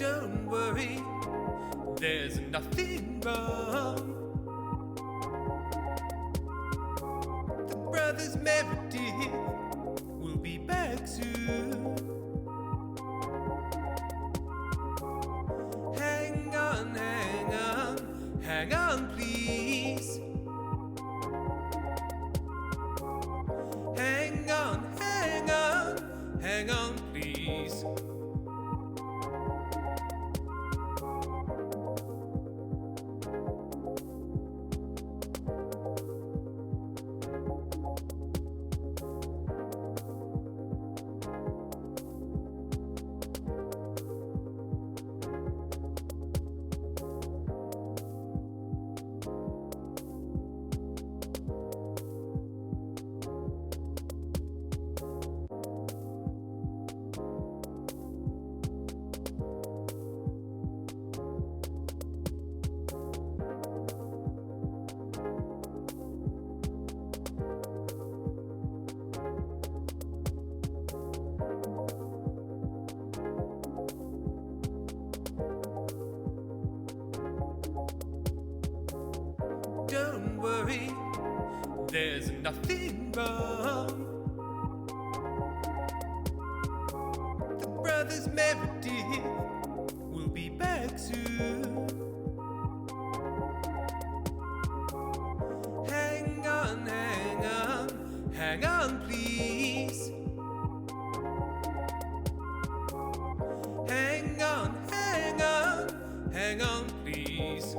Don't worry, there's nothing wrong. The brothers Meredith will be back soon. Hang on, hang on, hang on, please. Hang on, hang on, hang on, please. Don't worry, there's nothing wrong. The brothers Meredith will be back soon. Hang on, hang on, hang on, please. Hang on, hang on, hang on, please.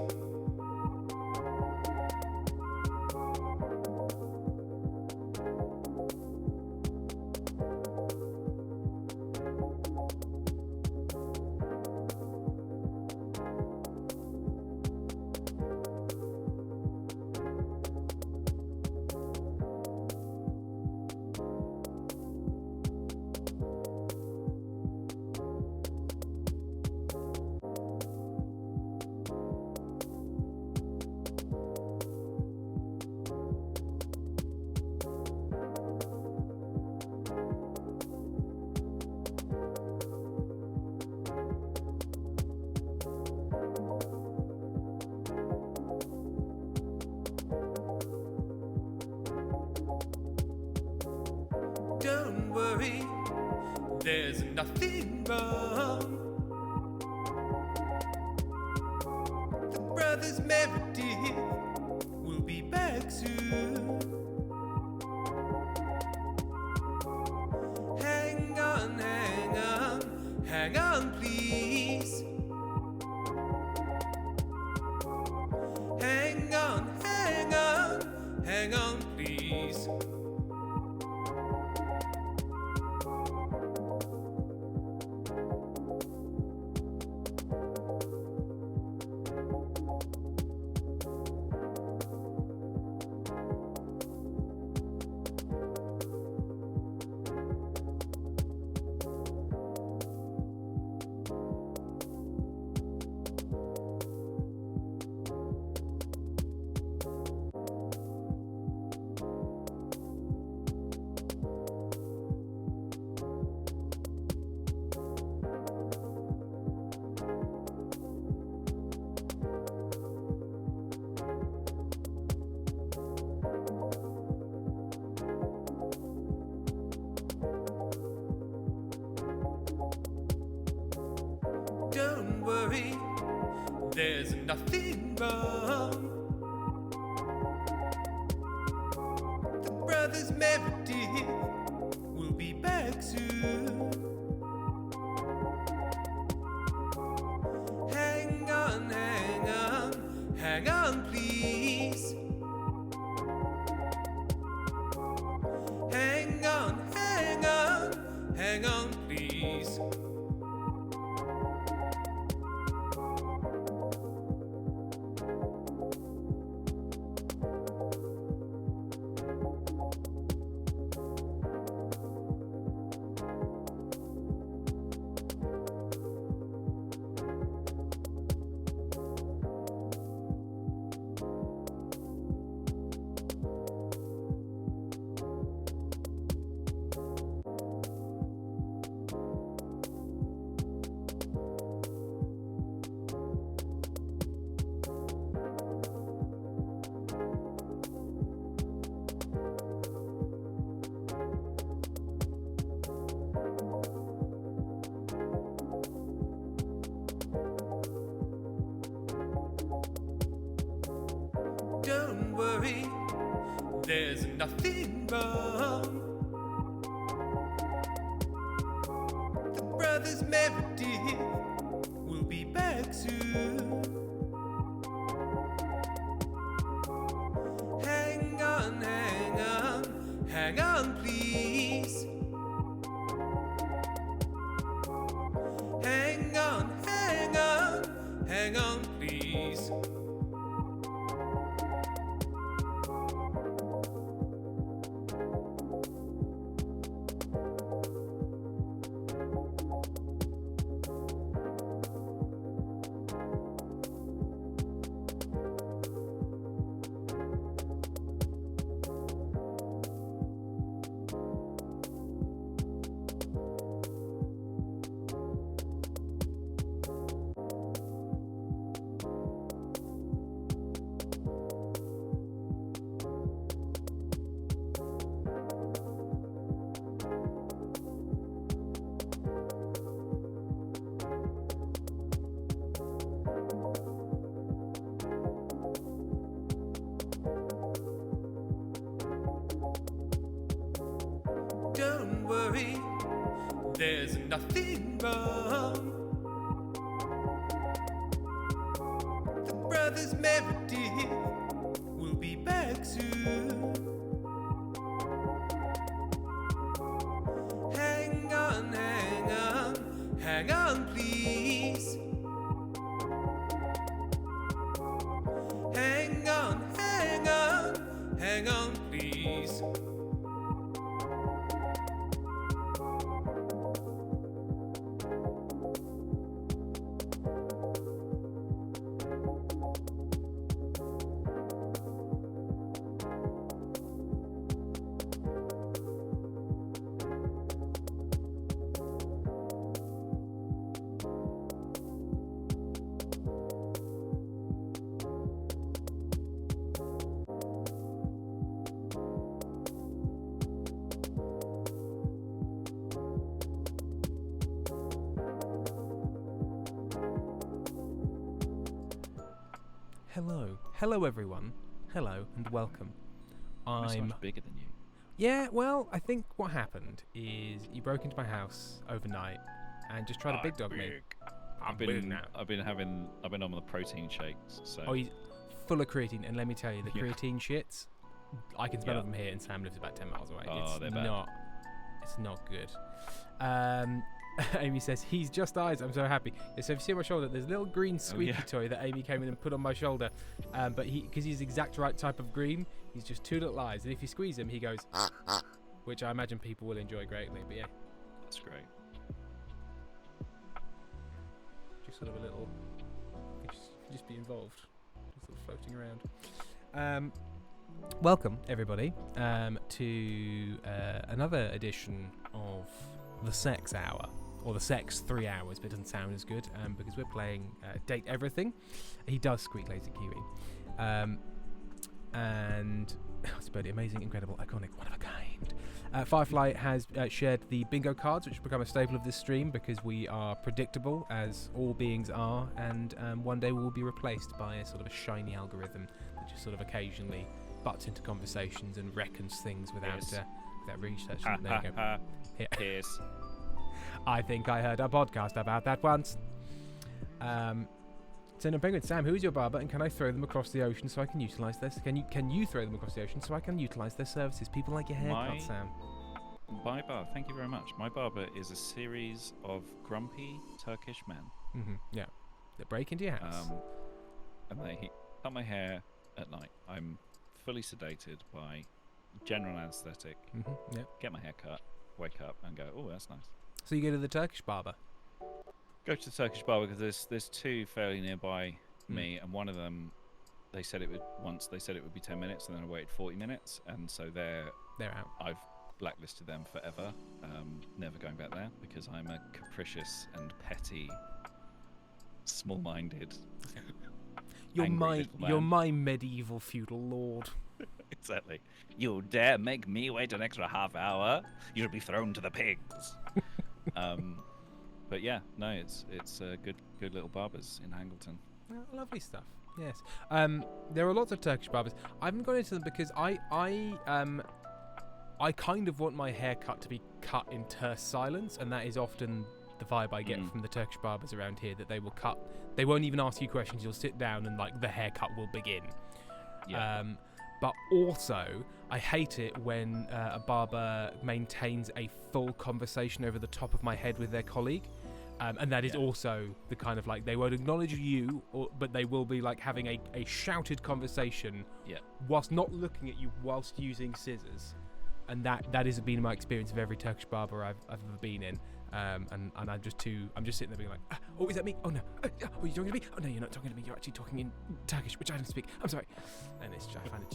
Don't worry, there's nothing wrong. The brothers Meredith will be back soon. Hang on, hang on, hang on, please. Hang on, hang on, hang on, please. Don't worry, there's nothing wrong. The brothers Meredith will be back soon. Hang on, hang on, hang on, please. Hang on, hang on, hang on, please. nothing wrong. The brothers Meredith will be back soon. Hang on, hang on, hang on, please. Hang on, hang on, hang on, please. Don't worry, there's nothing wrong. The brothers Meredith will be back soon. Hang on, hang on, hang on, please. Hang on, hang on, hang on, please. Hello everyone. Hello and welcome. I'm so much bigger than you. Yeah, well, I think what happened is you broke into my house overnight and just tried to big dog me. I've been on the protein shakes. So. Oh, he's full of creatine, and let me tell you, the creatine shits. I can smell them here, and Sam lives about 10 miles away. Oh, they're bad. It's not good. Amy says, he's just eyes. I'm so happy. Yeah, so if you see my shoulder, there's a little green squeaky toy that Amy came in and put on my shoulder. But because he's the exact right type of green, he's just two little eyes. And if you squeeze him, he goes, which I imagine people will enjoy greatly. But yeah. That's great. Just sort of a little, just be involved. Just sort of floating around. Welcome, everybody, to another edition of The Sex Hour. Or The Sex 3 Hours, but it doesn't sound as good because we're playing Date Everything. He does squeak lazy Kiwi. And it's pretty amazing, incredible, iconic, one of a kind. Firefly has shared the bingo cards, which have become a staple of this stream because we are predictable, as all beings are, and one day we will be replaced by a sort of a shiny algorithm that just sort of occasionally butts into conversations and reckons things without research. There you go. Cheers. I think I heard a podcast about that once. Tin and Penguin, Sam, who is your barber, and can I throw them across the ocean so I can utilise this? Can you throw them across the ocean so I can utilise their services? People like your haircut, Sam. My barber, thank you very much. My barber is a series of grumpy Turkish men. Mm-hmm, yeah, that break into your house. And they cut my hair at night. I'm fully sedated by general anaesthetic. Mm-hmm, yeah. Get my hair cut, wake up, and go, oh, that's nice. So you go to the Turkish barber? Go to the Turkish barber because there's two fairly nearby me, and one of them, they said it would be 10 minutes, and then I waited 40 minutes, and so they're out. I've blacklisted them forever. Never going back there because I'm a capricious and petty, small-minded. You're my medieval feudal lord. Exactly. You dare make me wait an extra half hour? You'll be thrown to the pigs. But yeah, no, it's good little barbers in Hangleton. Lovely stuff. Yes. There are lots of Turkish barbers. I haven't gone into them because I kind of want my hair cut to be cut in terse silence, and that is often the vibe I get from the Turkish barbers around here, that they will cut. They won't even ask you questions. You'll sit down and like the haircut will begin. Yeah. But also, I hate it when a barber maintains a full conversation over the top of my head with their colleague. And that is also the kind of like, they won't acknowledge you, but they will be like having a shouted conversation whilst not looking at you, whilst using scissors. And that has been my experience of every Turkish barber I've ever been in. And I'm just sitting there being like, oh, is that me? Oh no, oh, are you talking to me? Oh no, you're not talking to me. You're actually talking in Turkish, which I don't speak. I'm sorry. And I find it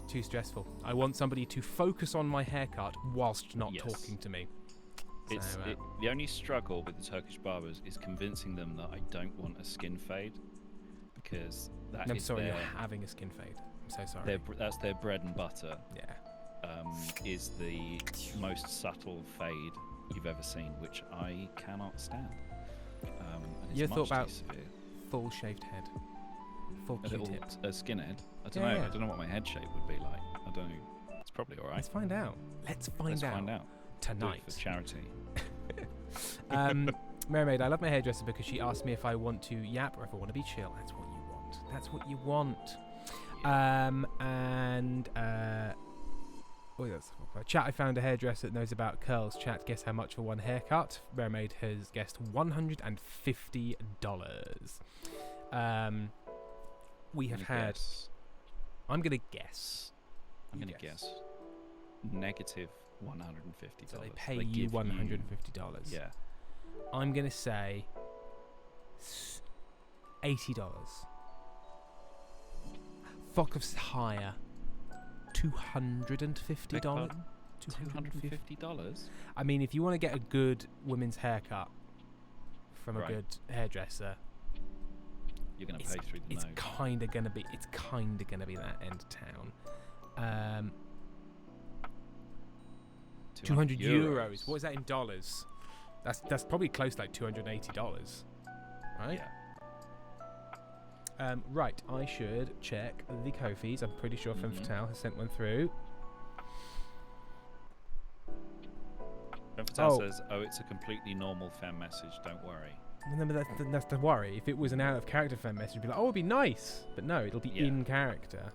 too stressful. I want somebody to focus on my haircut whilst not talking to me. The only struggle with the Turkish barbers is convincing them that I don't want a skin fade, because I'm sorry, you're having a skin fade. I'm so sorry. That's their bread and butter. Yeah. Is the most subtle fade you've ever seen, which I cannot stand. You thought about full shaved head, full Q-tip, a skinhead? I don't know. I don't know what my head shape would be like. I don't know. It's probably all right. Let's find out. Let's find out tonight. Do it for charity. Mermaid, I love my hairdresser because she asked me if I want to yap or if I want to be chill. That's what you want. That's what you want. Yeah. Chat, I found a hairdresser that knows about curls. Chat, guess how much for one haircut? Mermaid has guessed $150. We have had... I'm going to guess. I'm going to guess negative $150. So they pay you $150. Yeah. I'm going to say $80. Focus higher. $250. $250? I mean, if you want to get a good women's haircut from a good hairdresser, you're going to pay through the nose. It's kind of going to be that end of town. 200 euros. What is that in dollars? That's probably close to like $280, right? Yeah. Right, I should check the Ko-fis. I'm pretty sure Femme Fatale has sent one through. Femme Fatale says, it's a completely normal fan message, don't worry. Remember, that's the worry. If it was an out-of-character fan message, it'd be like, it'd be nice. But no, it'll be in character.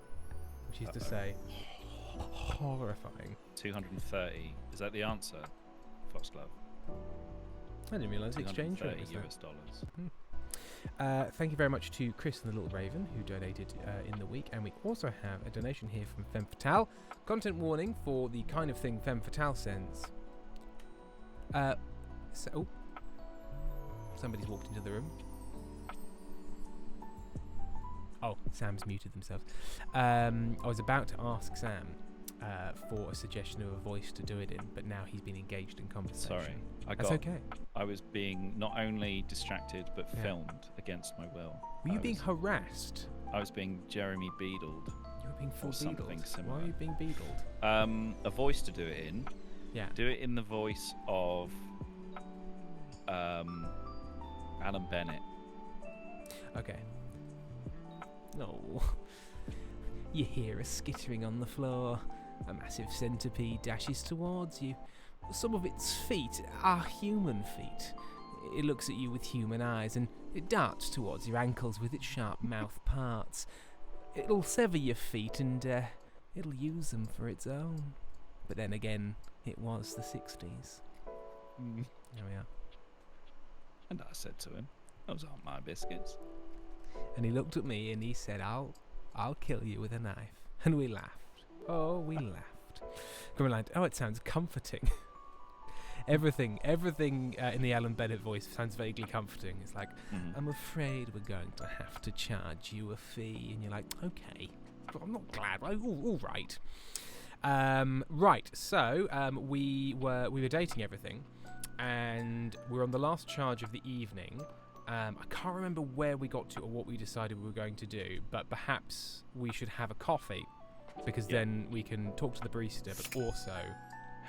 Which is to say, horrifying. 230. Is that the answer, Foxglove? I didn't realise the exchange rate was US dollars. Thank you very much to Chris and the Little Raven who donated in the week, and we also have a donation here from Femme Fatale. Content warning for the kind of thing Femme Fatale sends. Somebody's walked into the room. Oh, Sam's muted themselves. I was about to ask Sam for a suggestion of a voice to do it in, but now he's been engaged in conversation. Sorry, That's okay. I was being not only distracted but filmed against my will. Were you being harassed? I was being Jeremy Beadled. You were being full something beadled. similar. Why are you being beadled? A voice to do it in. Yeah. Do it in the voice of Alan Bennett. Okay. No. You hear a skittering on the floor. A massive centipede dashes towards you. Some of its feet are human feet. It looks at you with human eyes, and it darts towards your ankles with its sharp mouth parts. It'll sever your feet, and it'll use them for its own. But then again, it was the 60s. There we are. And I said to him, those aren't my biscuits. And he looked at me and he said, I'll kill you with a knife. And we laughed. Oh, we laughed. It sounds comforting. Everything in the Alan Bennett voice sounds vaguely comforting. It's like, I'm afraid we're going to have to charge you a fee. And you're like, okay, but I'm not glad. All right. Right, so we were dating everything, and we're on the last charge of the evening. I can't remember where we got to or what we decided we were going to do, but perhaps we should have a coffee, because then we can talk to the barista, but also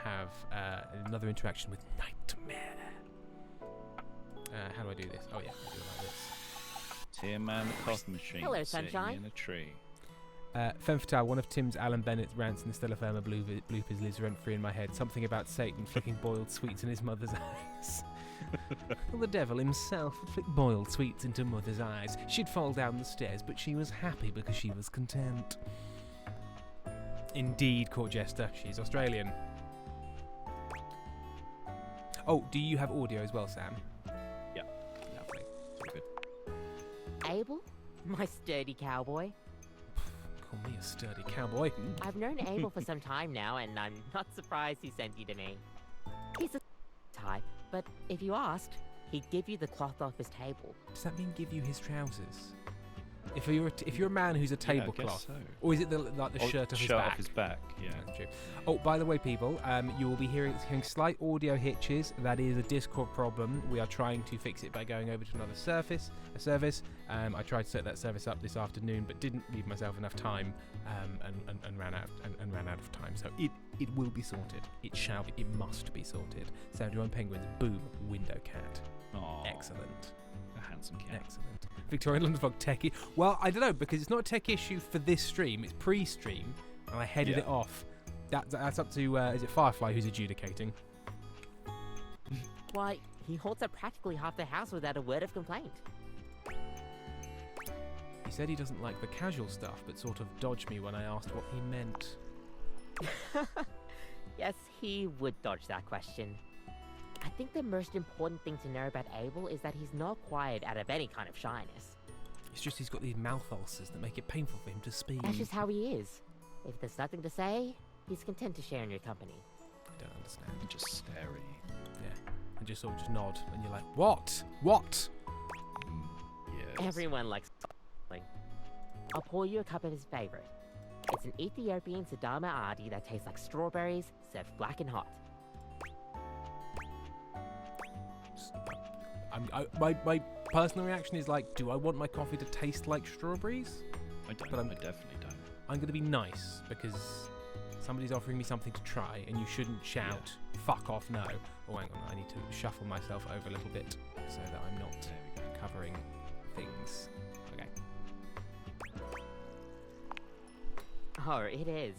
have another interaction with Nightmare. How do I do this? Oh yeah, I do it like this. Tim and the coffee machine. Hello, sitting sunshine. in a tree. Femme Fatale, one of Tim's Alan Bennett's rants in the Stella Firma bloopers lives rent-free in my head. Something about Satan flicking boiled sweets in his mother's eyes. Well, the devil himself would flick boiled sweets into mother's eyes. She'd fall down the stairs, but she was happy because she was content. Indeed, Court Jester, she's Australian. Oh, do you have audio as well, Sam? Yeah. Lovely. So good. Abel? My sturdy cowboy. Call me a sturdy cowboy. I've known Abel for some time now, and I'm not surprised he sent you to me. He's a type, but if you asked, he'd give you the cloth off his table. Does that mean give you his trousers? If you're a man who's a tablecloth, so. or is it like the shirt off his back? Off his back, yeah. That's true. Oh, by the way, people, you will be hearing slight audio hitches. That is a Discord problem. We are trying to fix it by going over to another service. I tried to set that service up this afternoon, but didn't leave myself enough time, and ran out of time. So it will be sorted. It must be sorted. Sound your own penguins. Boom. Window cat. Aww, Excellent. a handsome cat. Excellent. Victorian London Fog techie. Well, I don't know, because it's not a tech issue for this stream. It's pre-stream, and I headed it off. That's up to, is it Firefly who's adjudicating? Why, he holds up practically half the house without a word of complaint. He said he doesn't like the casual stuff, but sort of dodged me when I asked what he meant. Yes, he would dodge that question. I think the most important thing to know about Abel is that he's not quiet out of any kind of shyness. It's just he's got these mouth ulcers that make it painful for him to speak. That's just how he is. If there's nothing to say, he's content to share in your company. I don't understand. Just starey. Yeah. And just sort of just nod, and you're like, what? What? Yes. Everyone likes something. I'll pour you a cup of his favorite. It's an Ethiopian Sidama Adi that tastes like strawberries, served black and hot. My personal reaction is like, do I want my coffee to taste like strawberries? I don't. But I definitely don't. I'm going to be nice because somebody's offering me something to try, and you shouldn't shout, fuck off, no. Oh, hang on, I need to shuffle myself over a little bit so that I'm not covering things. Okay. Oh, it is.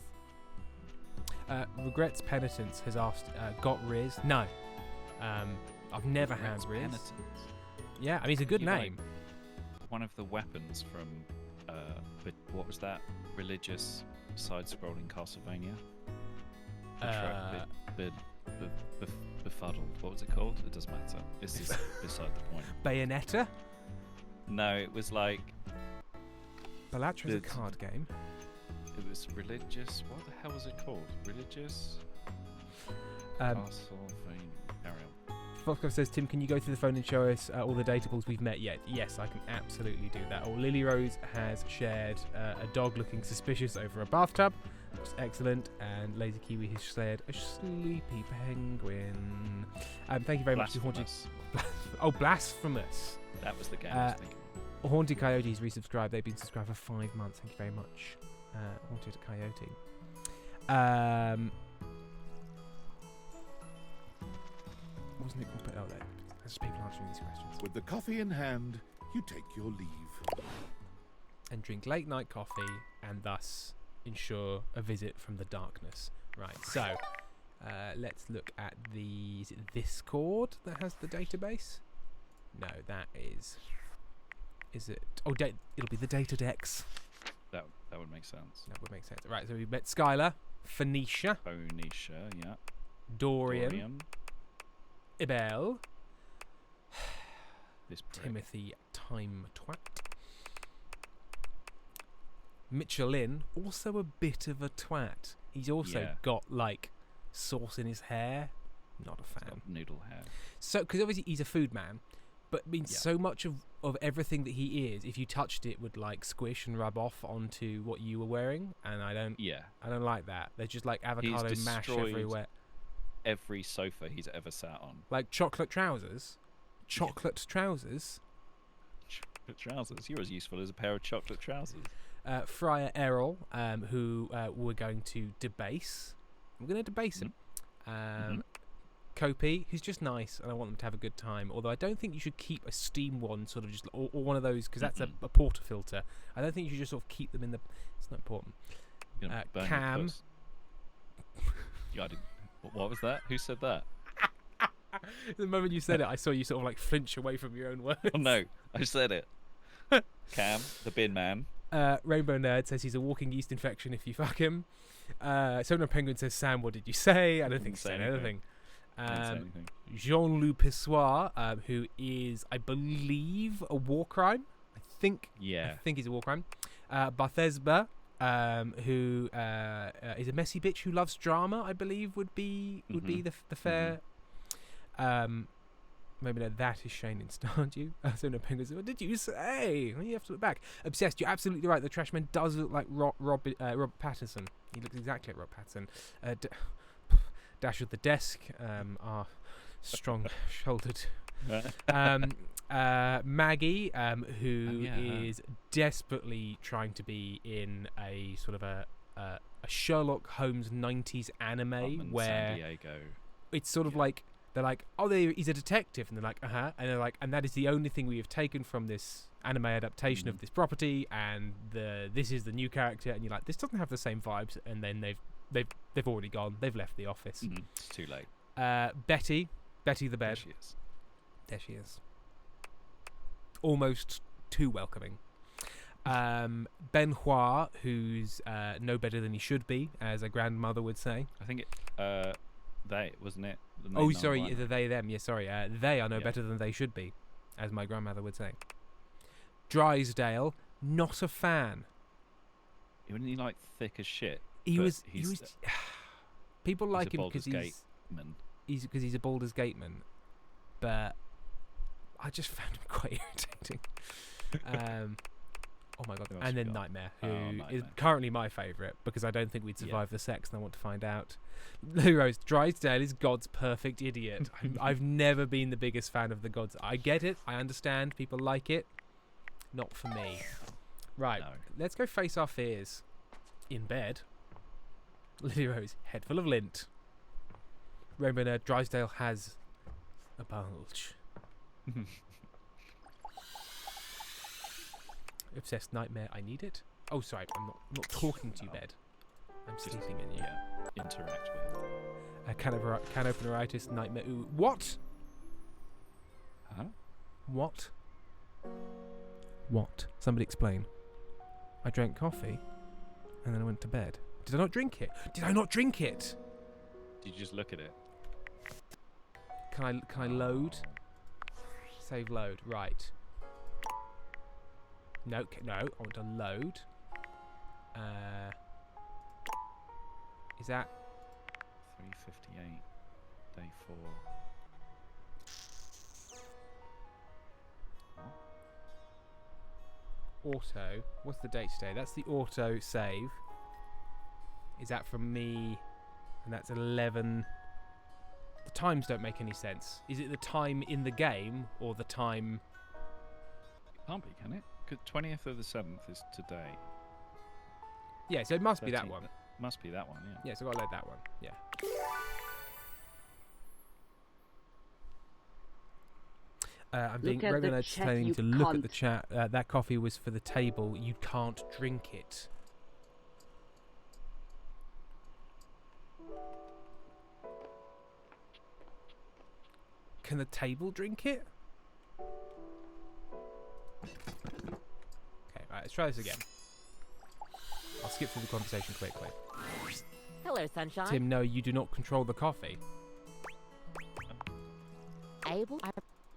Regrets Penitence has asked, got Riz? No. I've never had Riz. Penitence. Yeah, I mean, it's a good name. One of the weapons from, what was that religious side-scrolling Castlevania? Befuddled. What was it called? It doesn't matter. This is beside the point. Bayonetta? No, it was like... Balattra's a card game. It was religious... What the hell was it called? Religious... Castlevania. Carry on. Foxcroft says, Tim, can you go through the phone and show us all the data pools we've met yet? Yes, I can absolutely do that. Or Lily Rose has shared a dog looking suspicious over a bathtub, which is excellent. And Lazy Kiwi has shared a sleepy penguin. Thank you very much to Haunted... Blasphemous. That was the game I was thinking. Haunted Coyotes resubscribed. They've been subscribed for 5 months. Thank you very much. Haunted Coyote. Wasn't it called? Oh, there. There's just people answering these questions. With the coffee in hand, you take your leave. And drink late night coffee and thus ensure a visit from the darkness. Right, so let's look at the... Is it this cord that has the database? No, that is... Is it... Oh, it'll be the data decks. That would make sense. That would make sense. Right, so we've met Skylar, Phoenicia, yeah. Dorian. Ibel, This prick. Timothy Time Twat, Michelin, also a bit of a twat. He's also got like sauce in his hair. Not a fan. Noodle hair. So, because obviously he's a food man, but I mean so much of everything that he is, if you touched it, would like squish and rub off onto what you were wearing, and I don't like that. They're just like avocado mash everywhere. Every sofa he's ever sat on. Like chocolate trousers? Chocolate trousers? Chocolate trousers? You're as useful as a pair of chocolate trousers. Friar Errol, who we're going to debase. I'm going to debase him. Kopi, who's just nice, and I want them to have a good time. Although I don't think you should keep a Steam one, sort of just, or one of those, because that's a portafilter. I don't think you should just sort of keep them in the. It's not important. Cam. What was that? Who said that? The moment you said it, I saw you sort of like flinch away from your own words. Oh no, I said it. Cam, the bin man. Rainbow Nerd says he's a walking yeast infection if you fuck him. Sonar Penguin says, Sam, what did you say? I don't think he said anything. Jean-Loup Pissoir, who is, I believe, a war crime. I think he's a war crime. Barthesba, who is a messy bitch who loves drama, I believe would be the fair. Maybe that is Shane in Stardew. So no Penguins. What did you say? Well, you have to look back. Obsessed. You're absolutely right. The Trashman does look like Robert Pattinson. He looks exactly like Rob Pattinson. Dash of the Desk. Our strong-shouldered. Maggie, who is desperately trying to be in a sort of a Sherlock Holmes 90s anime where San Diego. It's sort of like. They're like, oh, he's a detective, and they're like, and they're like, and that is the only thing we have taken from this anime adaptation of this property, and this is the new character, and you're like, this doesn't have the same vibes, and then they've already gone, they've left the office. It's too late. Betty the bed. There she is. Almost too welcoming. Ben Hua, who's no better than he should be, as a grandmother would say. I think they, wasn't it? Sorry, they, them. Yeah, sorry. They are no better than they should be, as my grandmother would say. Drysdale, not a fan. Wasn't he like thick as shit? He was. People like him because he's a Baldur's Gate man, but I just found him quite irritating. Oh my god! And then Nightmare, who is currently my favourite because I don't think we'd survive the sex, and I want to find out. Rose Drysdale is God's perfect idiot. I've never been the biggest fan of the gods. I get it. I understand. People like it. Not for me. Right. Let's go face our fears. In bed. Lily Rose, head full of lint. Rainbow Nerd, Drysdale has a bulge. Obsessed Nightmare, I need it. Oh, sorry, I'm not talking to you, bed. I'm sleeping in you. Yeah, interact with. Can openeritis, Nightmare. Ooh, what? Huh? What? What? Somebody explain. I drank coffee, and then I went to bed. Did I not drink it? Did I not drink it? Did you just look at it? Can I load? Save load. Right. No, I want to load. Is that 3:58, day 4. Auto? What's the date today? That's the auto save. Is that from me? And that's 11. The times don't make any sense. Is it the time in the game or the time? It can't be, can it? 20th of the 7th is today. Yeah, so it must be that one. Must be that one, yeah. Yeah, so I've got to load that one. Yeah. I'm being regular telling to look at the chat. That coffee was for the table. You can't drink it. Can the table drink it? Okay, right, let's try this again. I'll skip through the conversation quickly. Hello, Sunshine. Tim, no, you do not control the coffee. Abel?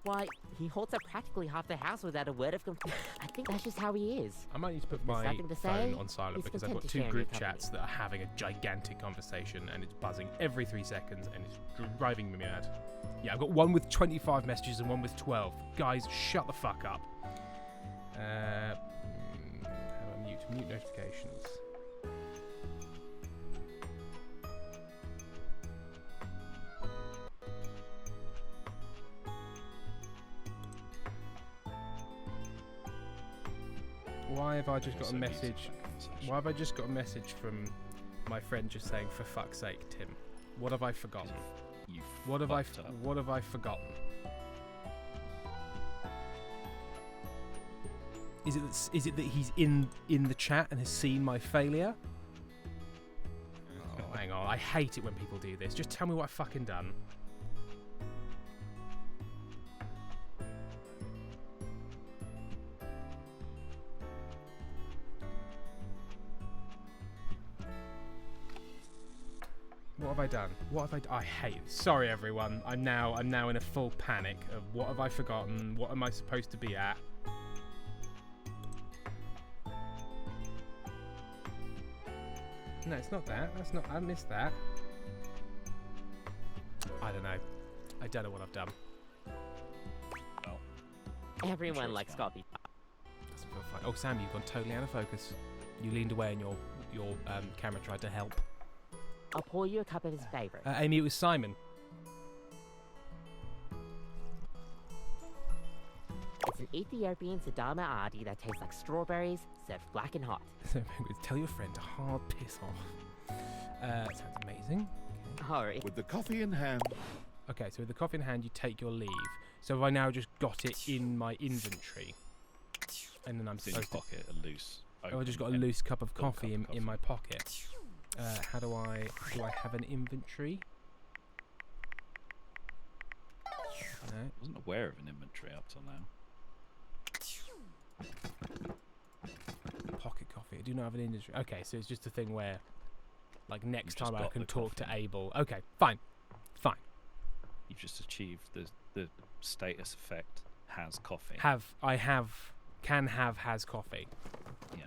Why, he holds up practically half the house without a word of complaint. I think that's just how he is. I might need to put my phone on silent because I've got 2 group chats that are having a gigantic conversation and it's buzzing every 3 seconds and it's driving me mad. Yeah, I've got one with 25 messages and one with 12. Guys, shut the fuck up. How do I mute notifications? Why have I just got a message? Why have I just got a message from my friend just saying, "For fuck's sake, Tim"? What have I forgotten? You What have I forgotten? Is it that he's in the chat and has seen my failure? Oh, hang on. I hate it when people do this. Just tell me what I've fucking done. What have I done? I hate it. Sorry, everyone. I'm now in a full panic of what have I forgotten? What am I supposed to be at? No, it's not that. That's not. I missed that. I don't know. I don't know what I've done. Well, Everyone likes coffee. Doesn't feel fine. Oh, Sam, you've gone totally out of focus. You leaned away and your camera tried to help. I'll pour you a cup of his favorite. Amy, it was Simon. It's an Ethiopian Sidama Adi that tastes like strawberries, served black and hot. Tell your friend to hard piss off. Sounds amazing. Oh, With the coffee in hand, Okay, so with the coffee in hand, you take your leave. So have I now just got it in my inventory? And then I'm it's in your supposed to... pocket, a loose. Oh, I just got a loose cup of coffee in my pocket. How do I have an inventory? No. I wasn't aware of an inventory up till now. Pocket coffee. I do not have an inventory. Okay, so it's just a thing where, like, next You've time just I got can the talk to coffee. Abel. Okay, fine. You've just achieved the status effect has coffee. Can have coffee. Yeah.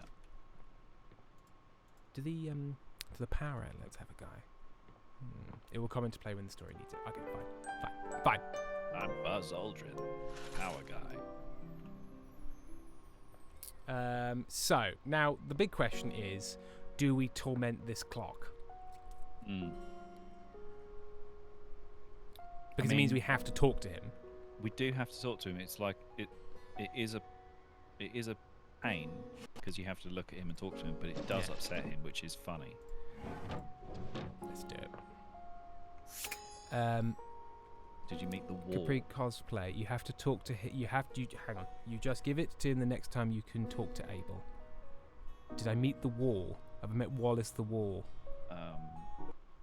Do the power outlets have a guy? It will come into play when the story needs it. Okay, fine. I'm Buzz Aldrin, power guy. So now the big question is, do we torment this clock? Because it means we have to talk to him. We do have to talk to him. It's like it is a pain because you have to look at him and talk to him, but it does upset him, which is funny. Let's do it. Did you meet the wall? Capri cosplay. You have to talk to him. Hang on. You just give it to him the next time you can talk to Abel. Did I meet the wall? Have I met Wallace the Wall?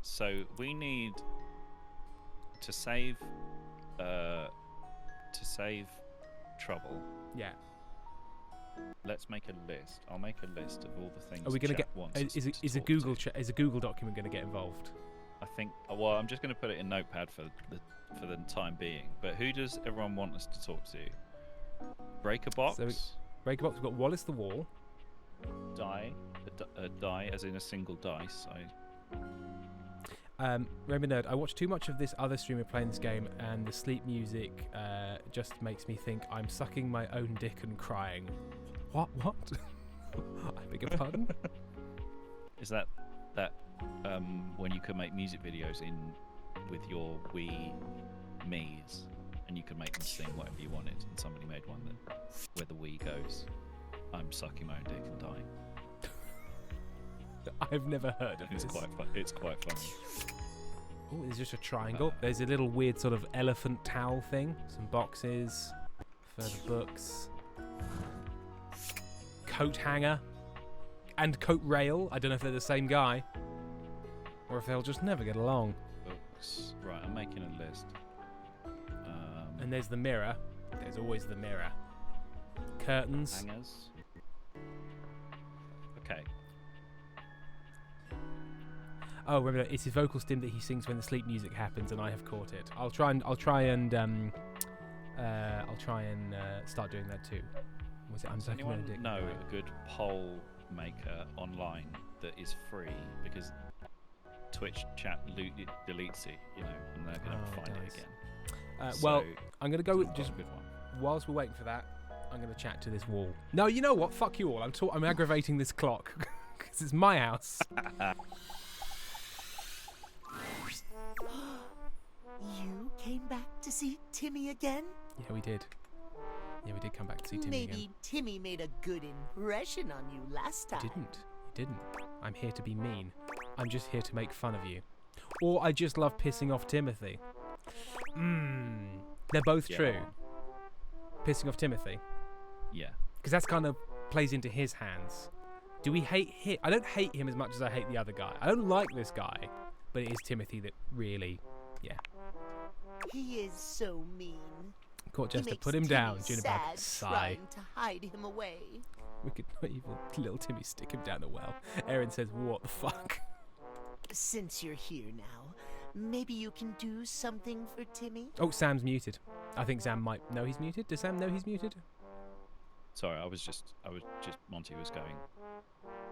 So we need to save trouble. Yeah. Let's make a list. I'll make a list of all the things. Are we going to Jack get? wants us Is to a talk Google to. is a Google document going to get involved? I think. Well, I'm just going to put it in Notepad for the time being. But who does everyone want us to talk to? Breaker Box. So Breaker Box. We've got Wallace the Wall. Die. A die, as in a single dice. Rainbow Nerd, I watched too much of this other streamer playing this game, and the sleep music just makes me think I'm sucking my own dick and crying. What? I beg your pardon? Is that when you could make music videos with your Wii Mii's, and you could make them sing whatever you wanted, and somebody made one that where the Wii goes, I'm sucking my own dick and dying. I've never heard of It's this. It's quite funny. Oh, there's just a triangle. There's a little weird sort of elephant towel thing. Some boxes. Further books. Coat hanger. And coat rail. I don't know if they're the same guy. Or if they'll just never get along. Books. Right, I'm making a list. And there's the mirror. There's always the mirror. Curtains. Hangers. Okay. Oh, remember, it's his vocal stim that he sings when the sleep music happens, and I have caught it. I'll try and start doing that too. Was it? I'm Does sucking my own anyone dick. know Right. a good poll maker online that is free? Because Twitch chat deletes it, and they're going to find nice. it again. Well, So, I'm going to go with I've got just a good one. whilst we're waiting for that. I'm going to chat to this wall. No, you know what? Fuck you all. I'm aggravating this clock because it's my house. You came back to see Timmy again? Yeah, we did. Yeah, we did come back to see Timmy Maybe again. Timmy made a good impression on you last time. He didn't. I'm here to be mean. I'm just here to make fun of you. Or I just love pissing off Timothy. They're both Yeah. true. Pissing off Timothy. Yeah. Because that's kind of plays into his hands. Do we hate him? I don't hate him as much as I hate the other guy. I don't like this guy, but it is Timothy that really, He is so mean. Caught He Jester, makes put him down. Timmy Junebug, sad sigh. trying to hide him away. We could not even little Timmy stick him down a well. Aaron says, what the fuck? Since you're here now, maybe you can do something for Timmy? Oh, Sam's muted. I think Sam might know he's muted. Does Sam know he's muted? Sorry, I was just Monty was going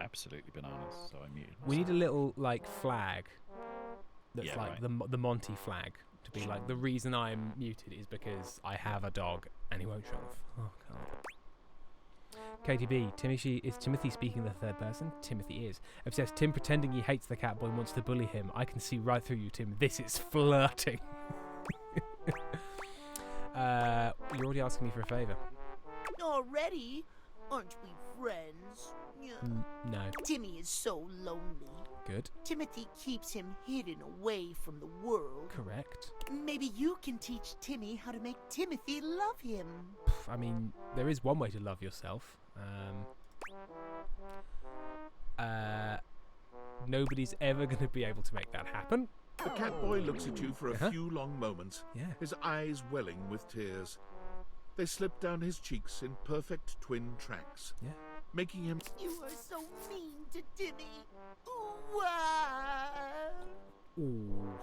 absolutely bananas, so I muted We need myself. a little like flag that's Yeah, like right. the Monty flag to be like the reason I'm muted is because I have a dog and he won't shut off. Oh god. KTB, is Timothy speaking the third person? Timothy is. Obsessed, Tim pretending he hates the cat boy and wants to bully him. I can see right through you, Tim. This is flirting. You're already asking me for a favour. Already? Aren't we friends? Yeah. No. Timmy is so lonely. Good. Timothy keeps him hidden away from the world. Correct. Maybe you can teach Timmy how to make Timothy love him. I mean, there is one way to love yourself. Nobody's ever going to be able to make that happen. The Catboy looks at you for a Uh-huh. few long moments, Yeah. his eyes welling with tears. They slip down his cheeks in perfect twin tracks, Yeah. making him You are so mean to Timmy. Why? Ooh.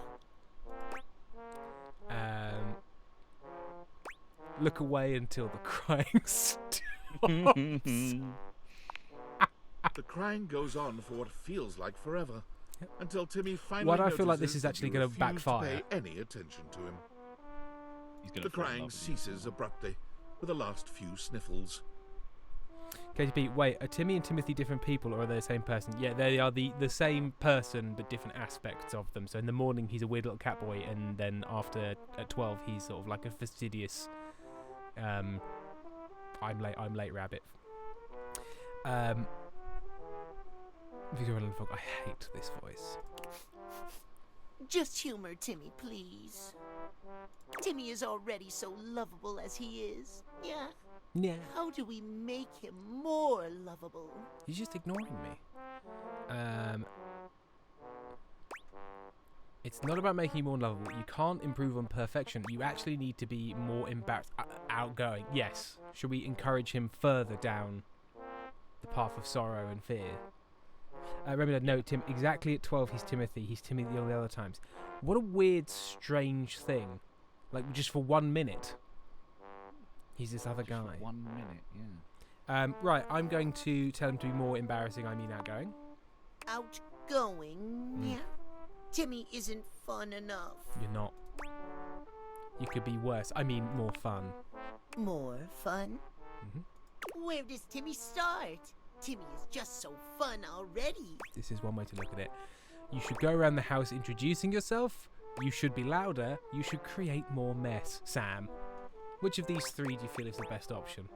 Look away until the crying stops. The crying goes on for what feels like forever, Yep. until Timmy finally Why do I feel like this notices is that actually you gonna refuse backfire? to pay any attention to him. He's gonna The fall in crying love with you. ceases abruptly, with the last few sniffles. KTB, wait, are Timmy and Timothy different people or are they the same person? Yeah, they are the same person but different aspects of them. So in the morning he's a weird little cat boy and then after at 12 he's sort of like a fastidious I'm late rabbit. Victoria Lundfog, I hate this voice. Just humor Timmy, please. Timmy is already so lovable as he is. Yeah. Yeah. How do we make him more lovable? He's just ignoring me. It's not about making you more lovable. You can't improve on perfection. You actually need to be more outgoing. Yes. Should we encourage him further down the path of sorrow and fear? Remember, no, Tim. Exactly at 12, he's Timothy. He's Timmy all the other times. What a weird, strange thing. Like just for 1 minute, he's this other Just for guy. 1 minute, yeah. Right, I'm going to tell him to be more embarrassing. I mean, outgoing. Outgoing? Yeah. Timmy isn't fun enough. You're not. You could be worse. I mean, more fun. More fun? Mhm. Where does Timmy start? Timmy is just so fun already. This is one way to look at it. You should go around the house introducing yourself. You should be louder. You should create more mess. Sam, which of these three do you feel is the best option?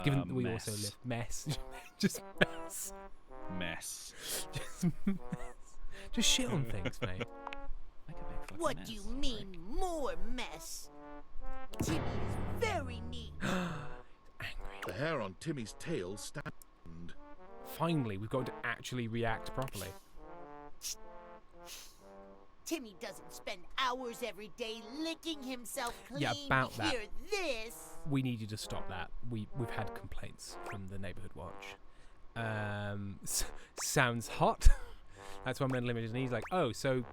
Given that we Mess. also live mess. Just mess. Mess. Just mess. Just shit on things, mate. Make a big fucking What mess. do you mean, more mess? Timmy is very neat. Angry. The hair on Timmy's tail stands. Finally, we've got to actually react properly. Timmy doesn't spend hours every day licking himself clean. Yeah, about that. Hear this? We need you to stop that. We've had complaints from the neighbourhood watch. Sounds hot. That's why I'm limited. And he's like, oh, so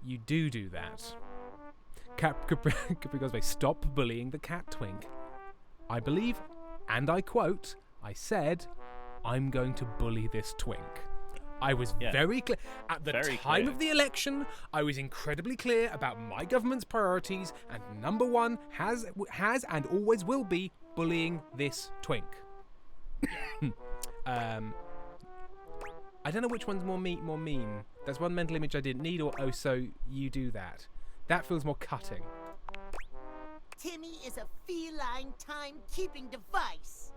you do that. Capri Gosway, stop bullying the cat twink. I believe, and I quote, I said, I'm going to bully this twink. I was Yeah. very clear. At the Very time clear. of the election, I was incredibly clear about my government's priorities, and number one has and always will be bullying this twink. I don't know which one's more mean. There's one mental image I didn't need, or oh, so you do that. That feels more cutting. Timmy is a feline time-keeping device.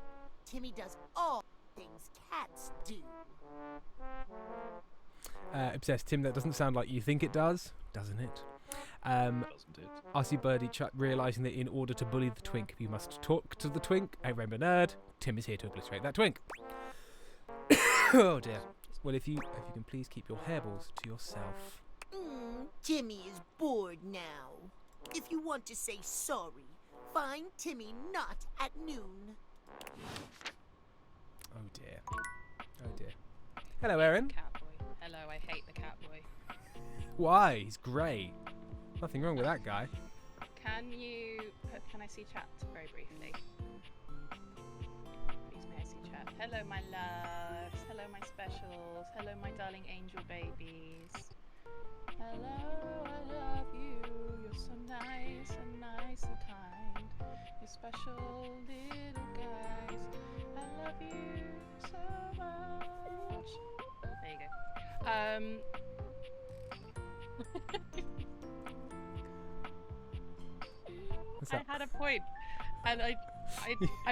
Timmy does all things cats do. Obsessed Tim, that doesn't sound like you think it does, doesn't it? Doesn't it? Arsey Birdie realising that in order to bully the twink, you must talk to the twink. A Rainbow Nerd. Tim is here to obliterate that twink. Oh dear. Well, if you can please keep your hairballs to yourself. Timmy is bored now. If you want to say sorry, find Timmy not at noon. Oh dear. Oh dear. Hello, Erin. Catboy. Hello, I hate the Catboy. Why? He's great. Nothing wrong with that guy. Can I see chat very briefly? Please may I see chat. Hello, my loves. Hello, my specials. Hello, my darling angel babies. Hello, I love you. You're so nice and kind. You're special little guys. I love you so much. There you go. What's I up? had a point, and I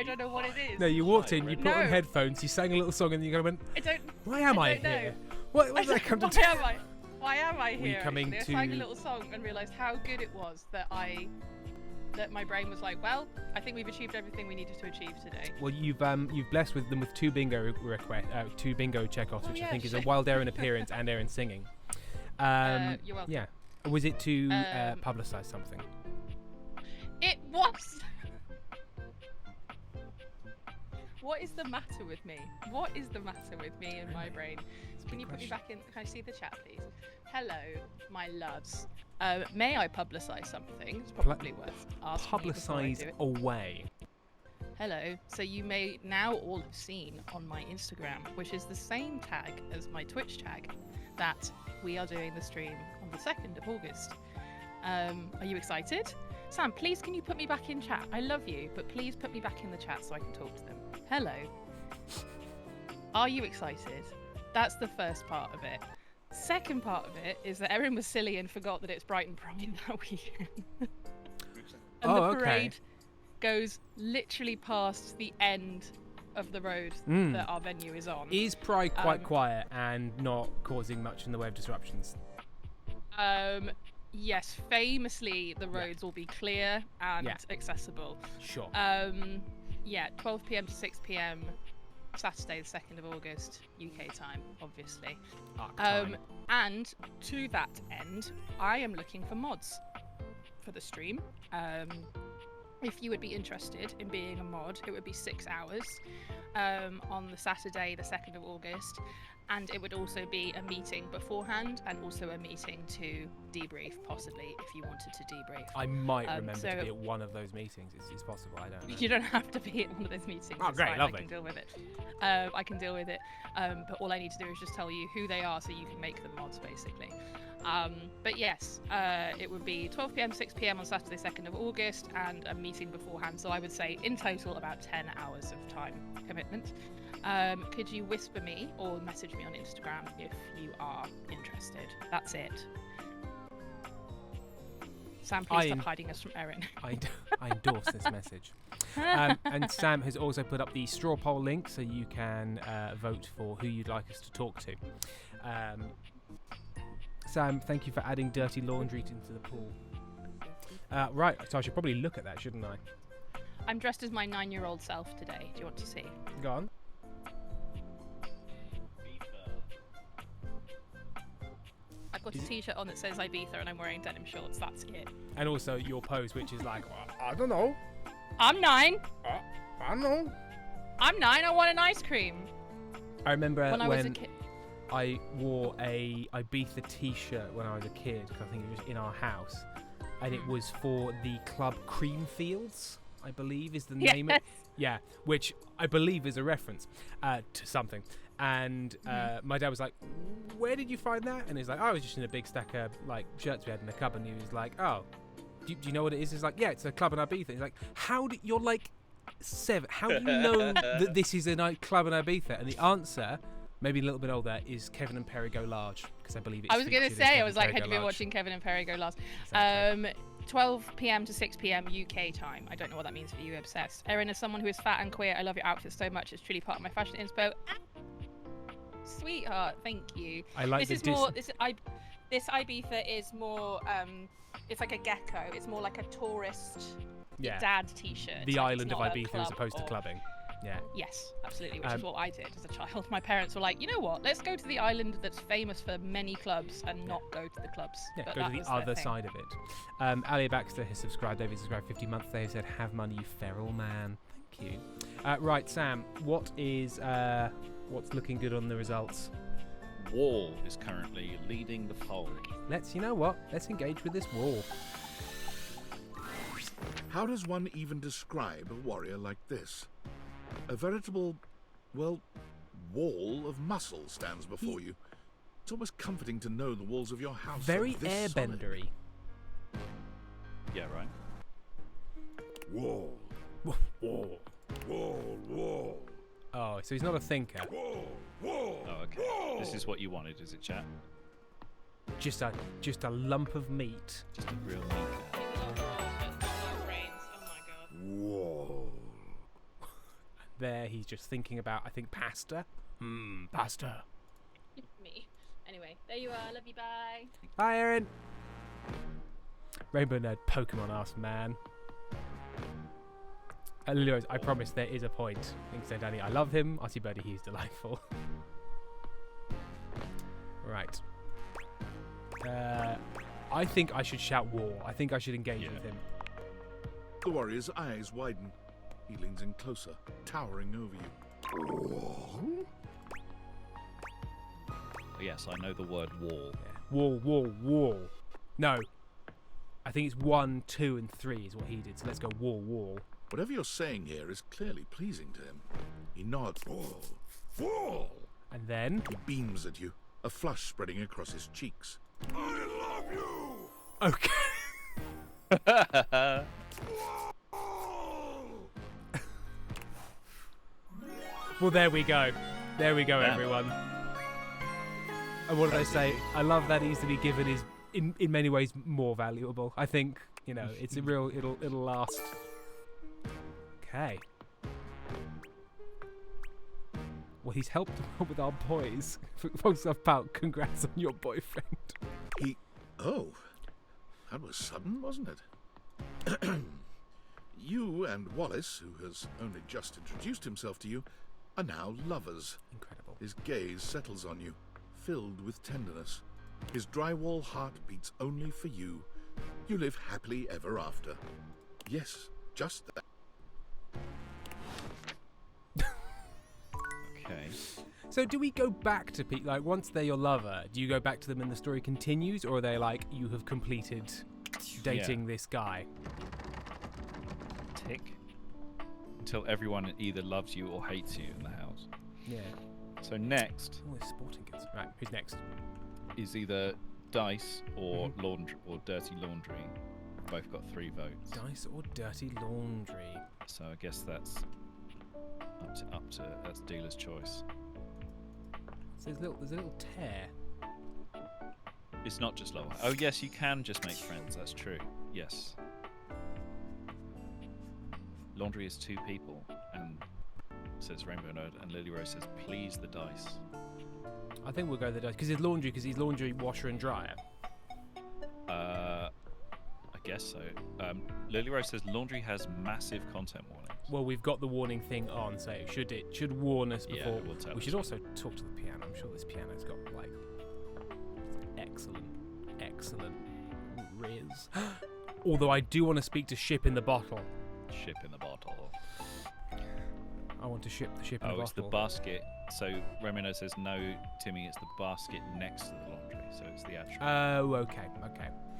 don't know what it is. No, you walked in, you put on No. headphones, you sang a little song, and you went, I don't. "Why am I don't know. here? What did I come to Why do?" am I? Why am I We here? coming actually? I sang a to- little song and realised how good it was that my brain was like, well, I think we've achieved everything we needed to achieve today. Well, you've blessed with them with two bingo two bingo checkoffs, which I yeah, think is a shit. wild Erin appearance and Erin singing. You're welcome. Yeah. Was it to Um, publicise something? It was. What is the matter with me? What is the matter with me and my brain? So can you put me back in? Can I see the chat, please? Hello, my loves. May I publicise something? It's probably worth asking. Publicise away. Hello. So you may now all have seen on my Instagram, which is the same tag as my Twitch tag, that we are doing the stream on the 2nd of August. Are you excited? Sam, please can you put me back in chat? I love you, but please put me back in the chat so I can talk to them. Hello. Are you excited? That's the first part of it. Second part of it is that Erin was silly and forgot that it's Brighton Pride that weekend. And the parade goes literally past the end of the road that our venue is on. Is Pride quite quiet and not causing much in the way of disruptions? Yes, famously the roads will be clear and accessible. Sure. 12 p.m. to 6 p.m. Saturday, the 2nd of August, UK time, obviously. Time. And to that end, I am looking for mods for the stream. If you would be interested in being a mod, it would be 6 hours on the Saturday, the 2nd of August. And it would also be a meeting beforehand and also a meeting to debrief, possibly, if you wanted to debrief. I might remember to be at one of those meetings. It's possible, I don't know. You don't have to be at one of those meetings. Oh, it's great, fine. lovely. I can deal with it. I can deal with it. But all I need to do is just tell you who they are so you can make them mods, basically. But yes, it would be 12 p.m. 6 p.m. on Saturday 2nd of August and a meeting beforehand. So I would say in total about 10 hours of time commitment. Could you whisper me or message me on Instagram if you are interested? That's it. Sam, please stop hiding us from Erin. I endorse this message. And Sam has also put up the straw poll link so you can vote for who you'd like us to talk to. Sam, thank you for adding dirty laundry into the pool. Right, so I should probably look at that, shouldn't I? I'm dressed as my 9-year-old self today. Do you want to see? Go on. I've got a t-shirt on that says Ibiza and I'm wearing denim shorts. That's it. And also your pose, which is like, I don't know. I'm 9. I don't know. I'm 9. I want an ice cream. I remember when I was a kid. I wore a Ibiza t-shirt when I was a kid, because I think it was in our house. And it was for the club Creamfields, I believe is the name of it. Yeah, which I believe is a reference to something. And my dad was like, "Where did you find that?" And he's like, "Oh, I was just in a big stack of like shirts we had in the cupboard." And he was like, "Oh, do you know what it is?" He's like, "Yeah, it's a club in Ibiza." He's like, "You're like 7. How do you know that this is a nightclub in Ibiza?" And the answer, maybe a little bit older, is Kevin and Perry Go Large, because I believe it's. I was going to say, I was like, had you been watching Kevin and Perry Go Large? Exactly. 12 p.m. to 6 p.m. UK time. I don't know what that means for you, obsessed. Erin, as someone who is fat and queer, I love your outfit so much. It's truly part of my fashion inspo. Sweetheart, thank you. I like this is more. This Ibiza is more. It's like a gecko. It's more like a tourist dad T-shirt. The Like, island it's of not a Ibiza as club opposed to or- clubbing. Yeah. Yes, absolutely, which is what I did as a child. My parents were like, you know what, let's go to the island that's famous for many clubs and not go to the clubs. Yeah, But go that to the was their other thing. side of it. Ali Baxter has subscribed. They've subscribed 50 months. They have said, "Have money, you feral man." Thank you. Right, Sam. What is what's looking good on the results? Wall is currently leading the poll. You know what? Let's engage with this wall. How does one even describe a warrior like this? A veritable, well, wall of muscle stands before you. It's almost comforting to know the walls of your house Very are this solid. airbendery. Yeah, right. Wall, Wall. wall, wall, Oh, so he's not a thinker. wall, wall. Oh, okay. This is what you wanted, is it, chat? Just a lump of meat. Just a real meat. Wall. There, he's just thinking about, I think, pasta. Pasta. Me. Anyway, there you are. Love you. Bye. Hi, Erin. Rainbow Nerd Pokemon asked man. Lewis, I promise there is a point. Think so, Danny. I love him. Artie Birdie, he's delightful. Right. I think I should shout war. I think I should engage with him. The warrior's eyes widen. He leans in closer, towering over you. Yes, I know the word wall. Yeah. Wall. No. I think it's 1, 2, and 3 is what he did. So let's go wall. Whatever you're saying here is clearly pleasing to him. He nods. Wall. And then... He beams at you, a flush spreading across his cheeks. I love you! Okay. Well, there we go. There we go, everyone. And what do they say? I love that easily given is, in many ways, more valuable. I think, it's a real... It'll last. Okay. Well, he's helped with our boys. Folks up out. Congrats on your boyfriend. Oh, that was sudden, wasn't it? You and Wallace, who has only just introduced himself to you, are now lovers. Incredible. His gaze settles on you, filled with tenderness. His drywall heart beats only for you. You live happily ever after. Yes, just that. Okay. So do we go back to people, like, once they're your lover, do you go back to them and the story continues, or are they like, you have completed dating this guy? Tick. Until everyone either loves you or hates you in the house. Yeah. So next Oh, there's sporting goods. Right, who's next? is either Dice or laundry or Dirty Laundry. Both got 3 votes. Dice or Dirty Laundry? So I guess that's up to that's dealer's choice. So there's a little tear. It's not just lower. Oh yes, you can just make friends. That's true. Yes. Laundry is 2 people, and says Rainbow Nerd, and Lily Rose says, "Please the dice." I think we'll go with the Dice because he's laundry, washer, and dryer. I guess so. Lily Rose says laundry has massive content warnings. Well, we've got the warning thing on, so it should warn us before. Yeah, it will tell We us. should also talk to the piano. I'm sure this piano's got like excellent riz. Although I do want to speak to Ship in the Bottle. Ship in the bottle. I want to ship the ship in the Oh, bottle. it's the basket. So Remino says no, Timmy. It's the basket next to the laundry. So it's the actual. Oh, okay.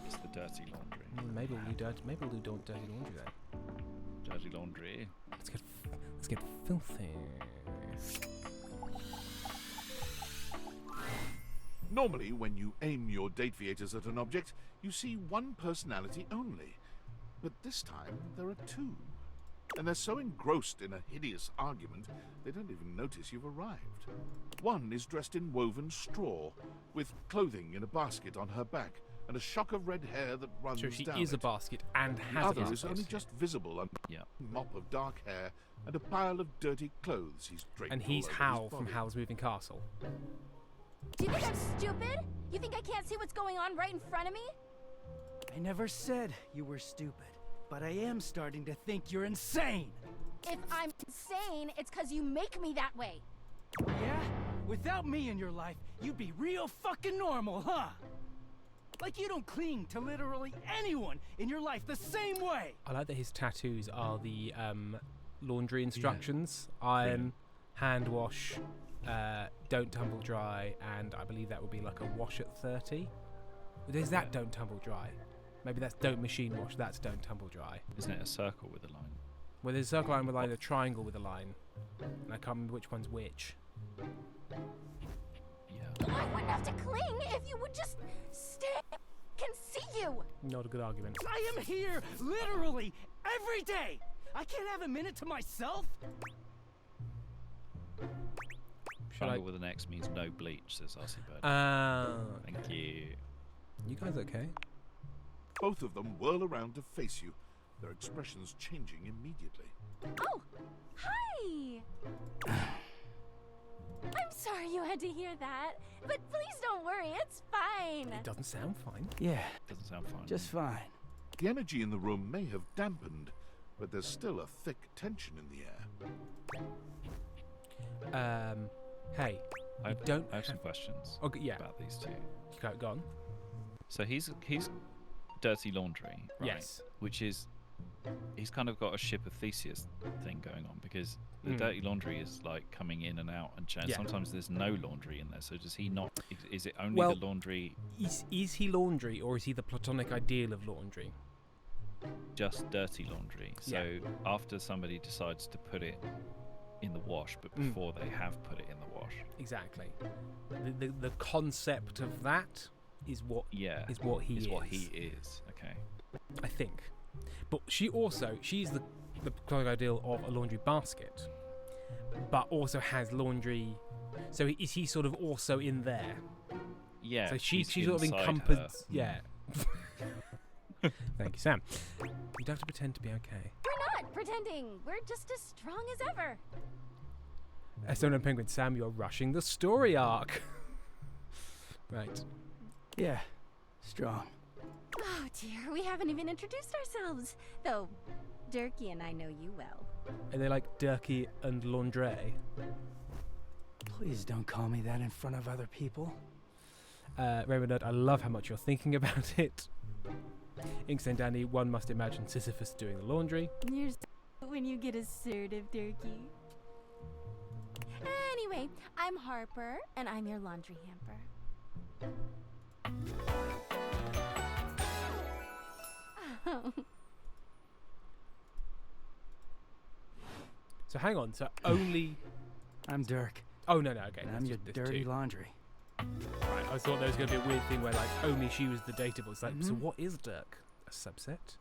It's the dirty laundry. Maybe we'll do dirty laundry then. Dirty laundry. Let's get filthy. Normally, when you aim your date viators at an object, you see one personality only. But this time, there are 2. And they're so engrossed in a hideous argument, they don't even notice you've arrived. One is dressed in woven straw, with clothing in a basket on her back, and a shock of red hair that runs So she down is a it. basket and The has a other basket. is only just visible under Yeah. a mop of dark hair and a pile of dirty clothes he's draped And he's all over Hal his from body. Howl's Moving Castle. Do you think I'm stupid? You think I can't see what's going on right in front of me? I never said you were stupid, but I am starting to think you're insane. If I'm insane, it's because you make me that way. Yeah? Without me in your life, you'd be real fucking normal, huh? Like you don't cling to literally anyone in your life the same way. I like that his tattoos are the laundry instructions. Iron, hand wash, don't tumble dry, and I believe that would be like a wash at 30. There's that don't tumble dry. Maybe that's don't machine wash, that's don't tumble dry. Isn't it a circle with a line? Well, there's a circle line with a line, a triangle with a line. And I can't remember which one's which. Yeah. I wouldn't have to cling if you would just stay. Can see you. Not a good argument. I am here literally every day. I can't have a minute to myself. Triangle with an X means no bleach, says RC Bird. Thank you. You guys okay? Both of them whirl around to face you, their expressions changing immediately. Oh, hi. I'm sorry you had to hear that, but please don't worry, it's fine. It doesn't sound fine. Yeah, Doesn't sound fine. just fine. The energy in the room may have dampened, but there's still a thick tension in the air. Hey, I don't have some questions Okay, yeah. about these two. Go on. So he's dirty laundry, right? Yes. Which is, he's kind of got a ship of Theseus thing going on, because the dirty laundry is like coming in and out and change. Yeah. Sometimes there's no laundry in there. So does he not? Is it only Well, the laundry? Is he laundry, or is he the platonic ideal of laundry? Just dirty laundry. So after somebody decides to put it in the wash, but before they have put it in the wash. Exactly. The concept of that is what is what he is. Okay. I think. But she's the platonic ideal of a laundry basket, but also has laundry. So is he sort of also in there? Yeah. So she he's sort of inside encompasses. her. Yeah. Thank you, Sam. You don't have to pretend to be okay. We're not pretending. We're just as strong as ever. Stone and Penguin, Sam, you're rushing the story arc. Right. Yeah, strong. Oh dear, we haven't even introduced ourselves. Though, Durkee and I know you well. Are they like Durkee and Laundre? Please don't call me that in front of other people. Raymond Nerd, I love how much you're thinking about it. Inks and Danny, one must imagine Sisyphus doing the laundry. You're so when you get assertive, Durkee. Anyway, I'm Harper, and I'm your laundry hamper. Oh. So hang on, so only... I'm Dirk. Oh, no, okay. And I'm your dirty laundry. Right, I thought there was going to be a weird thing where, like, only she was the dateable. It's like, so what is Dirk? A subset?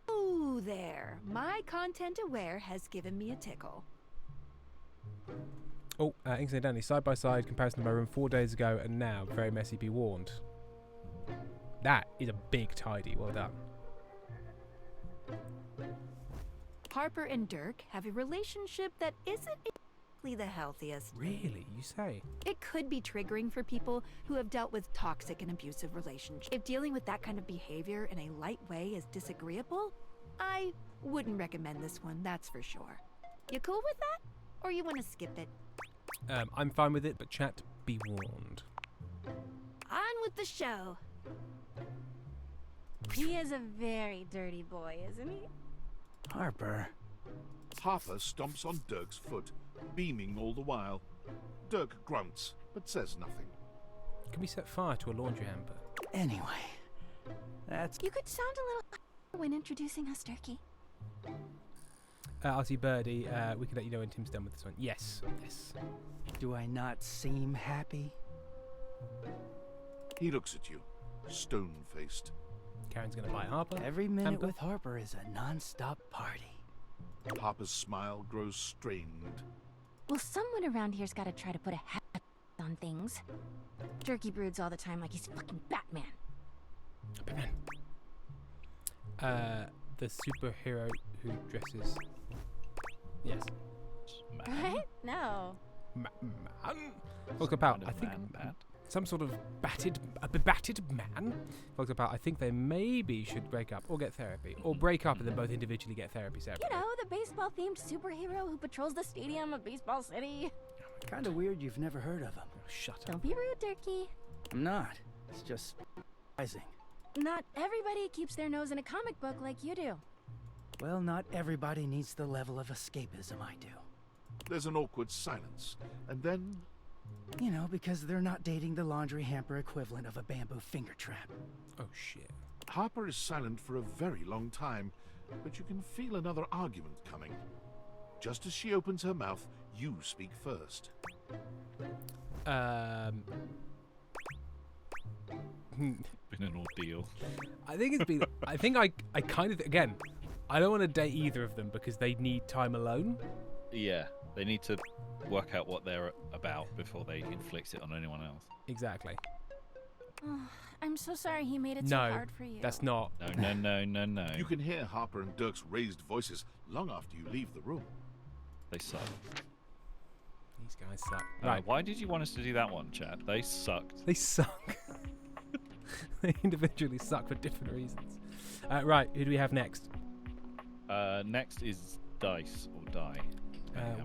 Oh, there. My content aware has given me a tickle. Oh, Inks and Danny, side-by-side comparison of my room 4 days ago and now. Very messy, be warned. That is a big tidy. Well done. Harper and Dirk have a relationship that isn't exactly the healthiest. Really? You say? It could be triggering for people who have dealt with toxic and abusive relationships. If dealing with that kind of behavior in a light way is disagreeable, I wouldn't recommend this one, that's for sure. You cool with that? Or you want to skip it? I'm fine with it, but chat, be warned. On with the show. He is a very dirty boy, isn't he? Harper. Harper stomps on Dirk's foot, beaming all the while. Dirk grunts, but says nothing. Can we set fire to a laundry hamper? Anyway, that's... You could sound a little when introducing us, Durkee. RC Birdie, we can let you know when Tim's done with this one. Yes, yes. Do I not seem happy? He looks at you, stone-faced. Karen's gonna buy Harper. Every minute hamper. with Harper is a non-stop party. Harper's smile grows strained. Well, someone around here's got to try to put a hat on things. Durkee broods all the time like he's fucking Batman. Batman. The superhero who dresses... Yes. What? No. man. Talk about, I think, some sort of battered man. Talk about, I think they maybe should break up or get therapy, or break up and then both individually get therapy separately. You know, the baseball-themed superhero who patrols the stadium of Baseball City. Kinda weird you've never heard of him. Oh, shut up. Don't be rude, Turkey. I'm not. It's just surprising. Not everybody keeps their nose in a comic book like you do. Well, not everybody needs the level of escapism I do. There's an awkward silence, and then... You know, because they're not dating the laundry hamper equivalent of a bamboo finger trap. Oh, shit. Harper is silent for a very long time, but you can feel another argument coming. Just as she opens her mouth, you speak first. Been an ordeal. I think it's been. I think I kind of again. I don't want to date either of them because they need time alone. Yeah, they need to work out what they're about before they inflict it on anyone else. Exactly. I'm so sorry he made it so hard for you. That's not. No. You can hear Harper and Dirk's raised voices long after you leave the room. They suck. These guys suck. Right. Why did you want us to do that one, Chad? They sucked. They suck. They individually suck for different reasons. Right. Who do we have next? Next is Dice or Die.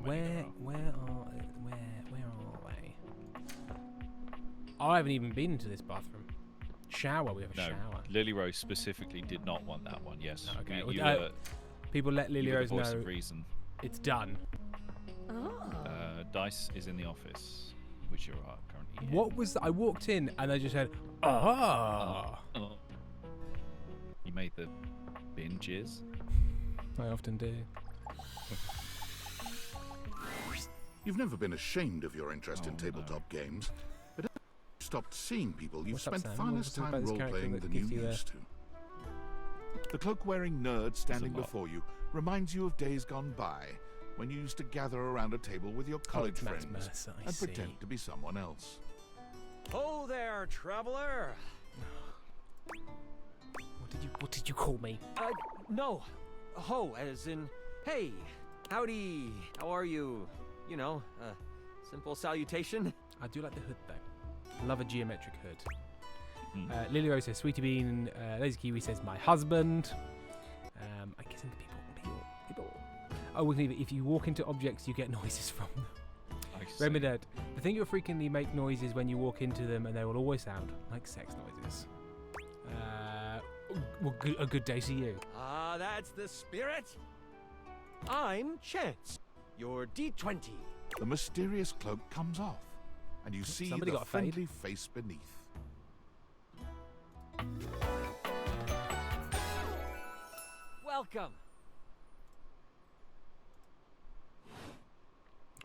Where are they? I haven't even been into this bathroom. Shower. We have a shower. Lily Rose specifically did not want that one. Yes. Oh, okay. People let Lily Rose know. Of reason. It's done. Oh. Dice is in the office, which you are currently in. What was I walked in and I just heard, ah. You made the binges. I often do. You've never been ashamed of your interest in tabletop games, but after you stopped seeing people, you've spent far less time role-playing than you used to. The cloak-wearing nerd standing before you reminds you of days gone by, when you used to gather around a table with your college friends and pretend to be someone else. Oh there, traveler! What did you call me? No. Ho, as in, hey, howdy, how are you? You know, simple salutation. I do like the hood though. Love a geometric hood. Lily Rose says, Sweetie Bean. Lazy Kiwi says, my husband. I guess people. Oh, if you walk into objects, you get noises from them. Remedad, the thing you'll frequently make noises when you walk into them, and they will always sound like sex noises. A good day to you. That's the spirit. I'm Chance, your D20. The mysterious cloak comes off, and you see the friendly face beneath. Welcome.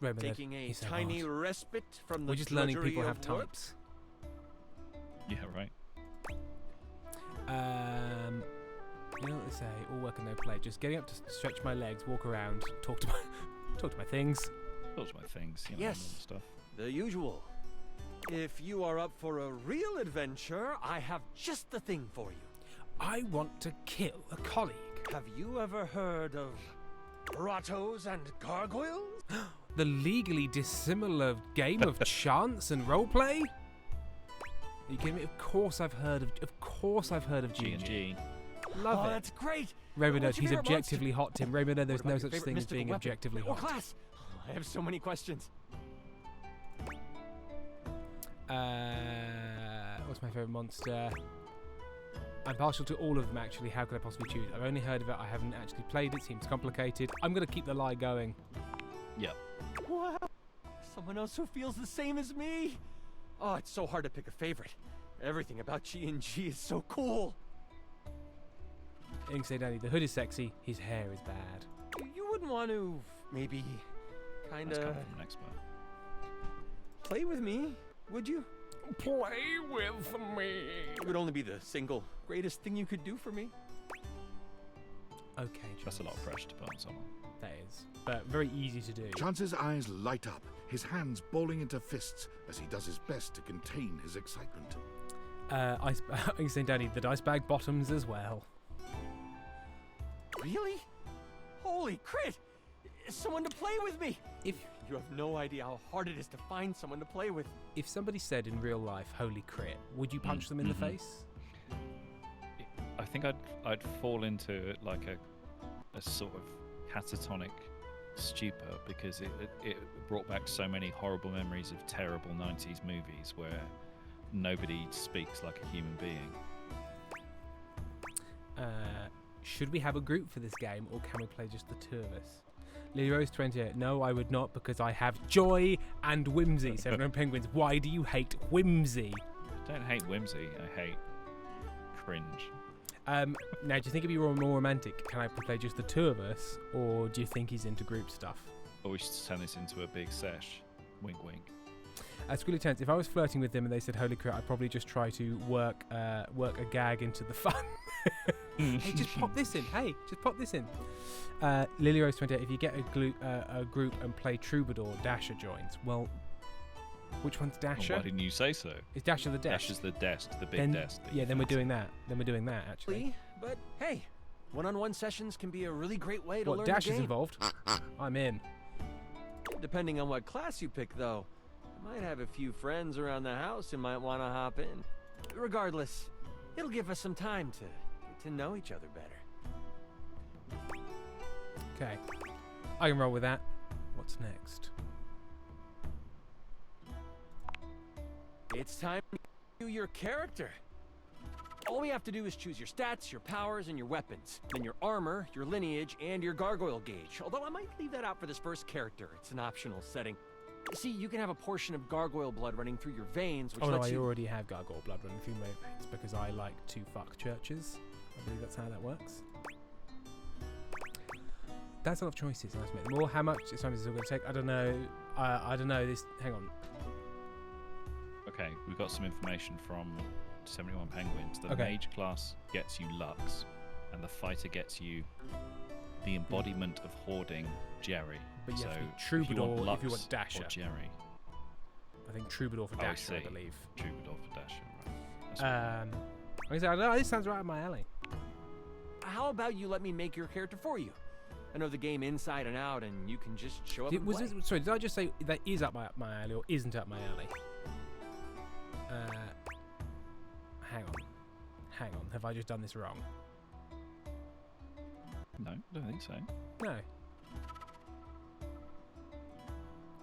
Remedad, taking a tiny respite from the We're just learning people have work. types. Yeah, right. You know what they say? All work and no play. Just getting up to stretch my legs, walk around, talk to my things. Talk to my things. You know, Yes, stuff. the usual. If you are up for a real adventure, I have just the thing for you. I want to kill a colleague. Have you ever heard of grottos and gargoyles? The legally dissimilar game of chance and roleplay? Are you kidding me? Of course I've heard of G&G. Love it. That's great. Remedad, he's objectively hot, Tim. Remedad, there's no such thing as being objectively hot. Class. I have so many questions. What's my favourite monster? I'm partial to all of them, actually. How could I possibly choose? I've only heard of it. I haven't actually played it. Seems complicated. I'm going to keep the lie going. Yep. Wow. Someone else who feels the same as me. Oh, it's so hard to pick a favorite. Everything about G&G is so cool. Inksay Danny, the hood is sexy. His hair is bad. You wouldn't want to maybe kind That's of coming from an expert. play with me, would you? Play with me. It would only be the single greatest thing you could do for me. Okay, That's a lot of pressure to put on someone. That is, but very easy to do. Chance's eyes light up, his hands balling into fists as he does his best to contain his excitement. Inksay Danny, the dice bag bottoms as well. Really? Holy crit! Someone to play with me! If You have no idea how hard it is to find someone to play with. If somebody said in real life, "Holy crit," would you punch them in the face? I think I'd fall into like a sort of catatonic stupor because it brought back so many horrible memories of terrible 90s movies where nobody speaks like a human being. Should we have a group for this game, or can we play just the two of us? Leroy's 28. No, I would not, because I have joy and whimsy. 7 Penguins. Why do you hate whimsy? I don't hate whimsy. I hate cringe. Now, do you think it'd be more romantic? Can I play just the two of us, or do you think he's into group stuff? Or we should turn this into a big sesh. Wink, wink. Squilly Tense, if I was flirting with them and they said "Holy crap," I'd probably just try to work a gag into the fun. Hey, just pop this in. Hey, just pop this in. Lily Rose 28, if you get a group and play Troubadour, Dasher joins. Well, which one's Dasher? Well, why didn't you say so? Is Dasher the desk? Dasher's the desk, the big desk. Yeah, then we're doing that. Actually. But hey, one-on-one sessions can be a really great way to learn the Dasher's game. involved? I'm in. Depending on what class you pick, though. I might have a few friends around the house who might want to hop in. Regardless, it'll give us some time to get to know each other better. Okay. I can roll with that. What's next? It's time to do your character. All we have to do is choose your stats, your powers, and your weapons. Then your armor, your lineage, and your gargoyle gauge. Although I might leave that out for this first character. It's an optional setting. See, you can have a portion of gargoyle blood running through your veins, which lets you... I already have gargoyle blood running through my veins because I like to fuck churches. I believe that's how that works. That's a lot of choices. Nice to make them all. How much time is this all going to take? I don't know. I don't know. Hang on. Okay, we've got some information from 71 Penguins. The Okay. mage class gets you Lux, and the fighter gets you the embodiment of hoarding, Jerry. But you so have to be Troubadour if you want if Dasher. or Jerry. I think Troubadour for Dasher, I see. believe. Troubadour for Dasher, right. That's right. I don't know. This sounds right up my alley. How about you let me make your character for you? I know the game inside and out, and you can just show up and play. Sorry, did I just say that is up my alley or isn't up my alley? Hang on. Have I just done this wrong? No, I don't think so. No.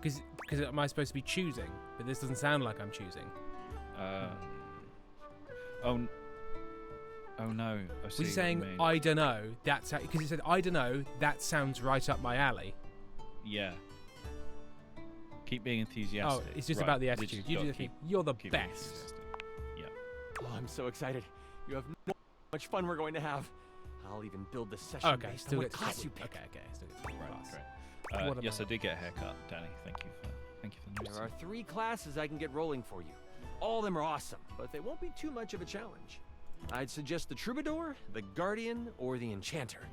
Because am I supposed to be choosing? But this doesn't sound like I'm choosing. Oh no. I see Was he saying, what you mean. I don't know, that's because he said, I don't know, that sounds right up my alley. Yeah. Keep being enthusiastic. Oh, it's just Right, about the you attitude. just You gotta just think, keep- you're the keep being best. enthusiastic. Yeah. Oh, I'm so excited. You have no how much fun we're going to have. I'll even build the session Okay, based on still what get to class start you with- pick. Okay, still get to pick Right, class. great. What Yes, I about- did get a haircut, Danny. Thank you for There noticing. are 3 classes I can get rolling for you. All of them are awesome, but they won't be too much of a challenge. I'd suggest the Troubadour, the Guardian, or the Enchanter.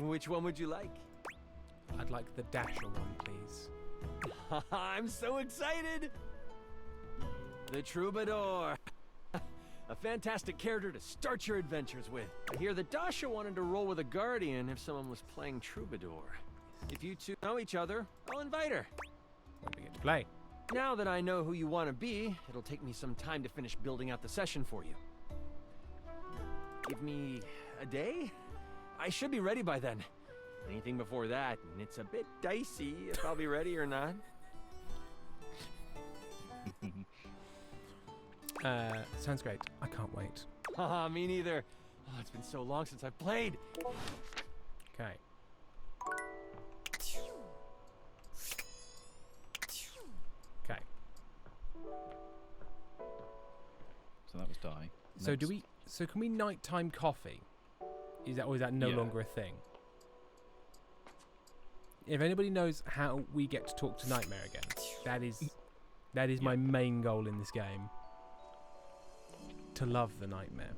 Which one would you like? I'd like the Dasher one, please. I'm so excited! The Troubadour. A fantastic character to start your adventures with. I hear that Dasha wanted to roll with a Guardian if someone was playing Troubadour. If you two know each other, I'll invite her. When we get to play. Now that I know who you want to be, it'll take me some time to finish building out the session for you. Give me a day? I should be ready by then. Anything before that, and it's a bit dicey if I'll be ready or not. Sounds great. I can't wait. Haha, me neither. Oh, it's been so long since I've played. Okay. Okay. So that was Die. So do we? So can we nighttime coffee? Is that no Yeah. longer a thing? If anybody knows how we get to talk to Nightmare again, that is my main goal in this game. To love the Nightmare.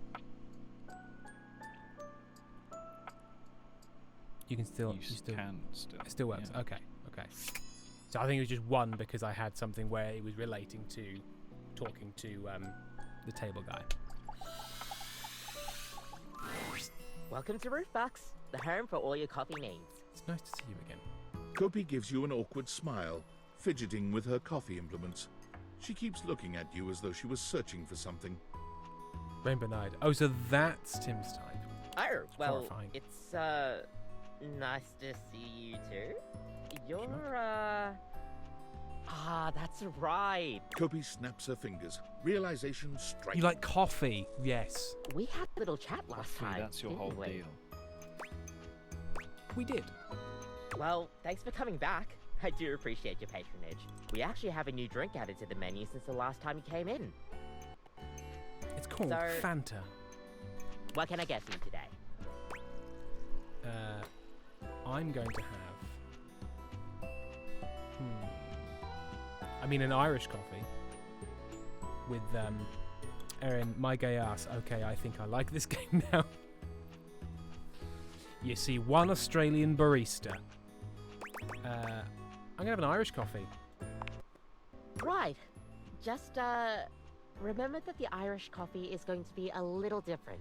You can still. You can still. It still works. yeah. Okay. So I think it was just one because I had something where it was relating to talking to the table guy. Welcome to Roofbox, the home for all your coffee needs. It's nice to see you again. Kopi gives you an awkward smile, fidgeting with her coffee implements. She keeps looking at you as though she was searching for something. Rainbow Knight. Oh, so that's Tim's type. Oh, well, horrifying. it's, nice to see you too. You're, that's right. Kopi snaps her fingers. Realization strikes. You like coffee? Yes. We had a little chat last See, time. that's your didn't whole we? deal. We did. Well, thanks for coming back. I do appreciate your patronage. We actually have a new drink added to the menu since the last time you came in. It's called So- Fanta. What can I get for you today? I'm going to have... I mean, an Irish coffee. With, Erin, my gay ass. Okay, I think I like this game now. You see, one Australian barista. I'm gonna have an Irish coffee. Right. Just, remember that the Irish coffee is going to be a little different.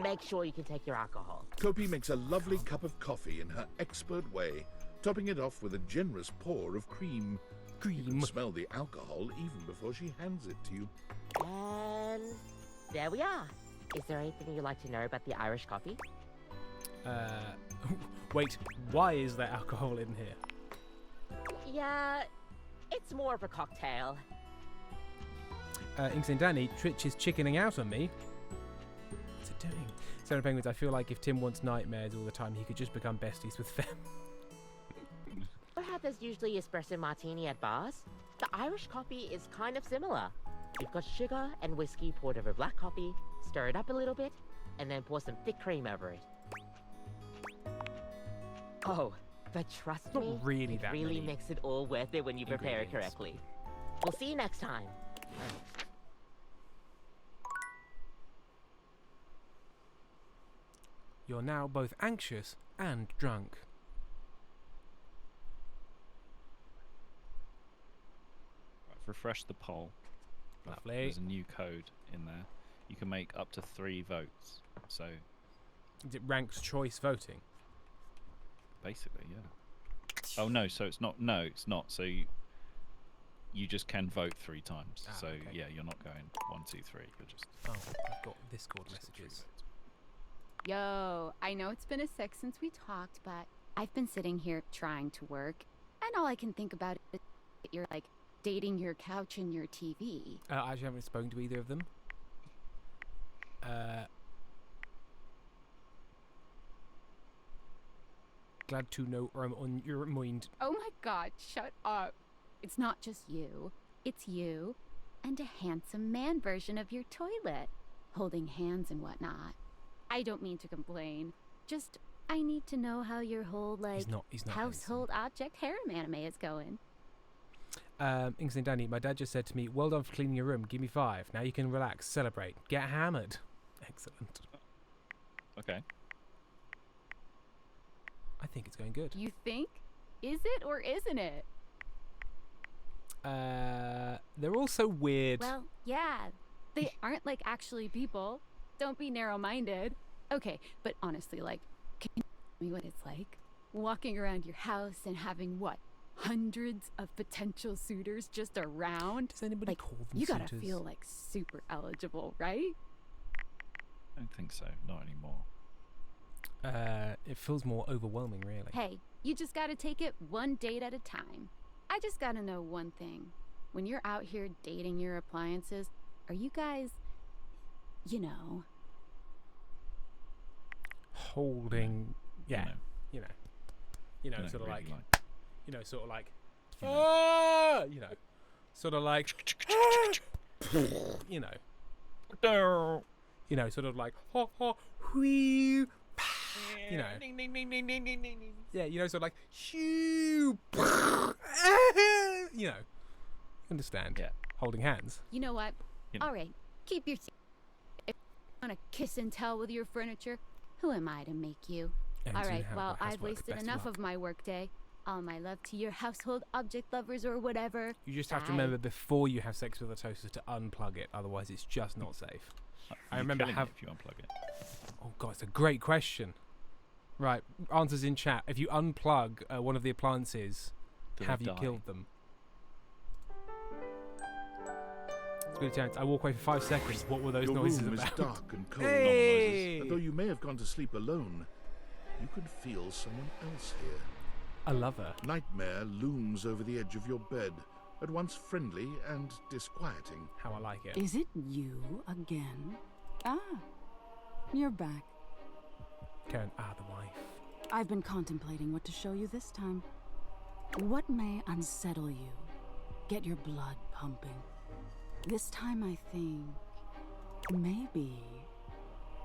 Make sure you can take your alcohol. Kopi makes a lovely cup of coffee in her expert way, topping it off with a generous pour of cream. You can smell the alcohol even before she hands it to you. And there we are. Is there anything you'd like to know about the Irish coffee? Wait, why is there alcohol in here? Yeah, it's more of a cocktail. Inks and Danny, Twitch is chickening out on me. What's it doing? Sarah Penguins, I feel like if Tim wants nightmares all the time, he could just become besties with Fem. Or how there's usually espresso martini at bars. The Irish coffee is kind of similar. You've got sugar and whiskey poured over black coffee, stir it up a little bit, and then pour some thick cream over it. Oh, but trust Not me, really it that really many makes it all worth it when you prepare it ingredients. correctly. We'll see you next time. You're now both anxious and drunk. Right, refresh the poll. Lovely. There's a new code in there. You can make up to 3 votes. So Is it ranked choice voting? basically, yeah. Oh no, so it's not. No, it's not. So you just can vote 3 times. Ah, so okay. yeah, you're not going 1, 2, 3. You're just. Oh, I've got Discord just got 3 messages. votes. Yo, I know it's been a sec since we talked, but I've been sitting here trying to work, and all I can think about is that you're like dating your couch and your TV. I actually haven't spoken to either of them. Glad to know I'm on your mind. Oh my god, shut up. It's not just you, it's you and a handsome man version of your toilet, holding hands and whatnot. I don't mean to complain, just I need to know how your whole, like, He's not household object harem anime is going. Inks and Danny, my dad just said to me, well done for cleaning your room, give me 5. Now you can relax, celebrate, get hammered. Excellent. Okay. I think it's going good. You think? Is it or isn't it? They're also weird. Well, yeah, they aren't like actually people. Don't be narrow-minded. Okay, but honestly, like, can you tell me what it's like? Walking around your house and having, what, hundreds of potential suitors just around? Does anybody Like, call them you gotta suitors? feel, like, super eligible, right? I don't think so. Not anymore. It feels more overwhelming, really. Hey, you just gotta take it one date at a time. I just gotta know one thing. When you're out here dating your appliances, are you guys, you know... Holding, yeah, You know. you know, You know, sort of really like, you know, sort of like, You know. you know, sort of like, you know, sort of like, whee, you know, yeah, you know, sort of like, shoo, you know, understand? Yeah. Holding hands. You know what? You know. All right, keep your secret. If you want to kiss and tell with your furniture, who am I to make you? And All to right, have well, housework, I've wasted best enough luck. of my workday. All my love to your household object lovers or whatever. You just have to Bye. remember before you have sex with a toaster to unplug it, otherwise it's just not safe. I You're remember killing have- it if you unplug it. Oh god, it's a great question. Right. Answers in chat. If you unplug one of the appliances, have you die? killed them? It's a good chance. I walk away for 5 seconds. What were those Your noises room about? is dark and cold, Hey! and though you may have gone to sleep alone, you can feel someone else here. A lover. Nightmare looms over the edge of your bed, at once friendly and disquieting. How I like it. Is it you again? Ah, you're back. Karen, the wife. I've been contemplating what to show you this time. What may unsettle you, get your blood pumping. This time I think maybe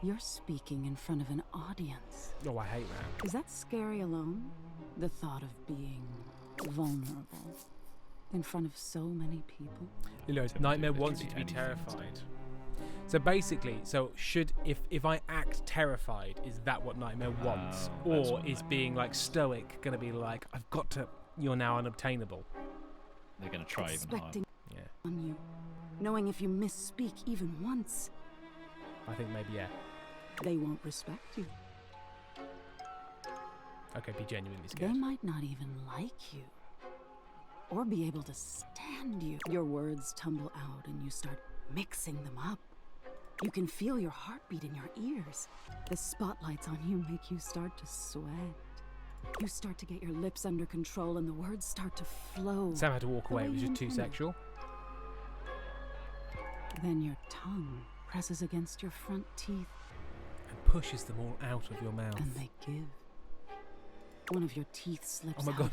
you're speaking in front of an audience. Oh, I hate that. Is that scary alone? The thought of being vulnerable in front of so many people? You know, Nightmare wants you to be terrified. So basically, if I act terrified, is that what Nightmare wants? Or is being like stoic gonna be like, I've got to, you're now unobtainable? They're gonna try even harder. Expecting on you, knowing if you misspeak even once, I think maybe, yeah. they won't respect you. Okay, be genuinely scared. They might not even like you, or be able to stand you. Your words tumble out and you start mixing them up. You can feel your heartbeat in your ears. The spotlights on you make you start to sweat. You start to get your lips under control and the words start to flow. Sam had to walk away, it was just too sexual. Then your tongue presses against your front teeth. And pushes them all out of your mouth. And they give. One of your teeth slips Oh my out god.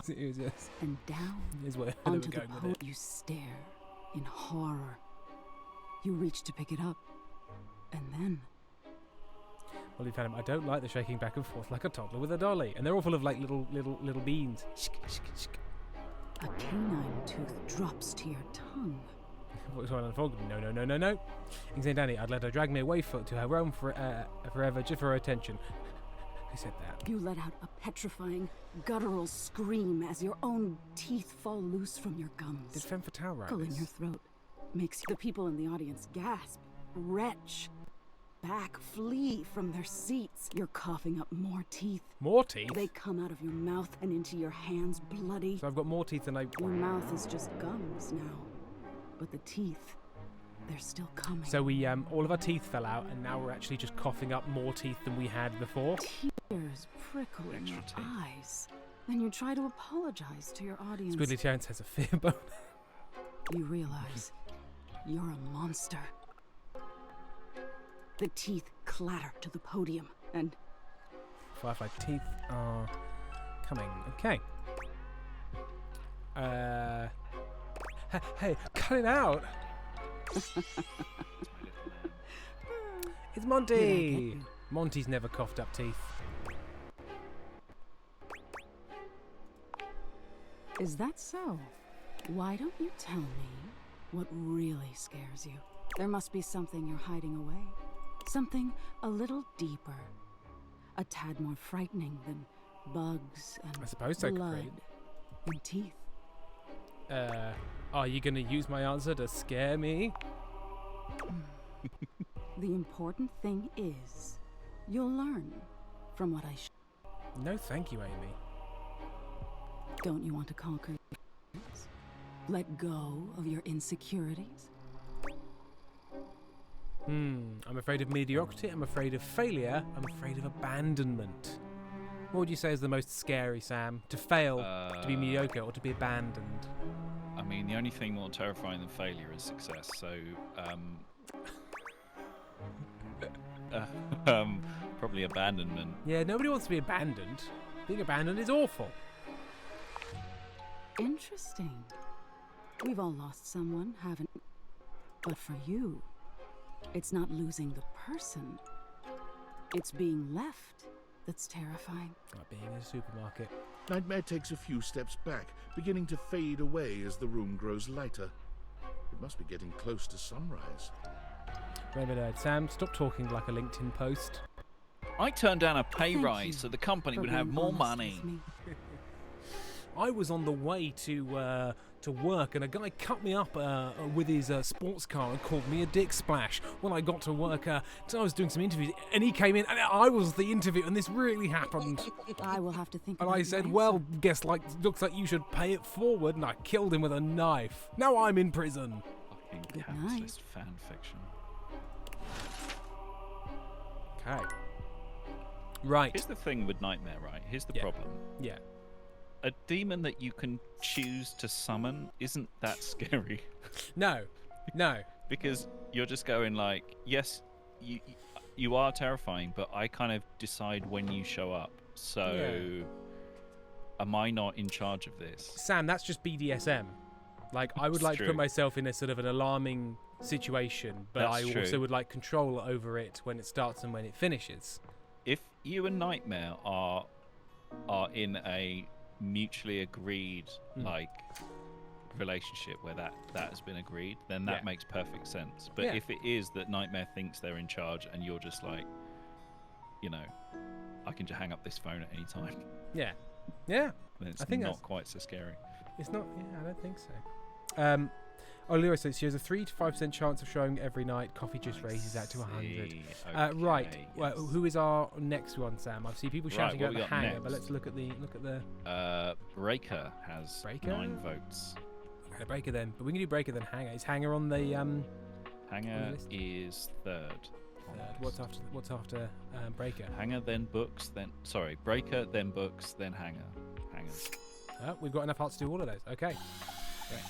of your Yes. and down Is where onto they the were going with pole. it. You stare in horror. You reach to pick it up, and then Well, I don't like the shaking back and forth like a toddler with a dolly, and they're all full of like little beans. a canine tooth drops to your tongue. What's going on? No. He's saying, Danny, I'd let her drag me away to her realm forever just for her attention. Who said that? You let out a petrifying, guttural scream as your own teeth fall loose from your gums. Did Femme Fatale write Tickle in this? your throat makes the people in the audience gasp, retch, back, flee from their seats. You're coughing up more teeth. More teeth? They come out of your mouth and into your hands, bloody. So I've got more teeth than I... Your mouth is just gums now, but the teeth, they're still coming. So we, all of our teeth fell out, and now we're actually just coughing up more teeth than we had before. Tears prickle in your eyes. Then you try to apologize to your audience. Squiddly Terrence has a fear bone. You realize you're a monster. The teeth clatter to the podium, and Firefly teeth are coming. Okay. Hey, cut it out! It's Monty! Monty's never coughed up teeth. is that so? Why don't you tell me what really scares you? There must be something you're hiding away. Something a little deeper. A tad more frightening than bugs and I suppose so, blood Creed. and teeth. Are you gonna use my answer to scare me? The important thing is, you'll learn from what I No, thank you, Amy. Don't you want to conquer your fears? Let go of your insecurities? I'm afraid of mediocrity, I'm afraid of failure, I'm afraid of abandonment. What would you say is the most scary, Sam? To fail, to be mediocre, or to be abandoned? I mean, the only thing more terrifying than failure is success, so, probably abandonment. Yeah, nobody wants to be abandoned. Being abandoned is awful. Interesting. We've all lost someone, haven't we? But for you, it's not losing the person. It's being left that's terrifying. Like being in a supermarket. Nightmare takes a few steps back, beginning to fade away as the room grows lighter. It must be getting close to sunrise. Wait a minute, Sam, stop talking like a LinkedIn post. I turned down a pay Thank rise you so the company for would have being more honest money. with me. I was on the way to work, and a guy cut me up with his sports car and called me a dick splash. When I got to work, so I was doing some interviews, and he came in, and I was the interview, and this really happened. I will have to think. And I said, well, looks like you should pay it forward, and I killed him with a knife. Now I'm in prison. Fucking capitalist fan fiction. Okay. Right. Here's the thing with Nightmare, right? Here's the problem. Yeah. A demon that you can choose to summon isn't that scary. No. Because you're just going like, yes, you are terrifying, but I kind of decide when you show up. So, am I not in charge of this? Sam, that's just BDSM. Like, I would like to put myself in a sort of an alarming situation, but I also would like control over it when it starts and when it finishes. If you and Nightmare are in a mutually agreed like relationship where that has been agreed, then that makes perfect sense. But if it is that Nightmare thinks they're in charge and you're just like, you know, I can just hang up this phone at any time. Yeah. Then it's not quite so scary. It's not. Yeah, I don't think so. Oliro says she has a 3 to 5% chance of showing every night. Coffee just raises that to 100. Right. Yes. Well, who is our next one, Sam? I see people shouting out the hanger, next? But let's look at the. Breaker has 9 votes. Okay, Breaker then, but we can do Breaker then Hanger. Is Hanger on the Hanger is third. What's after Breaker? Hanger, then Books, then Breaker, then Books, then Hanger. Hangers. We've got enough hearts to do all of those. Okay. Great.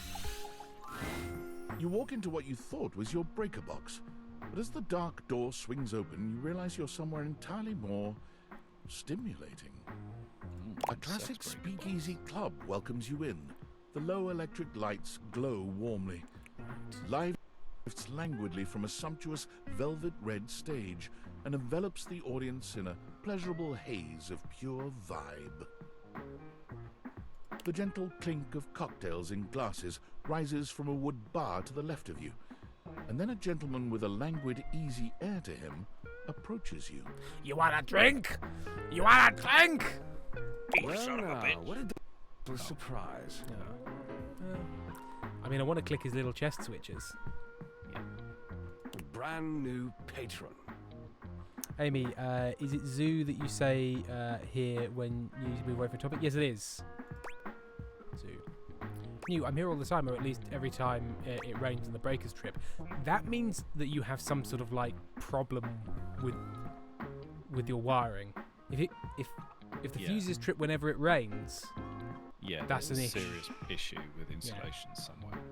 You walk into what you thought was your breaker box, but as the dark door swings open, you realize you're somewhere entirely more stimulating. A classic speakeasy club welcomes you in. The low electric lights glow warmly. Live lifts languidly from a sumptuous velvet red stage and envelops the audience in a pleasurable haze of pure vibe. The gentle clink of cocktails in glasses rises from a wood bar to the left of you, and then a gentleman with a languid, easy air to him approaches you. You want a drink? You want a drink? Well, what a surprise. I mean, I want to click his little chest switches. Yeah. Brand new patron. Amy, is it Zoo that you say here when you move away from topic? Yes, it is. Zoo. I'm here all the time, or at least every time it rains on the Breakers trip. That means that you have some sort of like problem with your wiring. If the fuses trip whenever it rains, that's an serious issue with installations somewhere.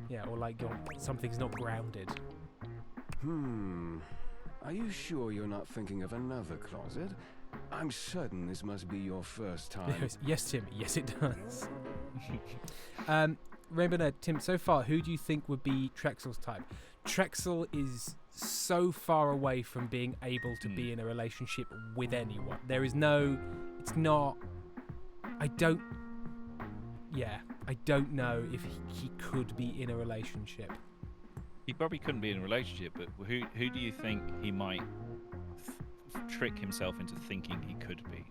Yeah, or like something's not grounded. Are you sure you're not thinking of another closet? I'm certain this must be your first time. Yes, Tim. Yes, it does. Rainbow Nerd, Tim, so far, who do you think would be Trexel's type? Trexel is so far away from being able to be in a relationship with anyone. There is no... It's not... I don't know if he could be in a relationship. He probably couldn't be in a relationship, but who do you think he might trick himself into thinking he could be?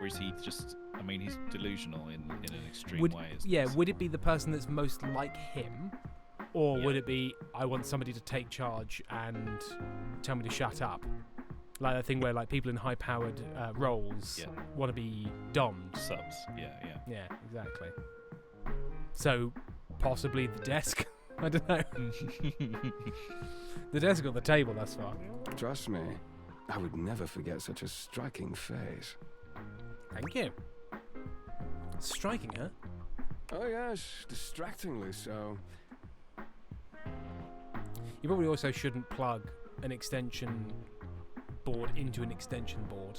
Or is he just... I mean, he's delusional in an extreme way. Would it be the person that's most like him? Or would it be, I want somebody to take charge and tell me to shut up? Like that thing where like people in high-powered roles want to be domed. Subs, Yeah, exactly. So, possibly the desk? I don't know. The desk on the table, that's far. Trust me, I would never forget such a striking face. Thank you. Striking, huh? Oh yes, distractingly so. You probably also shouldn't plug an extension board into an extension board.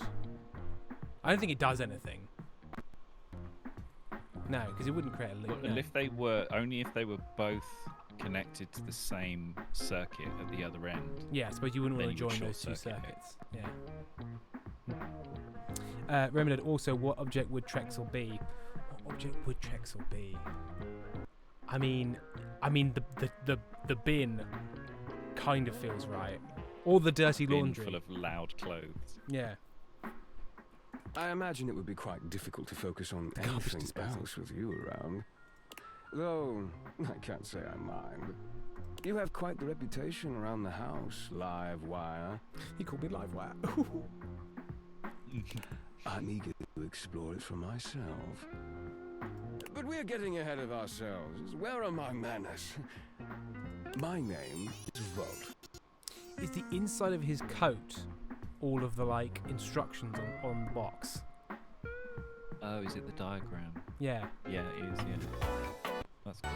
I don't think it does anything. No, because it wouldn't create a loop. And if they were both connected to the same circuit at the other end. Yeah, I suppose you wouldn't want to join those two circuits. Yeah. Remnant, also, what object would Trexel be? What object would Trexel be? I mean, the bin kind of feels right. Or the dirty laundry. Full of loud clothes. Yeah. I imagine it would be quite difficult to focus on anything else with you around. Though, I can't say I mind. You have quite the reputation around the house, Livewire. He called me Livewire. I'm eager to explore it for myself. But we're getting ahead of ourselves. Where are my manners? My name is Volt. Is the inside of his coat all of the, like, instructions on the box? Oh, is it the diagram? Yeah. Yeah, it is, yeah. That's good.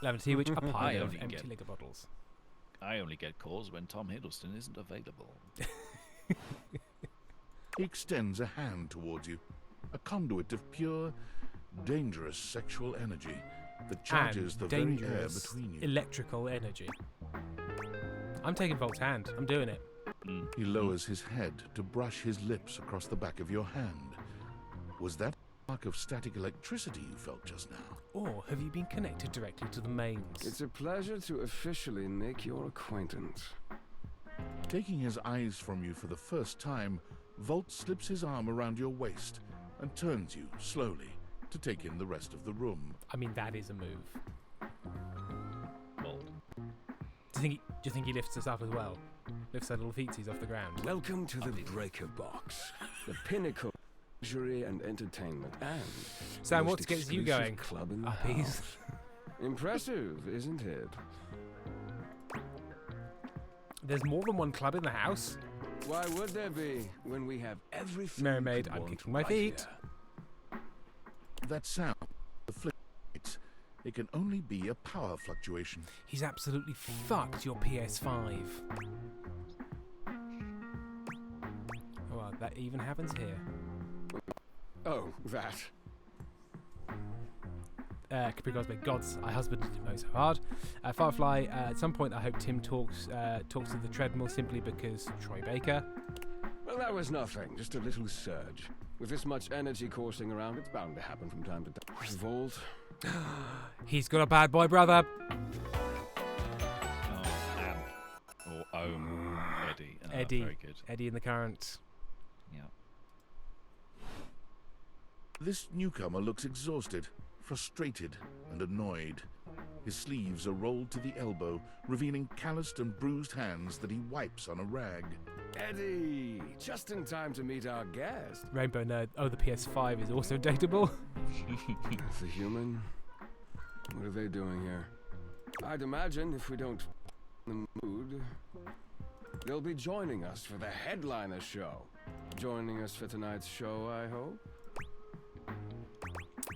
Lavender tea, which a pile I of only empty get- liquor bottles. I only get calls when Tom Hiddleston isn't available. He extends a hand towards you, a conduit of pure, dangerous sexual energy that charges And the very air dangerous between you. electrical energy. I'm taking Volt's hand. I'm doing it. He lowers his head to brush his lips across the back of your hand. Was that a mark of static electricity you felt just now? Or have you been connected directly to the mains? It's a pleasure to officially make your acquaintance. Taking his eyes from you for the first time, Volt slips his arm around your waist and turns you, slowly, to take in the rest of the room. I mean, that is a move. Bold. Do you think he lifts us up as well? Lifts our little feetsies off the ground? Welcome to the Breaker Box, the pinnacle of luxury and entertainment, and Sam, most what gets you exclusive going? club in the Uppies. house. Impressive, isn't it? There's more than one club in the house. Why would there be when we have everything? Mermaid, you I'm want kicking my right feet. here? That sound, the flips, it can only be a power fluctuation. He's absolutely fucked your PS5. Well, that even happens here. Oh, that. Capri Cosmic Gods, I husbanded him oh so hard. Firefly, at some point I hope Tim talks to the treadmill simply because Troy Baker. Well, that was nothing, just a little surge. With this much energy coursing around, it's bound to happen from time to time. Volt. He's got a bad boy brother. Oh, Amp. Or Ohm. Eddie. Oh, Eddie. Very good. Eddie in the current. Yeah. This newcomer looks exhausted, frustrated, and annoyed. His sleeves are rolled to the elbow, revealing calloused and bruised hands that he wipes on a rag. Eddie, just in time to meet our guest. Rainbow Nerd. Oh, the PS5 is also dateable. The human? What are they doing here? I'd imagine if we don't in the mood, they'll be joining us for the headliner show. Joining us for tonight's show, I hope.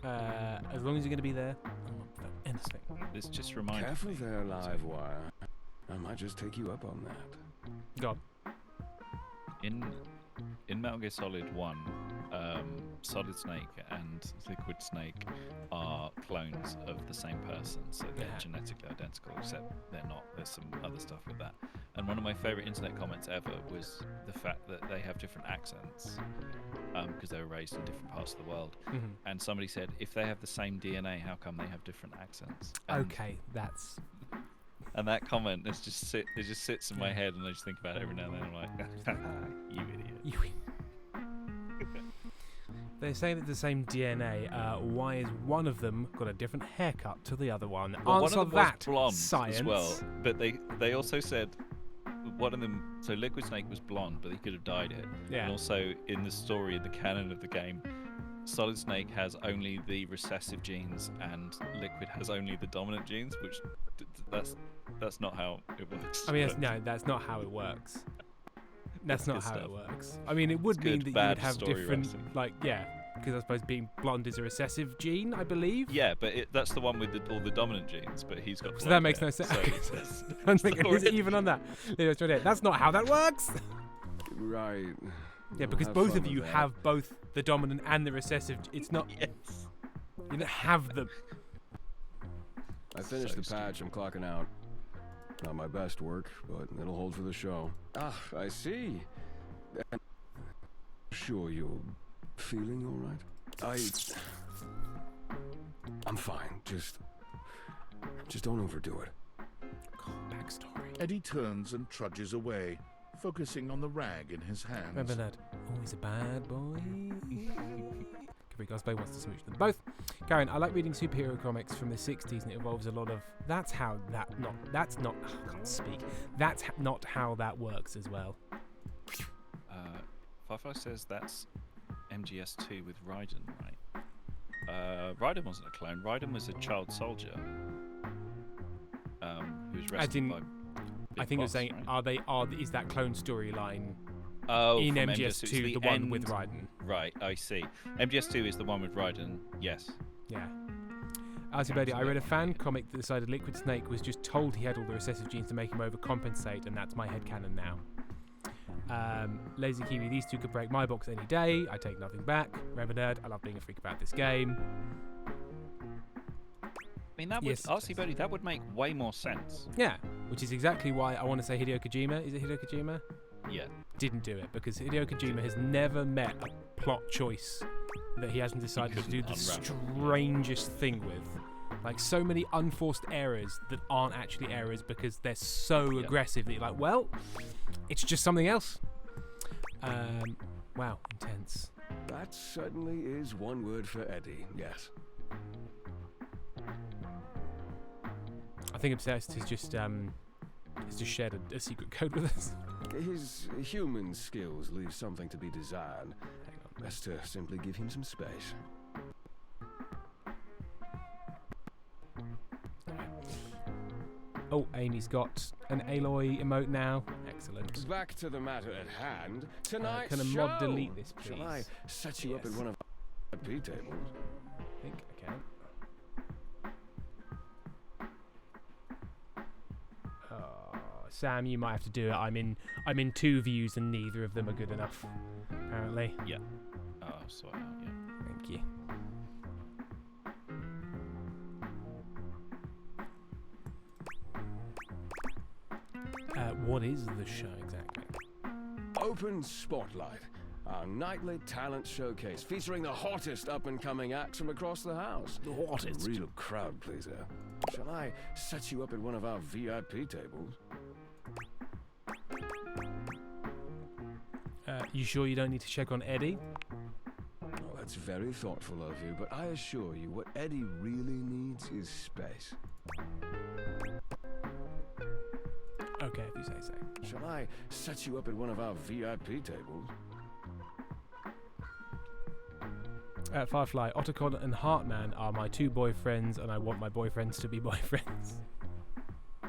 As long as you're going to be there, I'm up for anything. This just reminded Careful me. there, Livewire. I might just take you up on that. God. In Metal Gear Solid 1, Solid Snake and Liquid Snake are clones of the same person, so they're Yeah. genetically identical, except they're not. There's some other stuff with that. And one of my favourite internet comments ever was the fact that they have different accents because they were raised in different parts of the world. Mhm. And somebody said, if they have the same DNA, how come they have different accents? And, Okay, that's... and that comment it just sits in my head, and I just think about it every now and then. I'm like, you idiot. They're saying it's the same DNA. Why is one of them got a different haircut to the other one? Well, Answer one of them that, was blonde science. as well, but they also said one of them. So Liquid Snake was blonde, but he could have dyed it. Yeah. And also in the story, in the canon of the game, Solid Snake has only the recessive genes, and Liquid has only the dominant genes, which that's not how it works. I mean, that's not how it works. That's not good how stuff. it works. I mean, it would It's mean good, that you bad would have story different, writing. because I suppose being blonde is a recessive gene, I believe. Yeah, but that's the one with all the dominant genes, but he's got. So that blonde makes hair, no sense. so Okay. that's- I'm thinking, that's is it even on that? That's not how that works. Right. Yeah, because Have both fun of with you that. have both the dominant and the recessive. It's not. Yes. You don't have them. I finished So the patch. I'm clocking out. Not my best work, but it'll hold for the show. Ah, I see. Sure you're feeling all right? I'm fine. Just don't overdo it. Backstory. Eddie turns and trudges away, focusing on the rag in his hands. Remember that. Oh, he's a bad boy. Capri Cosplay wants to smooch them both. Karen, I like reading superhero comics from the 60s, and it involves a lot of. That's not how that works as well. Firefly says that's MGS2 with Raiden, right? Raiden wasn't a clone. Raiden was a child soldier. Who was rescued by. I think Boss, you're saying, right? is that clone storyline in MGS2 the one with Raiden? Right, I see. MGS2 is the one with Raiden, yes. Yeah. Alcibedi, I read a fan comic that decided Liquid Snake was just told he had all the recessive genes to make him overcompensate, and that's my headcanon now. Lazy Kiwi, these two could break my box any day. I take nothing back. Rever Nerd, I love being a freak about this game. I mean, that would, Alcibedi, that would make way more sense. Yeah, which is exactly why I want to say Hideo Kojima. Is it Hideo Kojima? Yeah. Didn't do it, because Hideo Kojima has never met a plot choice that he hasn't decided to do the strangest thing with. Like, so many unforced errors that aren't actually errors because they're so aggressive that you're like, well, it's just something else. Wow, intense. That certainly is one word for Eddie, yes. I think Obsessed has just shared a secret code with us. His human skills leave something to be desired. Best to simply give him some space. Oh, Amy's got an Aloy emote now. Excellent. Back to the matter at hand. Tonight's can a show. mod delete this, please? Shall I set you up at one of our P tables? I think I can. Sam, you might have to do it. I'm in two views and neither of them are good enough, apparently. Yeah. Oh, sorry. Yeah. Thank you. What is the show exactly? Open Spotlight, our nightly talent showcase featuring the hottest up-and-coming acts from across the house. The hottest. A real crowd pleaser. Shall I set you up at one of our VIP tables? You sure you don't need to check on Eddie? Oh, that's very thoughtful of you, but I assure you what Eddie really needs is space. Okay, if you say so. Shall I set you up at one of our VIP tables? Firefly, Otacon and Heartman are my two boyfriends, and I want my boyfriends to be boyfriends.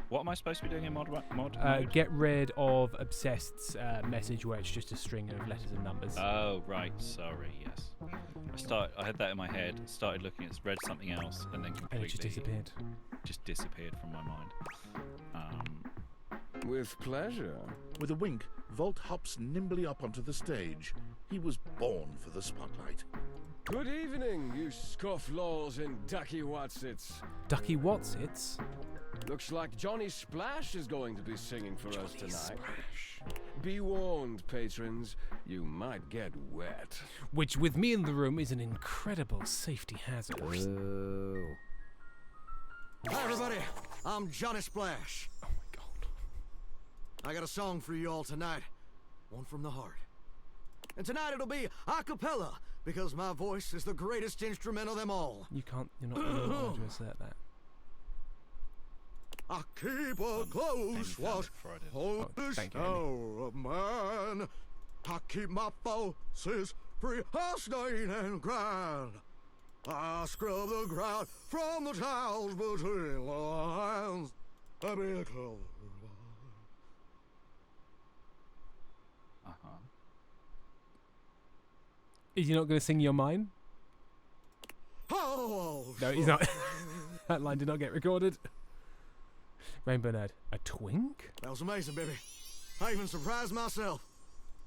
What am I supposed to be doing in mod mode? Get rid of Obsessed's message where it's just a string of letters and numbers. Oh, right. Sorry, yes. I had that in my head, started looking at, read something else, and then completely... And it just disappeared. Just disappeared from my mind. With pleasure. With a wink, Volt hops nimbly up onto the stage. He was born for the spotlight. Good evening, you scofflaws and ducky watsits. Ducky Watsits? Looks like Johnny Splash is going to be singing for us tonight. Splash. Be warned, patrons, you might get wet. Which, with me in the room, is an incredible safety hazard. Hi, everybody. I'm Johnny Splash. Oh my god. I got a song for you all tonight. One from the heart. And tonight it'll be a cappella, because my voice is the greatest instrument of them all. You're not allowed to assert that. I keep a close watch on the show of mine. I keep my forces free, stain and grind. I scrub the ground from the tiles between the lines. I be a color. Is he not going to sing your mind? Oh, no, he's not. That line did not get recorded. Rainbow Nerd, a twink? That was amazing, baby. I even surprised myself.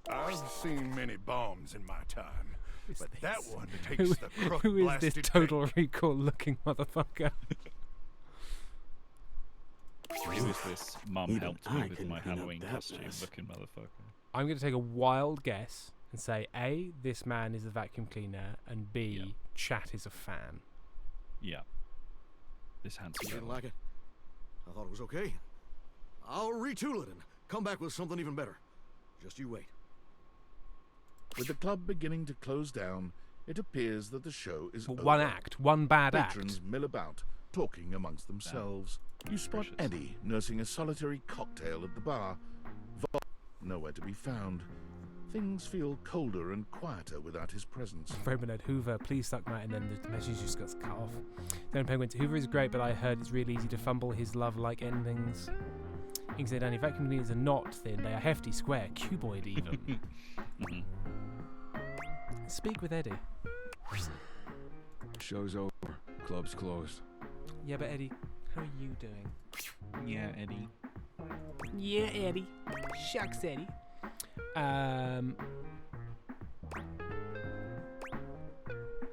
I've seen many bombs in my time, but that one takes the crook Who is blasted this Total Recall looking motherfucker? Who is this mum helped me with my Halloween costume looking motherfucker? I'm going to take a wild guess and say A, this man is a vacuum cleaner, and B, Chat is a fan. Yeah. This handsome You didn't girl. like it? I thought it was okay. I'll retool it and come back with something even better. Just you wait. With the club beginning to close down, it appears that the show is over. One act, one bad Patrons act. mill about, talking amongst themselves. You spot Eddie nursing a solitary cocktail at the bar. Vol nowhere to be found. Things feel colder and quieter without his presence. Bernard Hoover, please suck my, and then the message just got cut off. Then Penguins, Hoover is great, but I heard it's really easy to fumble his love-like endings. Ink said, Danny, vacuum cleaners are not thin, they are hefty, square, cuboid even. Speak with Eddie. Show's over. Club's closed. Yeah, but Eddie, how are you doing? Yeah, Eddie. Yeah, Eddie. Shucks, Eddie.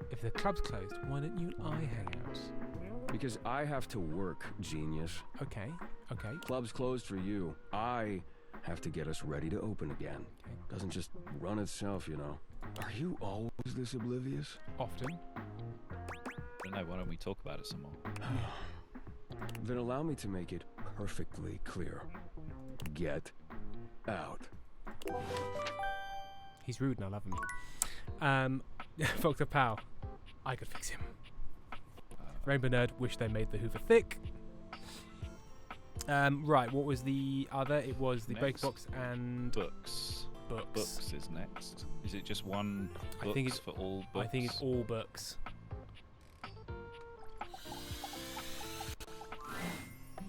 If the club's closed, why don't you and I hang out? Because I have to work, genius. Okay, okay. Club's closed for you. I have to get us ready to open again. Okay. Doesn't just run itself, you know. Are you always this oblivious? Often. I don't know, why don't we talk about it some more? Then allow me to make it perfectly clear. Get out. He's rude and I love him. Dr. Powell. I could fix him. Rainbow Nerd, wish they made the Hoover thick. Right, what was the other? It was the Break Box and... Books. Books is next. Is it just one books I think it's for all books? I think it's all books.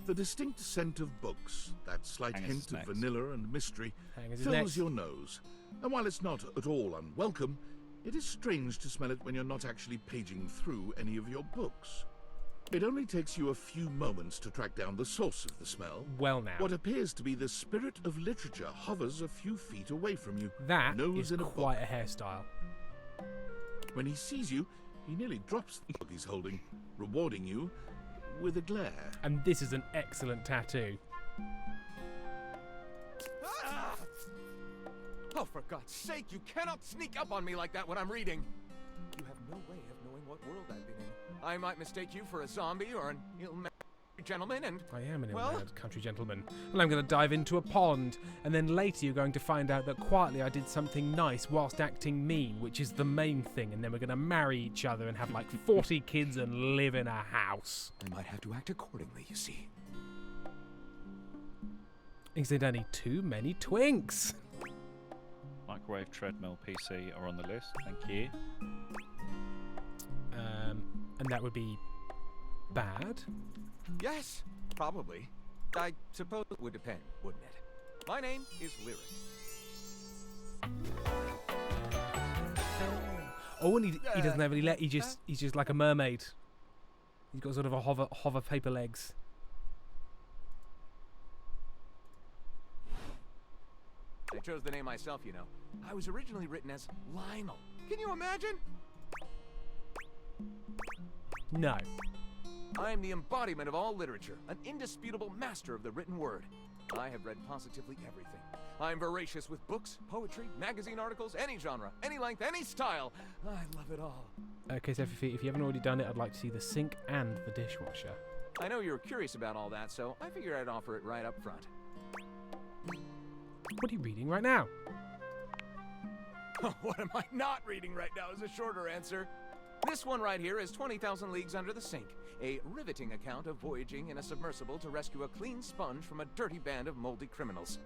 The distinct scent of books, that slight hint of vanilla and mystery, Hangers is fills next. your nose. And while it's not at all unwelcome, it is strange to smell it when you're not actually paging through any of your books. It only takes you a few moments to track down the source of the smell. Well now. What appears to be the spirit of literature hovers a few feet away from you. That nose is in a quite book. a hairstyle. When he sees you, he nearly drops the book he's holding, rewarding you with a glare. And this is an excellent tattoo. Ah! Oh, for God's sake, you cannot sneak up on me like that when I'm reading. You have no way of knowing what world I've been in. I might mistake you for a zombie or an ill-mannered gentleman, and... I am an well, ill-mannered country gentleman. And I'm going to dive into a pond. And then later you're going to find out that quietly I did something nice whilst acting mean, which is the main thing. And then we're going to marry each other and have like 40 kids and live in a house. I might have to act accordingly, you see. Is it only too many twinks? Microwave, treadmill, PC are on the list. Thank you. And that would be bad? Yes, probably. I suppose it would depend, wouldn't it? My name is Lyric. Oh, and he doesn't have any he's just like a mermaid. He's got sort of a hover paper legs. I chose the name myself, you know. I was originally written as Lionel. Can you imagine? No. I am the embodiment of all literature, an indisputable master of the written word. I have read positively everything. I am voracious with books, poetry, magazine articles, any genre, any length, any style. I love it all. Okay, so if you haven't already done it, I'd like to see the sink and the dishwasher. I know you're curious about all that, so I figured I'd offer it right up front. What are you reading right now? What am I not reading right now is a shorter answer. This one right here is 20,000 Leagues Under the Sink, a riveting account of voyaging in a submersible to rescue a clean sponge from a dirty band of moldy criminals.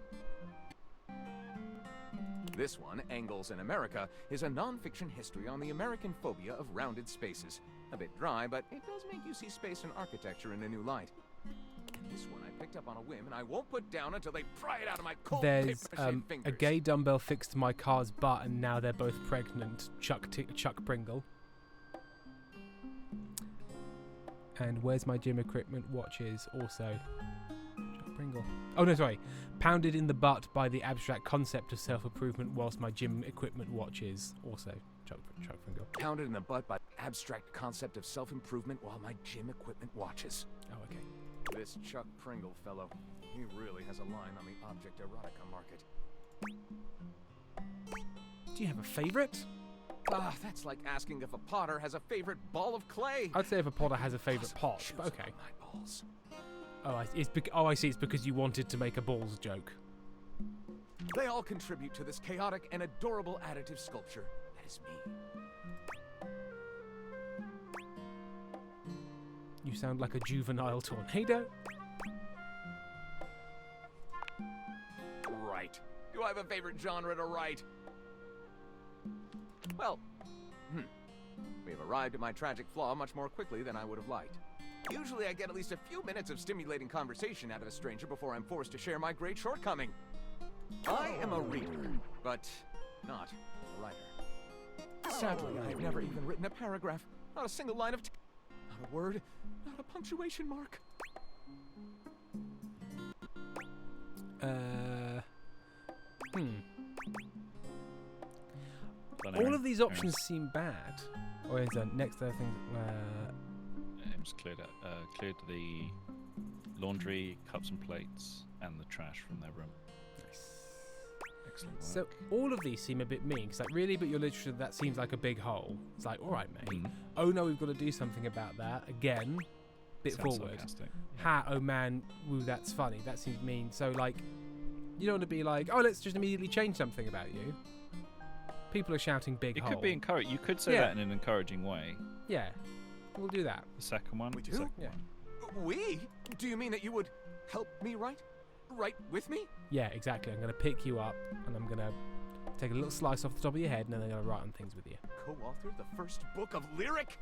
This one, Angles in America, is a non-fiction history on the American phobia of rounded spaces. A bit dry, but it does make you see space and architecture in a new light. This one I picked up on a whim, and I won't put down until they pry it out of my cold There's paper-mache fingers. a gay dumbbell fixed to my car's butt, and now they're both pregnant. Chuck Pringle. And where's my gym equipment watches? Also, Chuck Pringle. Oh no, sorry. Pounded in the butt by the abstract concept of self-improvement, whilst my gym equipment watches. Also, Chuck Pringle. Pounded in the butt by the abstract concept of self-improvement while my gym equipment watches. Oh, okay. This Chuck Pringle fellow, he really has a line on the object erotica market. Do you have a favourite? Ah, that's like asking if a potter has a favorite ball of clay. I'd say if a potter has a favourite pot, but okay. My balls. Oh, I see. It's because you wanted to make a balls joke. They all contribute to this chaotic and adorable additive sculpture that is me. You sound like a juvenile tornado. Right. Do I have a favorite genre to write? Well, we have arrived at my tragic flaw much more quickly than I would have liked. Usually I get at least a few minutes of stimulating conversation out of a stranger before I'm forced to share my great shortcoming. I am a reader, but not a writer. Sadly, I've never even written a paragraph. Not a single line of not a word, not a punctuation mark. All of these options seem bad. Or is that next thing? Just cleared the laundry, cups and plates, and the trash from their room. Nice. Excellent work. So all of these seem a bit mean. Cause like really, but you're literally that seems like a big hole. It's like, all right, mate. Oh no, we've got to do something about that again. Bit Sounds forward. sarcastic. Ha! Oh man, woo, that's funny. That seems mean. So like, you don't want to be like, oh, let's just immediately change something about you. People are shouting big hole. It could be encouraged. You could say that in an encouraging way. Yeah, we'll do that. The second one. We do? Second Yeah. one. We? Do you mean that you would help me write? Write with me? Yeah, exactly. I'm going to pick you up and I'm going to take a little slice off the top of your head and then I'm going to write on things with you. Co-author the first book of Lyric?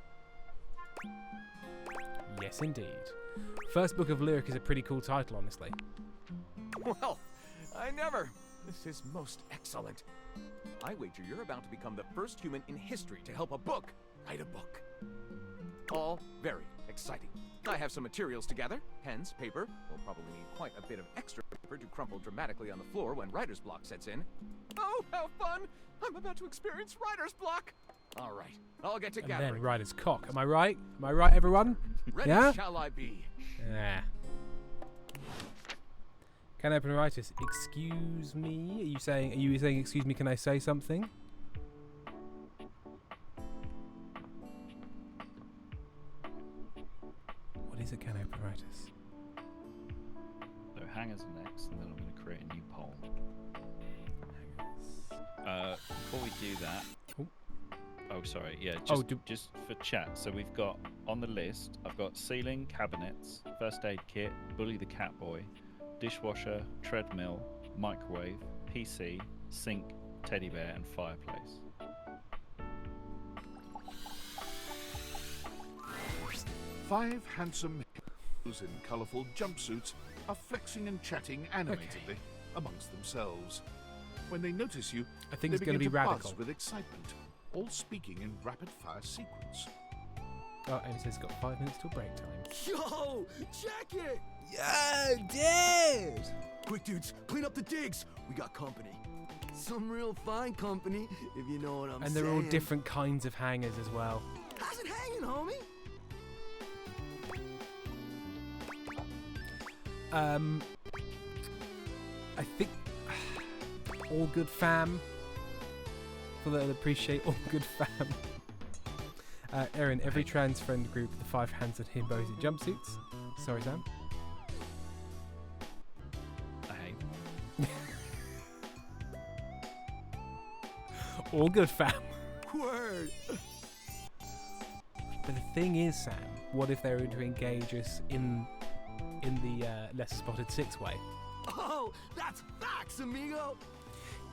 Yes, indeed. First book of Lyric is a pretty cool title, honestly. Well, I never. This is most excellent. I wager you're about to become the first human in history to help a book write a book. All very exciting. I have some materials to gather. Pens, paper. We'll probably need quite a bit of extra paper to crumple dramatically on the floor when writer's block sets in. Oh, how fun! I'm about to experience writer's block! All right, I'll get to And gathering. then writer's cock. Am I right? Am I right, everyone? Ready Yeah? shall I be? Yeah. Can I open writers? Excuse me? Are you saying excuse me, can I say something? What is it, can I open writers? So hangers are next, and then I'm going to create a new poll. Before we do that, oh sorry, yeah, just for chat. So we've got on the list, I've got ceiling, cabinets, first aid kit, Bully the Catboy, dishwasher, treadmill, microwave, PC, sink, teddy bear, and fireplace. Five handsome heroes in colourful jumpsuits are flexing and chatting animatedly amongst themselves. When they notice you, I think they it's going to begin be radical. buzz with excitement, all speaking in rapid-fire sequence. Oh, and it says it's got 5 minutes till break time. Yo, check it! Yo, dude! Quick, dudes, clean up the digs. We got company. Some real fine company, if you know what I'm saying. And they're all different kinds of hangers as well. How's it hanging, homie? I think all good fam. For that, I'd appreciate all good fam. Erin, every trans friend group, the 5 hands and himbos in jumpsuits. Sorry, Sam. I hate All good fam. Word. But the thing is, Sam, what if they were to engage us in the Lesser Spotted 6 way? Oh, that's facts, amigo.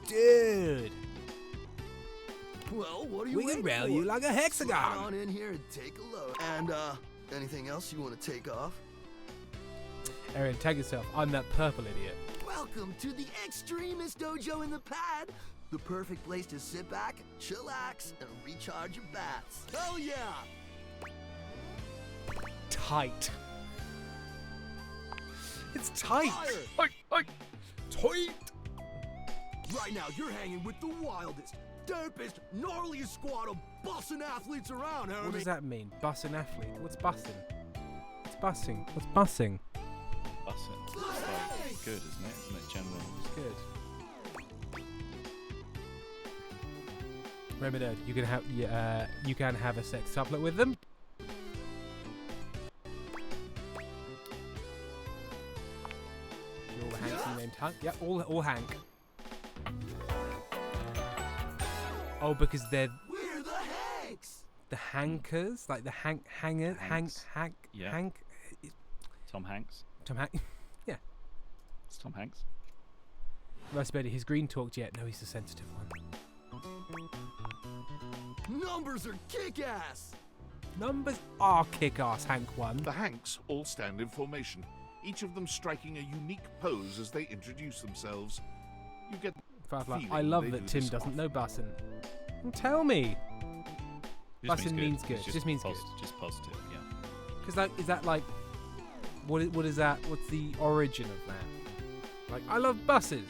Dude. Well, what are you We waiting can rail for? you like a hexagon. Slide on in here and take a look. And, anything else you want to take off? Erin, tag yourself. I'm that purple idiot. Welcome to the Extremist Dojo in the Pad. The perfect place to sit back, chillax, and recharge your bats. Hell yeah! Tight. It's tight. Tight! Right now, you're hanging with the wildest, dopest, gnarliest squad of bussin' athletes around, homie. What does that mean? Bussing athlete? What's bussing? What's bussing? What's bussing? Bussing. It's like good, isn't it? Isn't it general? It's good. Remember, Nerd, you can have a sex tuplet with them. You're all Hank named Hank. Yep, all Hank. Oh, because they're We're the Hanks. the Hankers, like the Hank. Tom Hanks. Tom Hanks. Yeah. It's Tom Hanks. Raspberry, his green talked yet? No, he's the sensitive one. Numbers are kick-ass. Numbers are kick-ass, Hank 1. The Hanks all stand in formation, each of them striking a unique pose as they introduce themselves. You get Firefly. feeling I love they that do Tim this doesn't often. know Bussin. Well, tell me. It just Bussin means good. It's It just means good. Just positive, yeah. Because like, is that like, what is that? What's the origin of that? Like, I love buses.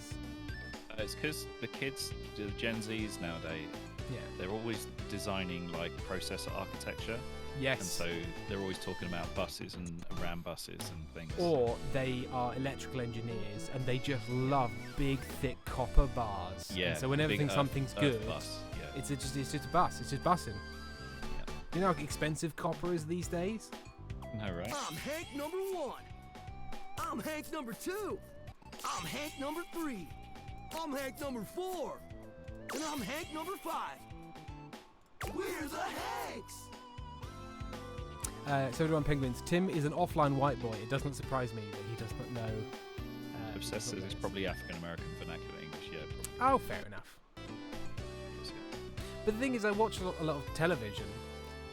It's because the kids, the Gen Zs nowadays, Yeah. they're always designing like processor architecture. Yes. And so they're always talking about buses and RAM buses and things. Or they are electrical engineers and they just love big, thick copper bars. Yeah. And so whenever big they think Earth- something's Earth good, bus, yeah. it's just a bus. It's just bussing. Yeah. Do you know how expensive copper is these days? No, right? I'm Hank number 1. I'm Hank number 2. I'm Hank number 3. I'm Hank number 4. And I'm Hank number 5. We're the Hanks. So do Penguins. Tim is an offline white boy. It doesn't surprise me that he does not know. Obsessed says it's probably African American vernacular English, yeah. Oh, fair enough. But the thing is, I watch a lot of television,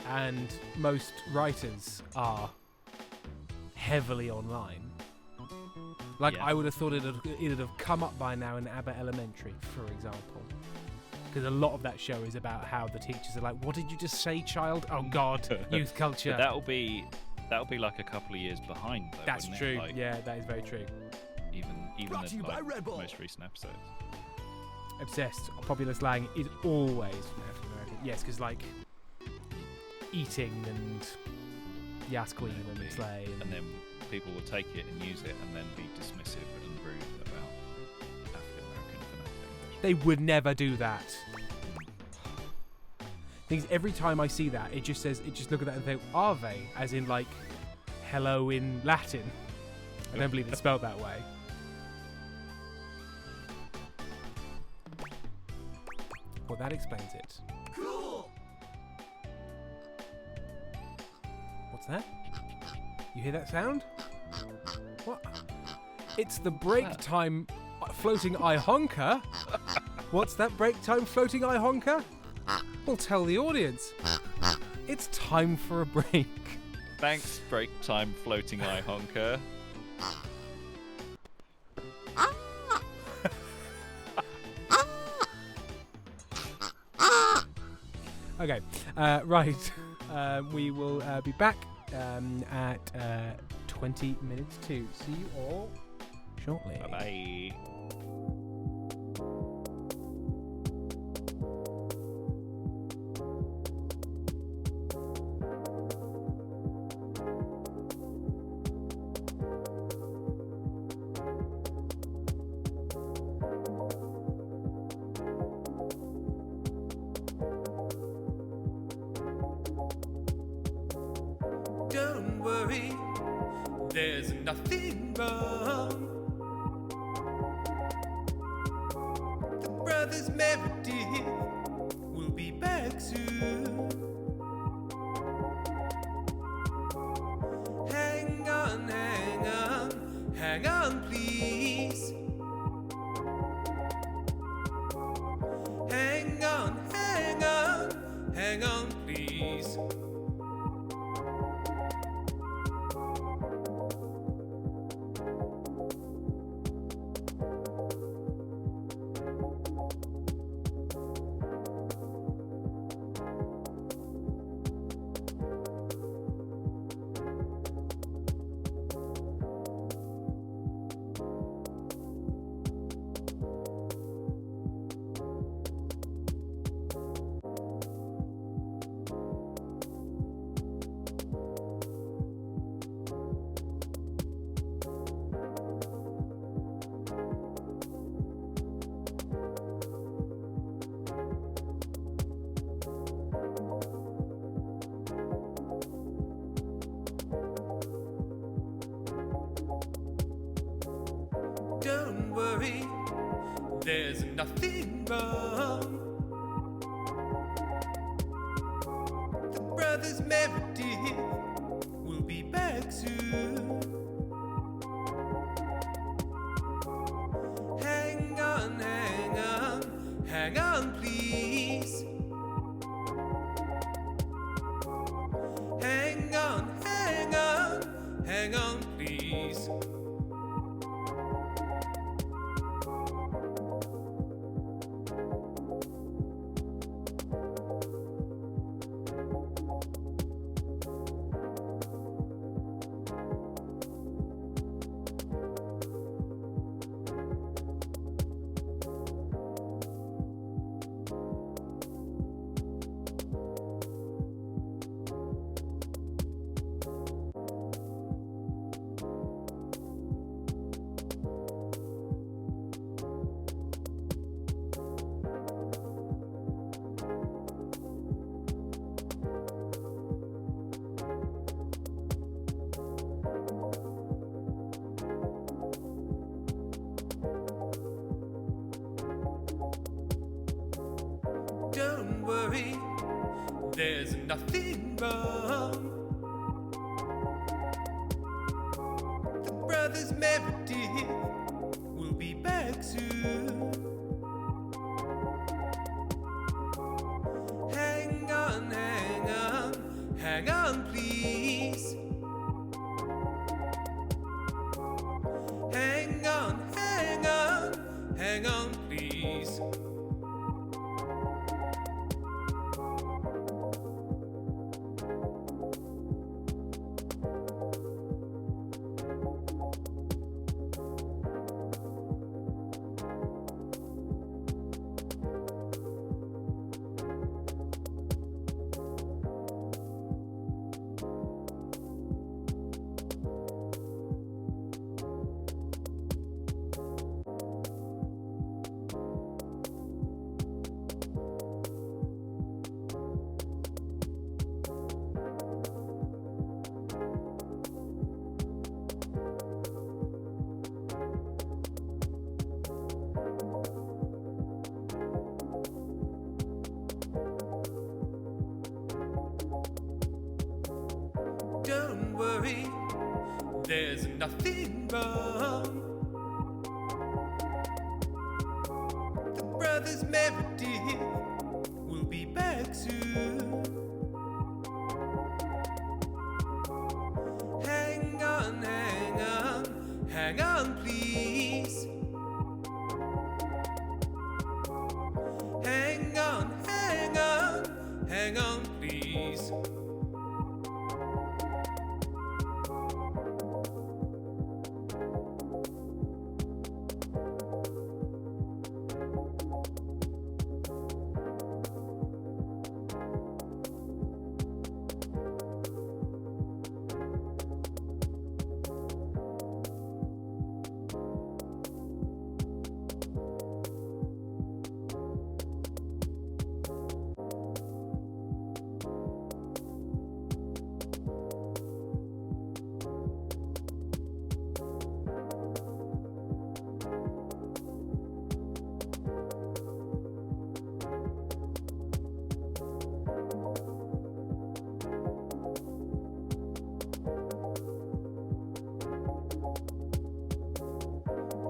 and most writers are heavily online. Like, Yeah. I would have thought it'd have come up by now in Abbott Elementary, for example. Because a lot of that show is about how the teachers are like, "What did you just say, child? Oh God, youth culture." But that'll be like a couple of years behind, though. That's wouldn't true. It? Like, Yeah, that is very true. Even Brought to you the by Red Bull. most recent episodes. Obsessed. Popular slang is always from African American. Yes, because like eating and Yasqueen and Slay. And then people will take it and use it and then be dismissive and rude about African American vernacular English. They would never do that. Things every time I see that, it just look at that and think Ave, as in like hello in Latin. I don't believe it's spelled that way. Well, that explains it. Cool. What's that? You hear that sound? What? It's the break time floating eye honker. What's that break time floating eye honker? We'll tell the audience. It's time for a break. Thanks, break time floating eye honker. Okay, right. We will be back at 20 minutes to. See you all shortly. Bye-bye. Don't worry, there's nothing wrong. The brothers Meredith will be back soon. Hang on, hang on, hang on, please. Hang on, hang on, hang on, please. Don't worry, there's nothing wrong. brothers Meredith will be back soon. Hang on, hang on, hang on, please. Hang on, hang on, hang on, please. Don't worry, there's nothing wrong. The brothers Meredith will be back soon. Hang on, hang on, hang on, please. Hang on, hang on, hang on, please. Don't worry, there's nothing wrong. The brothers Meredith will be back soon. Hang on, hang on, hang on, please. Hang on, hang on, hang on, please.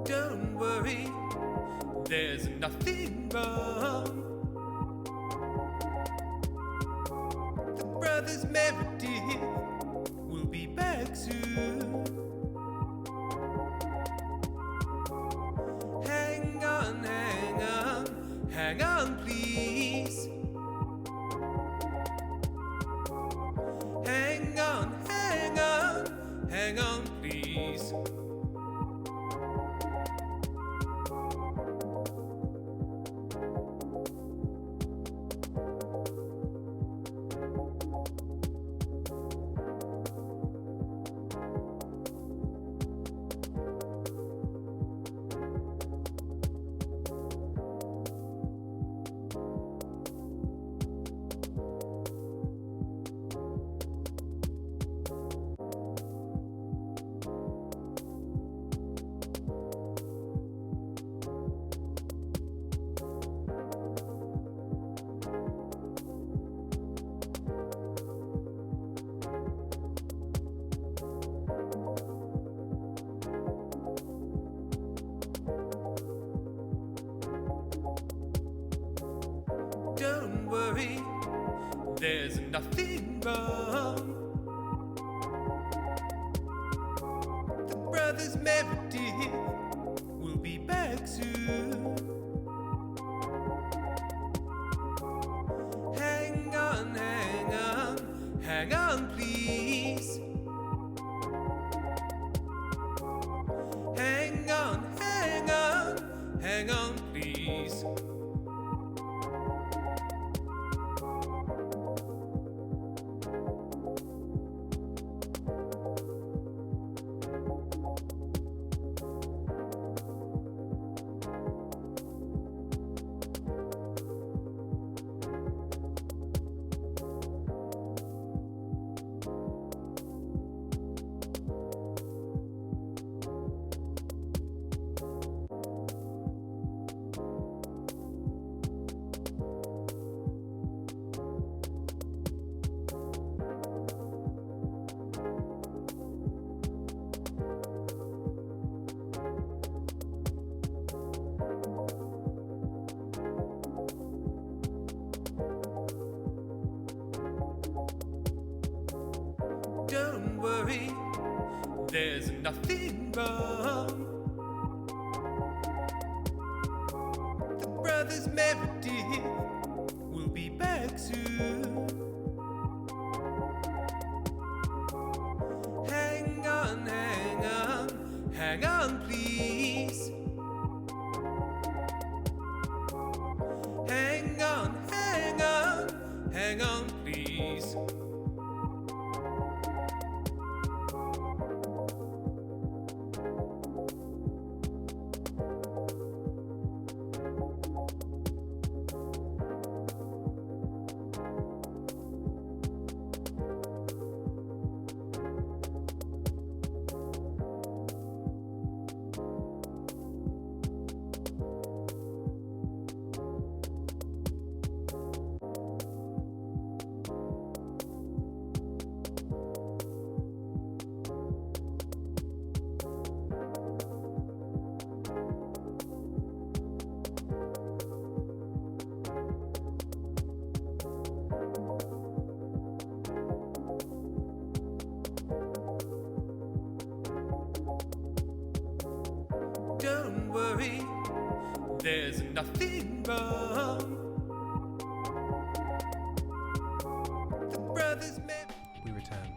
Don't worry, there's nothing wrong. The brothers Meredith will be back soon. Hang on, hang on, hang on, please. Hang on, hang on, hang on, please. Don't worry, there's nothing wrong. The brothers Meredith will be back soon. Hang on, hang on, hang on, please. Hang on, hang on, hang on, please. Don't worry, there's nothing wrong. The brothers Meredith will be back soon. Hang on, hang on, hang on, please. Hang on, hang on, hang on, please. Don't worry, there's nothing wrong. The brothers We return.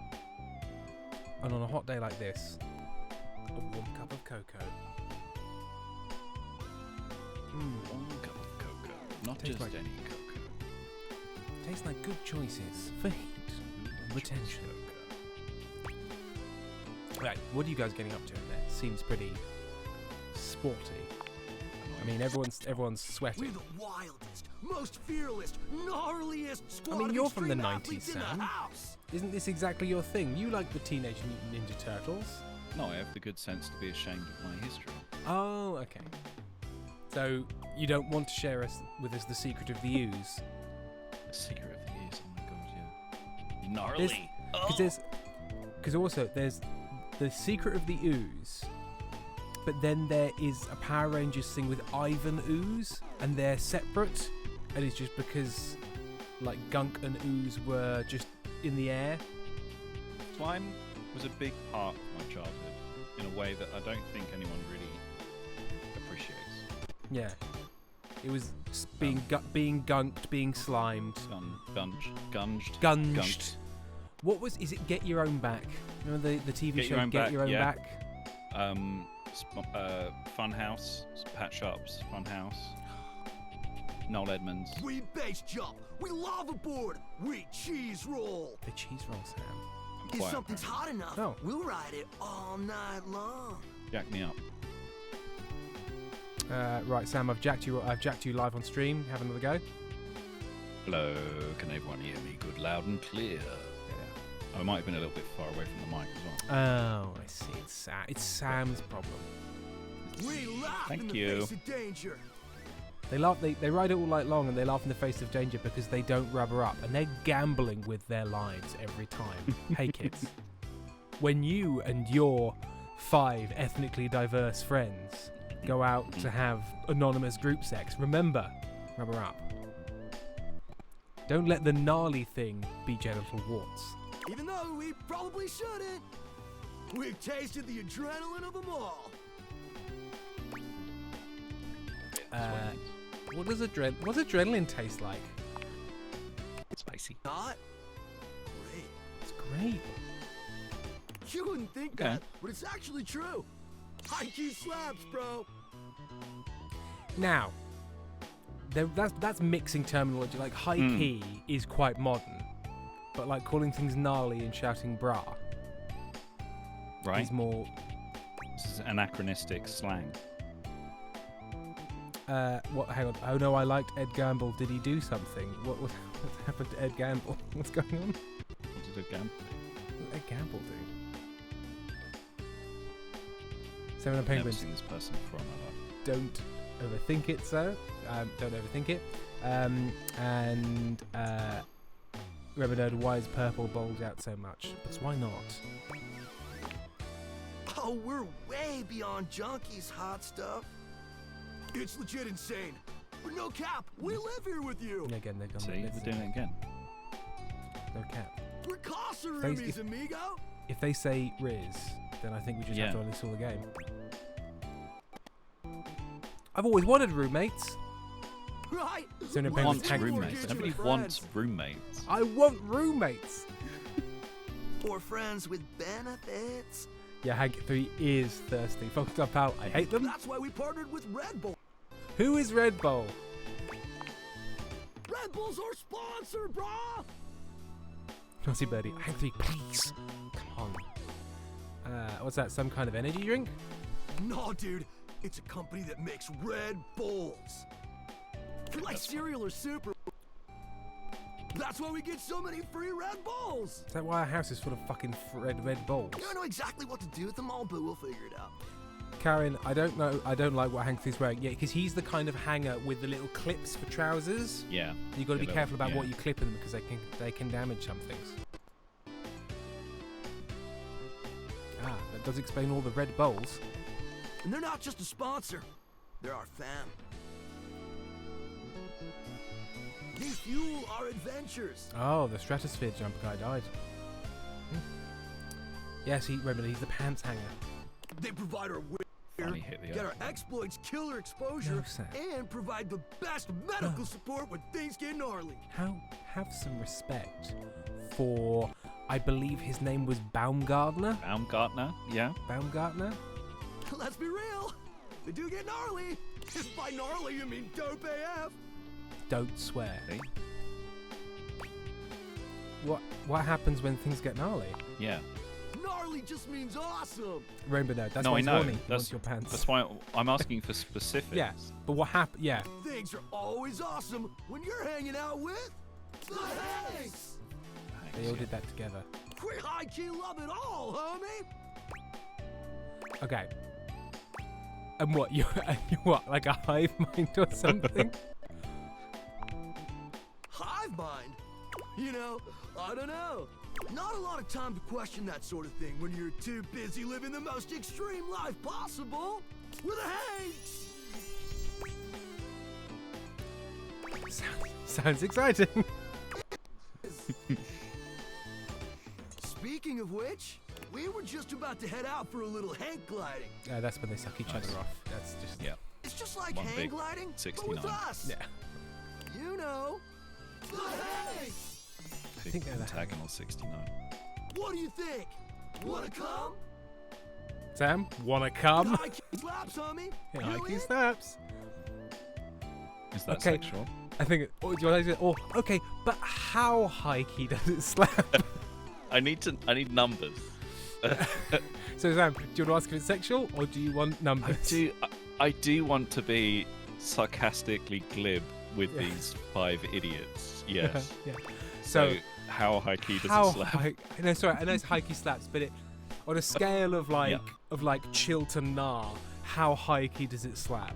And on a hot day like this, a warm cup of cocoa. One cup of cocoa, not Tastes just like- any cocoa. Tastes like good choices for heat and retention. Right, what are you guys getting up to in there? Seems pretty sporty. I mean, everyone's sweating. We're the wildest, most fearless, gnarliest squad I mean, of you're from the extreme 90s, athletes in the Sam. house. Isn't this exactly your thing? You like the Teenage Mutant Ninja Turtles. No, I have the good sense to be ashamed of my history. Oh, okay. So you don't want to share with us the secret of the ooze? The secret of the years, oh my god, yeah. Gnarly. Because also there's the secret of the ooze, but then there is a Power Rangers thing with Ivan Ooze, and they're separate, and it's just because like Gunk and Ooze were just in the air. Slime was a big part of my childhood in a way that I don't think anyone really appreciates. Yeah, it was being gunked, being slimed, gunged. What was? Is it Get Your Own Back? Remember the TV Get show Your Own Get Back, Your Own yeah. Back? Funhouse, Pat Sharp's Funhouse, Noel Edmonds. We base jump, we lava board, we cheese roll. The cheese roll, Sam. If quiet, something's hot enough, Oh. we'll ride it all night long. Jack me up. Right, Sam. I've jacked you live on stream. Have another go. Hello, can everyone hear me good, loud and clear? I might have been a little bit far away from the mic as well. Oh, I see. It's Sam's problem. We laugh Thank in the you. face of danger. They laugh. They ride it all night long, and they laugh in the face of danger because they don't rubber up, and they're gambling with their lives every time. Hey, kids, when you and your 5 ethnically diverse friends go out to have anonymous group sex, remember, rubber up. Don't let the gnarly thing be genital warts. Even though we probably shouldn't. We've tasted the adrenaline of them all. What's adrenaline taste like? Spicy. Not great. It's great. You wouldn't think that, but it's actually true. High key slaps, bro. Now, that's mixing terminology. Like high key is quite modern, but like calling things gnarly and shouting bra, is more. This is anachronistic slang. What? Hang on. Oh no, I liked Ed Gamble. Did he do something? What happened to Ed Gamble? What's going on? What did Ed Gamble do? What did Ed Gamble do? Seven of Penguins. Never seen this person before in my life. Don't overthink it, sir. Don't overthink it. Remember, Nerd, why is purple bulge out so much? Because why not? Oh, we're way beyond junkies, hot stuff. It's legit insane. But no cap, we live here with you. Again, they're gonna See, we're doing it again. No cap. We're Casa roomies, amigo. If they say Riz, then I think we just have to uninstall the game. I've always wanted roommates. Right. So no wants roommates. Nobody wants roommates. I want roommates. Or friends with benefits. Yeah, Hank 3 is thirsty. Fucked up out. I hate them. That's why we partnered with Red Bull. Who is Red Bull? Red Bull's our sponsor, brah. Naughty Birdie. Hank 3, please. Come on. What's that? Some kind of energy drink? No, dude. It's a company that makes Red Bulls. They're like cereal or super. That's why we get so many free Red Bulls. Is that why our house is full of fucking Red Bulls? I don't know exactly what to do with them all, but we'll figure it out. Karen, I don't know. I don't like what Hank 3's wearing. Yeah, because he's the kind of hanger with the little clips for trousers. Yeah. You've got to be careful about what you clip in them because they can damage some things. Ah, that does explain all the Red Bulls. And they're not just a sponsor. They're our fam. They fuel our adventures. Oh, the Stratosphere jump guy died. Yes, remember, he's the pants hanger. They provide our get our exploits killer exposure, and provide the best medical support when things get gnarly. Have some respect for, I believe his name was Baumgartner? Baumgartner, yeah. Baumgartner? Let's be real. They do get gnarly. If by gnarly you mean dope AF. Don't swear. What happens when things get gnarly? Yeah. Gnarly just means awesome. Rainbow Nerd, that's no, why I he's know. horny. He wants your pants. That's why I'm asking for specifics. Yeah, but what happened? Yeah. Things are always awesome when you're hanging out with the Hanks. They all did that together. We high key love it all, homie. Okay. And what you what, like a hive mind or something? Hive mind? You know, I don't know. Not a lot of time to question that sort of thing when you're too busy living the most extreme life possible with a Hanks. Sounds exciting. Speaking of which, we were just about to head out for a little hang gliding. That's when they suck each other off. That's just It's just like One hang big gliding, 69. but with us. Yeah. You know, the Hanks. I think they're Pentagonal 69. What do you think? Wanna come? Sam, wanna come? High key slaps, homie. Yeah, You high key in? slaps. Is that Okay. sexual? I think. Do you want to? Oh, okay. But how high key does it slap? I need numbers. So Sam, do you want to ask if it's sexual or do you want numbers? I do want to be sarcastically glib with these 5 idiots. Yes. Yeah. So how high key does it slap? No, sorry. I know it's high key slaps, but on a scale of like chill to nah, how high key does it slap?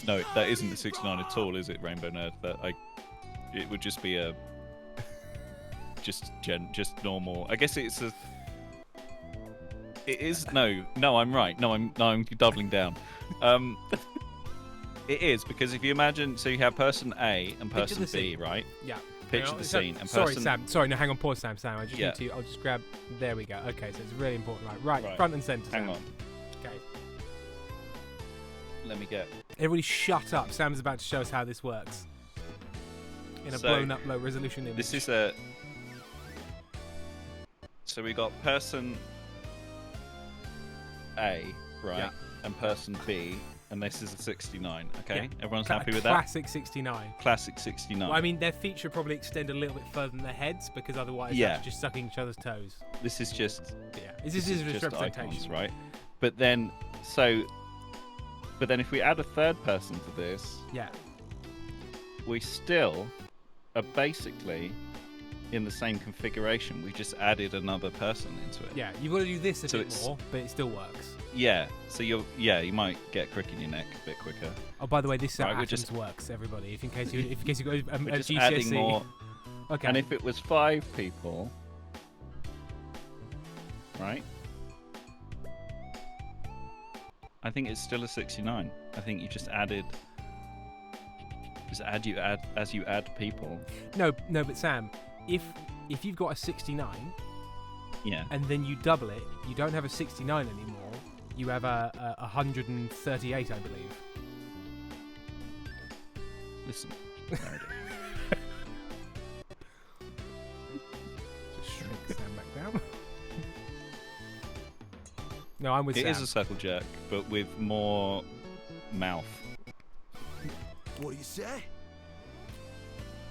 No, that isn't the 69 at all, is it, Rainbow Nerd? It would just be a just normal. I guess it's a. It is no. I'm right. No, I'm doubling down. It is, because if you imagine, so you have person A and Picture person the B, scene. right? Yeah. Picture Hang on, the so- scene. And Sorry, person... Sam. Sorry, no, hang on. Pause, Sam. I just Yeah. need to. I'll just grab. There we go. Okay, so it's really important. Right, Right. front and center. Hang Sam. on. Okay. Let me get... Everybody, shut up. Sam's about to show us how this works. In a So, blown-up, low-resolution image. This is a... So we got person A, right? Yeah. And person B, and this is a 69, okay? Yeah. Everyone's Cla- happy with that? Classic 69. Classic 69. Well, I mean, their feet should probably extend a little bit further than their heads, because otherwise Yeah. that's just sucking each other's toes. This is just... Yeah. This is just representation. icons, right? But then if we add a third person to this, Yeah. we still are basically in the same configuration. We just added another person into it. Yeah, you've got to do this a So bit it's- more, but it still works. Yeah. So you might get a crick in your neck a bit quicker. Oh, by the way, this is how Right, we're Atoms just- works, everybody. If in case you got a We're just GCSE. adding more. Okay. And if it was 5 people, right? I think it's still a 69. I think you just added. Just add as you add people. No, but Sam, if you've got a 69, Yeah. and then you double it, you don't have a 69 anymore. You have a 138, I believe. Listen. Just shrink Sam back down. No, I'm with It Sam. is a circle jerk, but with more mouth. What do you say?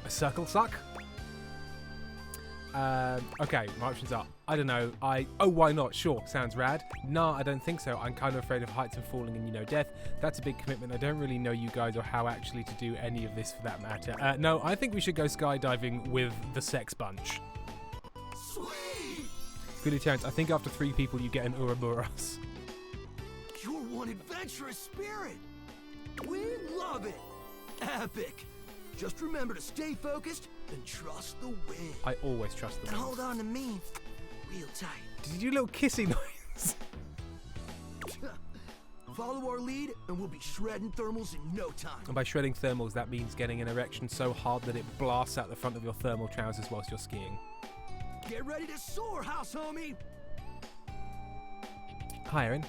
A circle suck? Okay, my options are, I don't know, why not? Sure, sounds rad. Nah, I don't think so. I'm kind of afraid of heights and falling and, death. That's a big commitment. I don't really know you guys or how actually to do any of this for that matter. No, I think we should go skydiving with the sex bunch. Sweet! Goody Terrence, I think after 3 people you get an Ouroboros. You're one adventurous spirit. We love it. Epic. Just remember to stay focused and trust the wind. I always trust the And wind. hold on to me real tight. Did you do a little kissy noise? Follow our lead and we'll be shredding thermals in no time. And by shredding thermals, that means getting an erection so hard that it blasts out the front of your thermal trousers whilst you're skiing. Get ready to soar, house homie. Hi, Erin.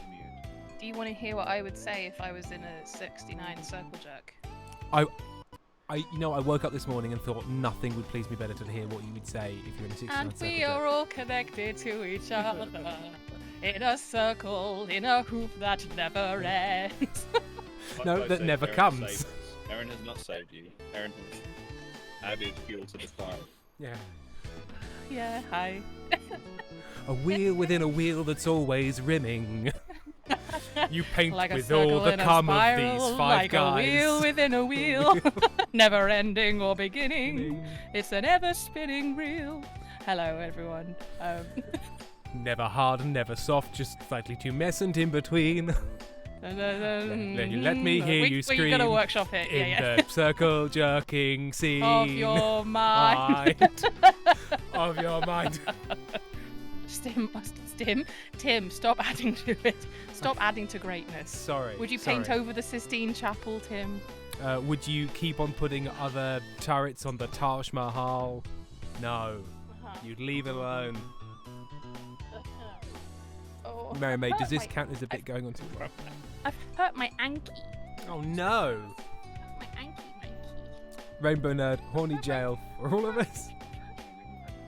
Do you want to hear what I would say if I was in a 69 circle jerk? I woke up this morning and thought nothing would please me better than to hear what you would say if you're in a 69 And circle we jerk. are all connected to each other in a circle, in a hoop that never ends. No, that never comes. Erin has not saved you. Erin has added fuel to the fire. Yeah. Yeah, hi. A wheel within a wheel that's always rimming. You paint Like a with circle all the in a cum of spiral, these 5 like guys. a wheel within a wheel, never ending or beginning. It's an ever spinning reel. Hello, everyone. Never hard and never soft, just slightly too messant in between. Let me hear you scream. We gotta workshop it. In Yeah. the circle jerking scene Of your mind. Of your mind. Tim, stop adding to it. Stop adding to greatness. Sorry. Would you paint sorry. over the Sistine Chapel, Tim? Would you keep on putting other turrets on the Taj Mahal? No. You'd leave it alone. Oh, Mary May, I've does hurt this count as a bit going on too far? I've hurt my ankle. Oh no! My ankle. Rainbow Nerd, horny jail for all of us.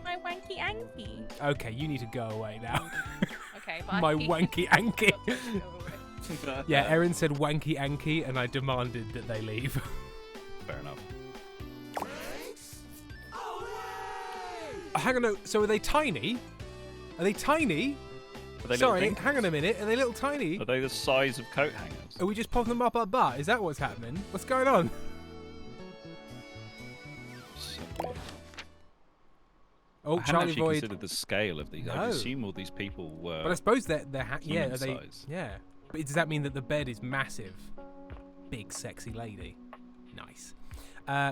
My wanky anky. Okay, you need to go away now. Okay, bye. My wanky anky. Yeah, Erin said wanky anky, and I demanded that they leave. Fair enough. Hang on, no, so are they tiny? Are they tiny? Are they Sorry, little hang on a minute. Are they little tiny? Are they the size of coat hangers? Are we just popping them up our butt? Is that what's happening? What's going on? Oh, I hadn't Charlie actually Void. considered the scale of these. I No. assume all these people were. But I suppose yeah, human are they? size. Yeah. But does that mean that the bed is massive? Big, sexy lady. Nice.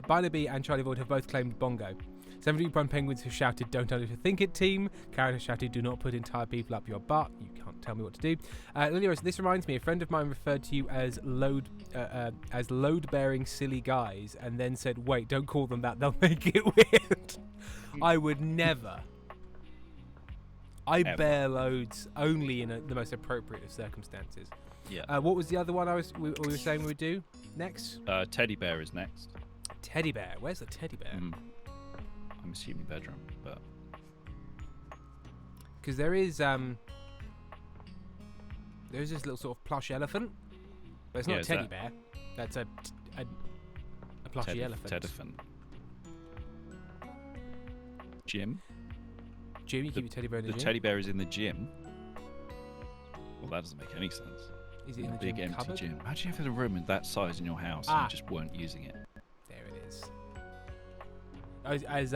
Barnaby and Charlie Void have both claimed Bongo. 71 penguins have shouted, "Don't overthink it, team." Karen has shouted, "Do not put entire people up your butt." You can't tell me what to do. Lilia, this reminds me, a friend of mine referred to you as load-bearing silly guys, and then said, "Wait, don't call them that. They'll make it weird." I would never. I bear loads only in the most appropriate of circumstances. Yeah. What was the other one we were saying we would do next? Teddy bear is next. Teddy bear. Where's the teddy bear? I'm assuming bedroom, but because there is this little sort of plush elephant, but it's not a teddy bear. That's a plushy elephant. Teddyphant. Gym. Gym. You keep your teddy bear in the gym. The teddy bear is in the gym. Well, that doesn't make any sense. Is it in the big gym empty cupboard? gym? Imagine if there's a room that size in your house and you just weren't using it. There it is. As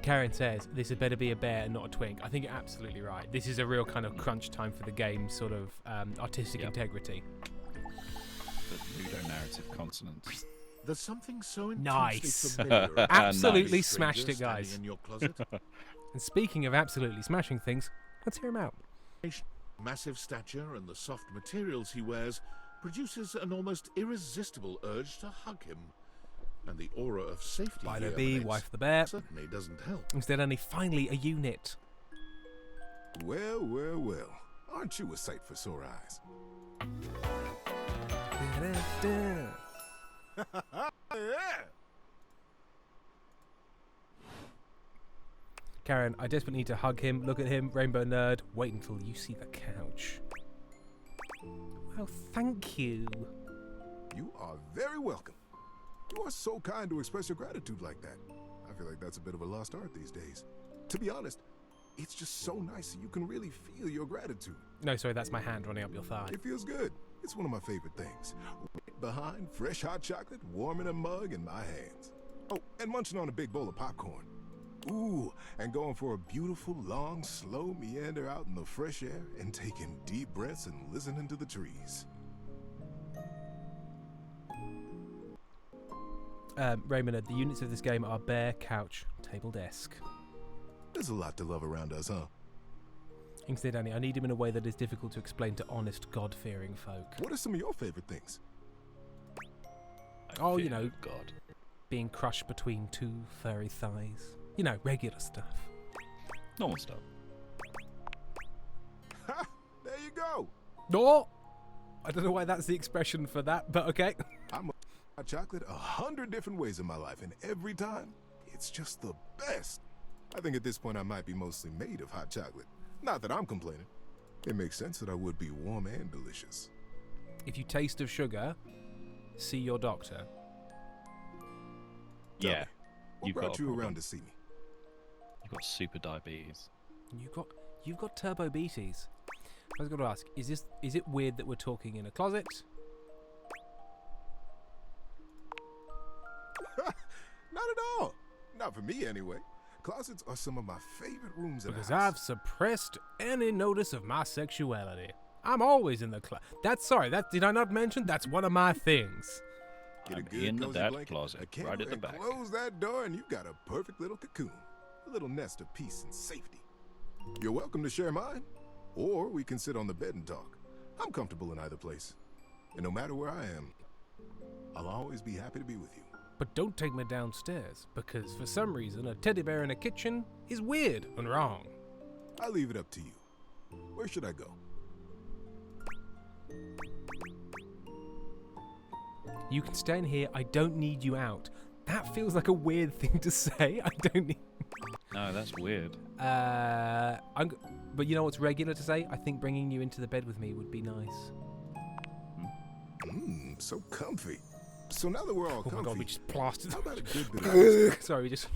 Karen says, this had better be a bear and not a twink. I think you're absolutely right. This is a real kind of crunch time for the game's sort of artistic integrity. The ludonarrative consonants. There's something so nice. familiar. Absolutely Nice. smashed it, Stranger guys. standing in your closet. And speaking of absolutely smashing things, let's hear him out. Massive stature and the soft materials he wears produces an almost irresistible urge to hug him. And the aura of safety Buy he the bee, emanates wife the bear. certainly doesn't help. Instead, only finally a unit. Well, well, well. Aren't you a sight for sore eyes? Karen, I desperately need to hug him, look at him, rainbow nerd. Wait until you see the couch. Well, thank you. You are very welcome. You are so kind to express your gratitude like that. I feel like that's a bit of a lost art these days. To be honest, it's just so nice that you can really feel your gratitude. No, sorry, that's my hand running up your thigh. It feels good. It's one of my favorite things. Right behind fresh hot chocolate, warm in a mug in my hands. Oh, and munching on a big bowl of popcorn. Ooh, and going for a beautiful, long, slow meander out in the fresh air and taking deep breaths and listening to the trees. Raymond, the units of this game are bear, couch, table, desk. There's a lot to love around us, huh? Instead, Danny, I need him in a way that is difficult to explain to honest, God-fearing folk. What are some of your favorite things? Oh, you know, God, being crushed between two furry thighs. You know, regular stuff. Normal stuff. Ha! There you go. No! I don't know why that's the expression for that, but okay. I'm a hot chocolate 100 different ways in my life, and every time, it's just the best. I think at this point I might be mostly made of hot chocolate. Not that I'm complaining. It makes sense that I would be warm and delicious. If you taste of sugar, see your doctor. Yeah. What brought you around to see me? You've got super diabetes. You've got turbo beaties. I was going to ask, is it weird that we're talking in a closet? Not at all. Not for me, anyway. Closets are some of my favorite rooms in the Because house. I've suppressed any notice of my sexuality. I'm always in the closet. Did I not mention? That's one of my things. Get a I'm good in cozy that blanket, closet, a candle, right at the and back. Close that door and you've got a perfect little cocoon. A little nest of peace and safety. You're welcome to share mine, or we can sit on the bed and talk. I'm comfortable in either place. And no matter where I am, I'll always be happy to be with you. But don't take me downstairs, because for some reason a teddy bear in a kitchen is weird and wrong. I'll leave it up to you. Where should I go? You can stay in here. I don't need you out. That feels like a weird thing to say. I don't need... No, that's weird. But you know what's regular to say? I think bringing you into the bed with me would be nice. So comfy. So now that we're all comfy, Oh my god, we just plastered. how about a good bit of Sorry, we just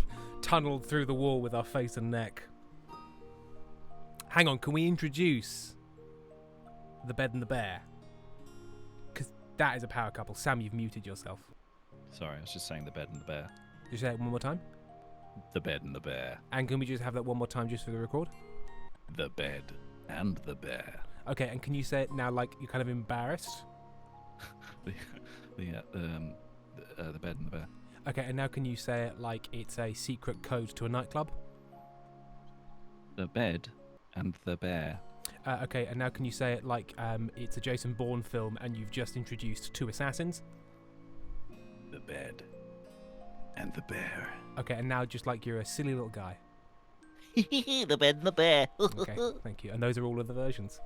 tunneled through the wall with our face and neck. Hang on, can we introduce the bed and the bear? Because that is a power couple. Sam, you've muted yourself. Sorry, I was just saying the bed and the bear. Just say it one more time. The bed and the bear. And can we just have that one more time just for the record? The bed and the bear. Okay, and can you say it now like you're kind of embarrassed? The bed and the bear. Okay, and now can you say it like it's a secret code to a nightclub? The bed and the bear. Okay, and now can you say it like it's a Jason Bourne film and you've just introduced 2 assassins? The bed and the bear. Okay, and now just like you're a silly little guy. The bed and the bear. Okay, thank you. And those are all of the versions.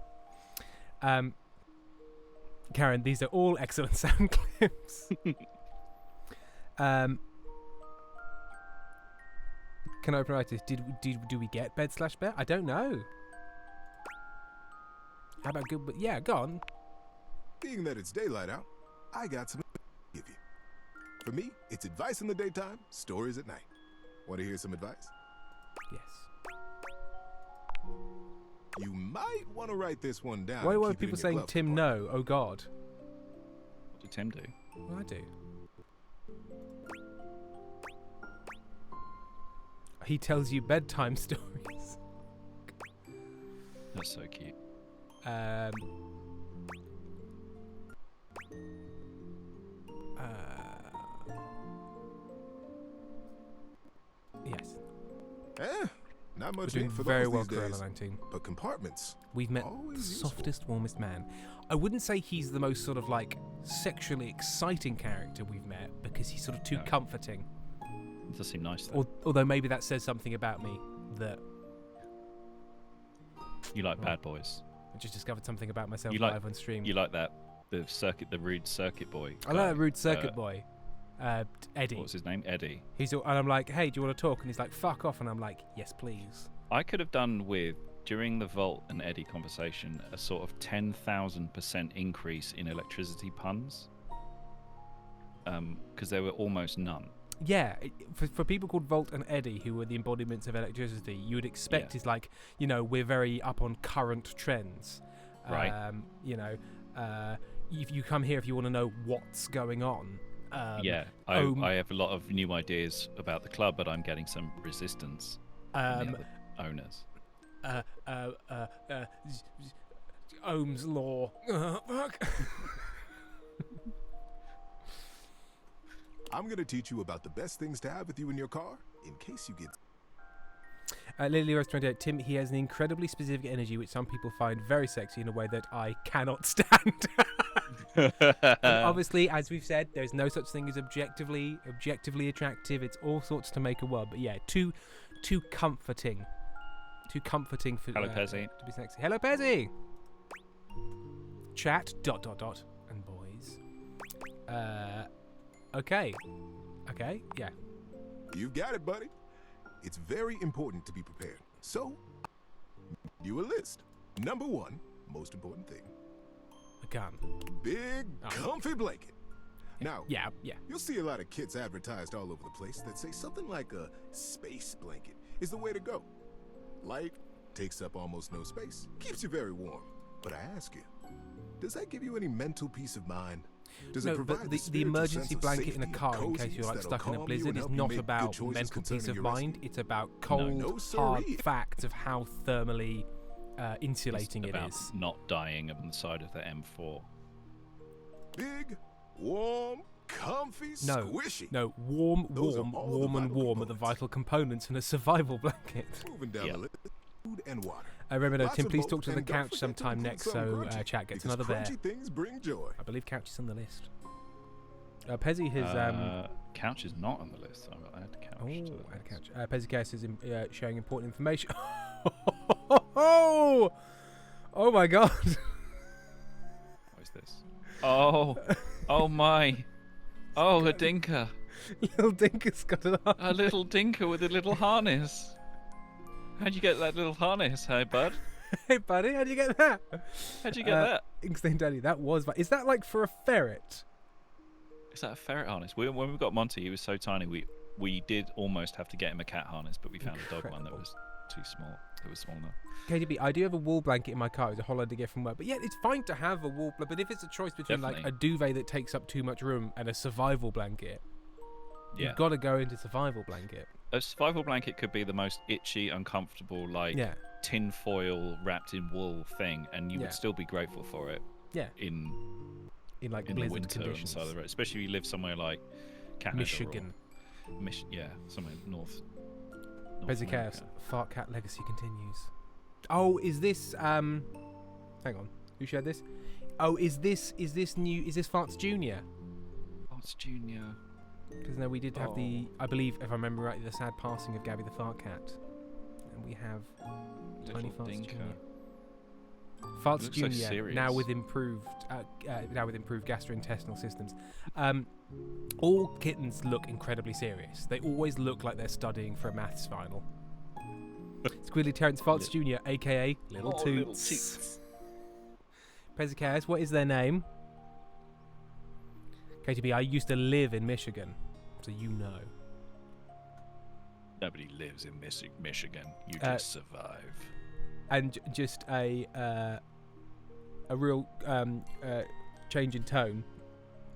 Karen, these are all excellent sound clips. Can I open write this? Do we get bed/bear? I don't know. How about good? Yeah, go on. Being that it's daylight out, I got some to give you. For me, it's advice in the daytime, stories at night. Want to hear some advice? Yes. You might want to write this one down. Why and are keep it people in your saying glove Tim compartment. no? Oh God. What did Tim do? Well, I do. He tells you bedtime stories. That's so cute. Yes. Not much We're doing for very those well, these days. Corella 19. But compartments. We've met always the useful. softest, warmest man. I wouldn't say he's the most sort of like sexually exciting character we've met because he's sort of too No. comforting. It does seem nice though. Although maybe that says something about me that You like bad boys. I just discovered something about myself You like live on stream. You like that the rude circuit boy. I like that guy. rude circuit boy, Eddie. What's his name? Eddie. And I'm like, hey, do you want to talk? And he's like, fuck off. And I'm like, yes, please. I could have done with, during the Volt and Eddie conversation, a sort of 10,000% increase in electricity puns. Because there were almost none. Yeah, for people called Volt and Eddie, who were the embodiments of electricity, you would expect is like, we're very up on current trends. Right. If you come here if you want to know what's going on. I have a lot of new ideas about the club, but I'm getting some resistance from the other owners. Ohm's law. Fuck. I'm going to teach you about the best things to have with you in your car in case you get... Lily Rose 28, Tim, he has an incredibly specific energy which some people find very sexy in a way that I cannot stand. And obviously, as we've said, there's no such thing as objectively attractive. It's all sorts to make a world. But yeah, too comforting. Too comforting for Hello, Pezzy. to be sexy. Hello, Pezzy. Chat ... and boys. Okay, yeah. You've got it, buddy. It's very important to be prepared. So, you a list. Number 1, most important thing. A gun. Big, comfy blanket. Now, yeah. You'll see a lot of kits advertised all over the place that say something like a space blanket is the way to go. Light, takes up almost no space, keeps you very warm. But I ask you, does that give you any mental peace of mind? Does it provide the emergency blanket in a car in case you're like stuck in a blizzard is not about mental peace of mind. It's about cold, hard facts of how thermally insulating it is. Not dying on the side of the M4. Big, warm, comfy, squishy. No, warm are the vital components in a survival blanket. Moving down the list, food and water. Remember, Lots Tim, of please both, talk to the and don't couch forget to sometime include next, some so crunchy, chat gets because another bear. crunchy things bring joy. I believe couch is on the list. Pezzy has couch is not on the list. So I had couch. Add couch. Pezzy Cass is showing important information. Oh my God! What is this? Oh my! Oh, a dinker. Little dinker's got an harness. A little dinker with a little harness. How'd you get that little harness, hey bud? Hey buddy, how'd you get that? How'd you get that? Inkstein Daddy, that was... Is that like for a ferret? Is that a ferret harness? When we got Monty, he was so tiny, we did almost have to get him a cat harness, but we found a dog one that was too small. It was small enough. KDB, I do have a wool blanket in my car. It's a holiday gift from work. But yeah, it's fine to have a wool blanket. But if it's a choice between like a duvet that takes up too much room and a survival blanket, you've got to go into survival blanket. A survival blanket could be the most itchy, uncomfortable, like tin foil wrapped in wool thing, and you would still be grateful for it. Yeah. In like the blizzard winter conditions, on the side of the road, especially if you live somewhere like Canada Michigan. Yeah, somewhere north. Basic Chaos. Fart Cat legacy continues. Oh, is this hang on. Who shared this? Oh, is this new? Is this Farts Junior? Farts Junior. Because no, we did have the, I believe, if I remember rightly, the sad passing of Gabby the Fart Cat, and we have Tiny Farts Junior. Farts Junior now with improved gastrointestinal systems. All kittens look incredibly serious. They always look like they're studying for a maths final. Squidly Terrence Farts Jr., aka Little Toots. Pezicaz, what is their name? KTB, I used to live in Michigan, so you know. Nobody lives in Michigan. You just survive. And just a real change in tone.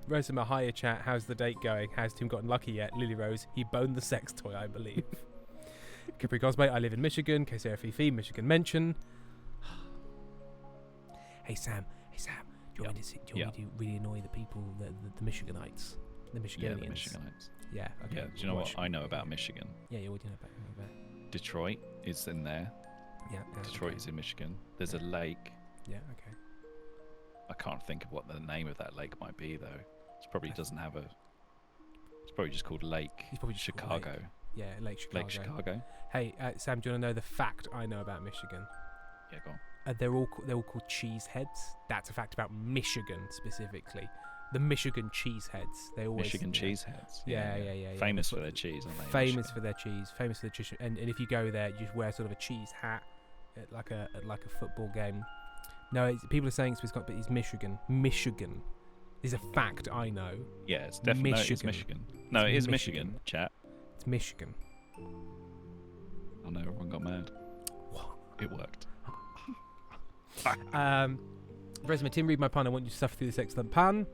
Rosima, hiya chat. How's the date going? Has Tim gotten lucky yet? Lily Rose, he boned the sex toy, I believe. Capri Cosplay, I live in Michigan. Kesera Fifi, Michigan mention. Hey Sam, do you want me to really annoy the people, the Michiganites? The Michiganians? Yeah, the Michiganites. Yeah, okay. Yeah, do you know what I know about Michigan? Yeah, what do you know about Detroit is in there. Yeah. Detroit is in Michigan. There's a lake. Yeah, okay. I can't think of what the name of that lake might be, though. It probably doesn't have a... It's probably just called Lake Chicago. Lake. Yeah, Lake Chicago. Lake Chicago. Hey, Sam, do you want to know the fact I know about Michigan? Yeah, go on. They're all called cheeseheads. That's a fact about Michigan specifically. The Michigan cheeseheads. They always Michigan cheeseheads. Yeah. Famous for their cheese, aren't they? Famous for their cheese. Famous for the cheese. And if you go there, you just wear sort of a cheese hat at like a football game. No, people are saying it's Michigan. Michigan is a fact I know. Yeah, it's definitely Michigan. No, it is Michigan, chat. It's Michigan. I know everyone got mad. What? It worked. Resma, Tim, read my pun. I want you to suffer through this excellent pun.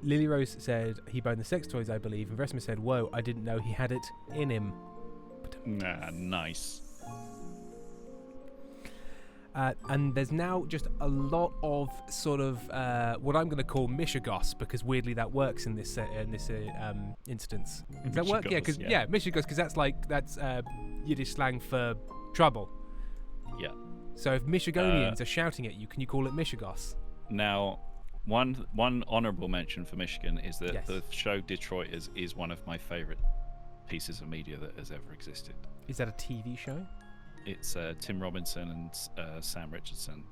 Lily Rose said he boned the sex toys, I believe, and Resma said, "Whoa, I didn't know he had it in him." Nice. And there's now just a lot of sort of what I'm going to call Michigos, because weirdly that works in this instance. Does that work? Yeah, because Michigos, because that's Yiddish slang for trouble. Yeah. So if Michigonians are shouting at you, can you call it Michigos? Now, one honourable mention for Michigan is that the show Detroit is one of my favourite pieces of media that has ever existed. Is that a TV show? It's Tim Robinson and Sam Richardson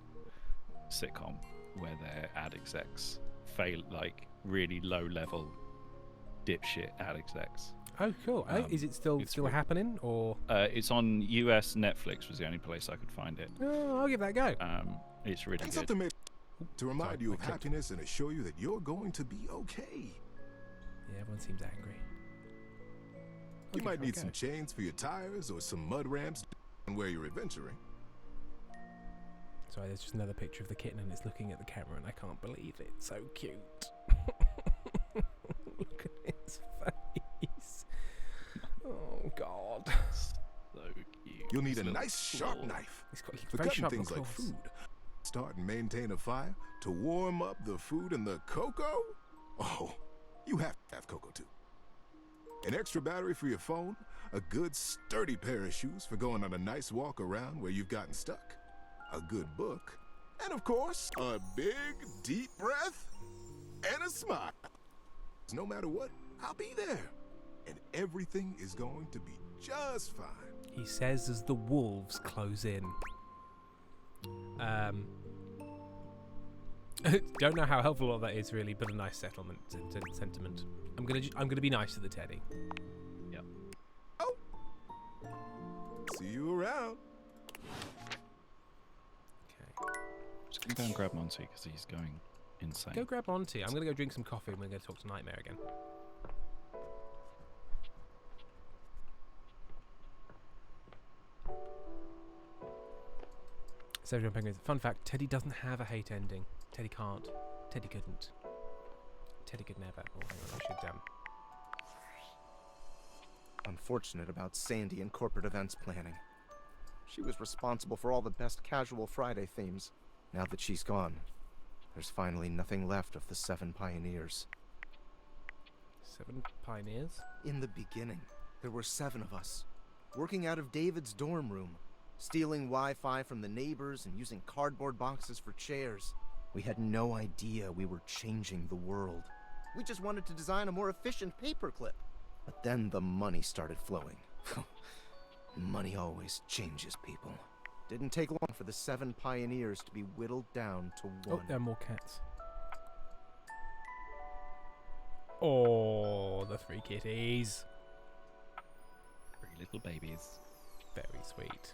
sitcom where their ad execs fail, like really low-level dipshit ad execs. Oh, cool. Is it still happening, or? It's on US Netflix. Was the only place I could find it. Oh, I'll give that a go. It's really good. Something to remind you of happiness and assure you that you're going to be okay. Yeah, everyone seems angry. You might need some chains for your tires or some mud ramps where you're adventuring. Sorry, there's just another picture of the kitten and it's looking at the camera and I can't believe it. So cute. Look at its face. Oh, God. So cute. You'll need a nice sharp knife for cutting things like food. Start and maintain a fire to warm up the food and the cocoa. Oh, you have to have cocoa too. An extra battery for your phone, a good sturdy pair of shoes for going on a nice walk around where you've gotten stuck, a good book, and of course, a big, deep breath and a smile. No matter what, I'll be there, and everything is going to be just fine. He says as the wolves close in. Don't know how helpful all that is really, but a nice sentiment. I'm gonna be nice to the teddy. Yep. Oh. See you around. Okay. Just gonna go and grab Monty because he's going insane. Go grab Monty. I'm gonna go drink some coffee and we're gonna talk to Nightmare again. Sergio Penguins. Fun fact: Teddy doesn't have a hate ending. Teddy can't. Teddy couldn't. Teddy could never. Oh, hang on, I should Unfortunate about Sandy and corporate events planning. She was responsible for all the best casual Friday themes. Now that she's gone, there's finally nothing left of the 7 pioneers. 7 pioneers? In the beginning, there were 7 of us, working out of David's dorm room, stealing Wi-Fi from the neighbors and using cardboard boxes for chairs. We had no idea we were changing the world. We just wanted to design a more efficient paperclip. But then the money started flowing. Money always changes people. Didn't take long for the 7 pioneers to be whittled down to 1. Oh, there are more cats. Oh, the 3 kitties. 3 little babies. Very sweet.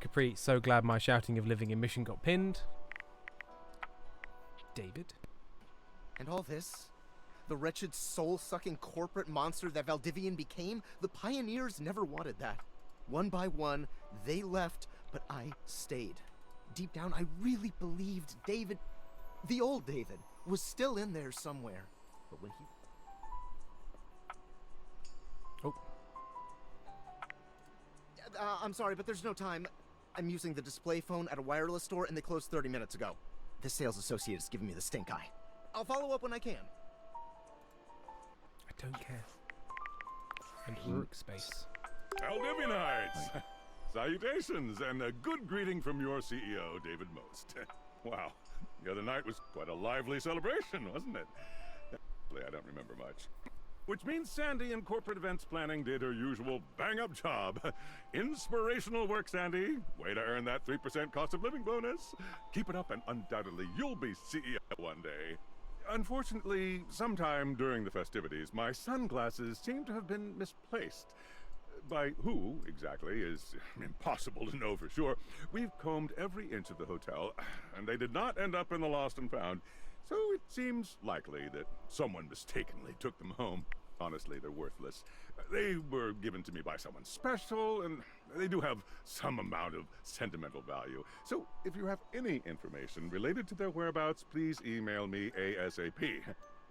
Capri, so glad my shouting of living in Mission got pinned. David? And all this? The wretched soul-sucking corporate monster that Valdivian became? The pioneers never wanted that. One by one, they left, but I stayed. Deep down, I really believed David, the old David, was still in there somewhere. But when he... Oh. I'm sorry, but there's no time. I'm using the display phone at a wireless store, and they closed 30 minutes ago. The sales associate is giving me the stink eye. I'll follow up when I can. I don't care. And workspace. Valdivianites! Salutations, and a good greeting from your CEO, David Most. Wow, the other night was quite a lively celebration, wasn't it? Actually, I don't remember much. Which means Sandy in corporate events planning did her usual bang-up job. Inspirational work, Sandy. Way to earn that 3% cost of living bonus. Keep it up and undoubtedly you'll be CEO one day. Unfortunately, sometime during the festivities, my sunglasses seem to have been misplaced. By who, exactly, is impossible to know for sure. We've combed every inch of the hotel, and they did not end up in the lost and found. So it seems likely that someone mistakenly took them home. Honestly, they're worthless. They were given to me by someone special, and they do have some amount of sentimental value. So if you have any information related to their whereabouts, please email me ASAP.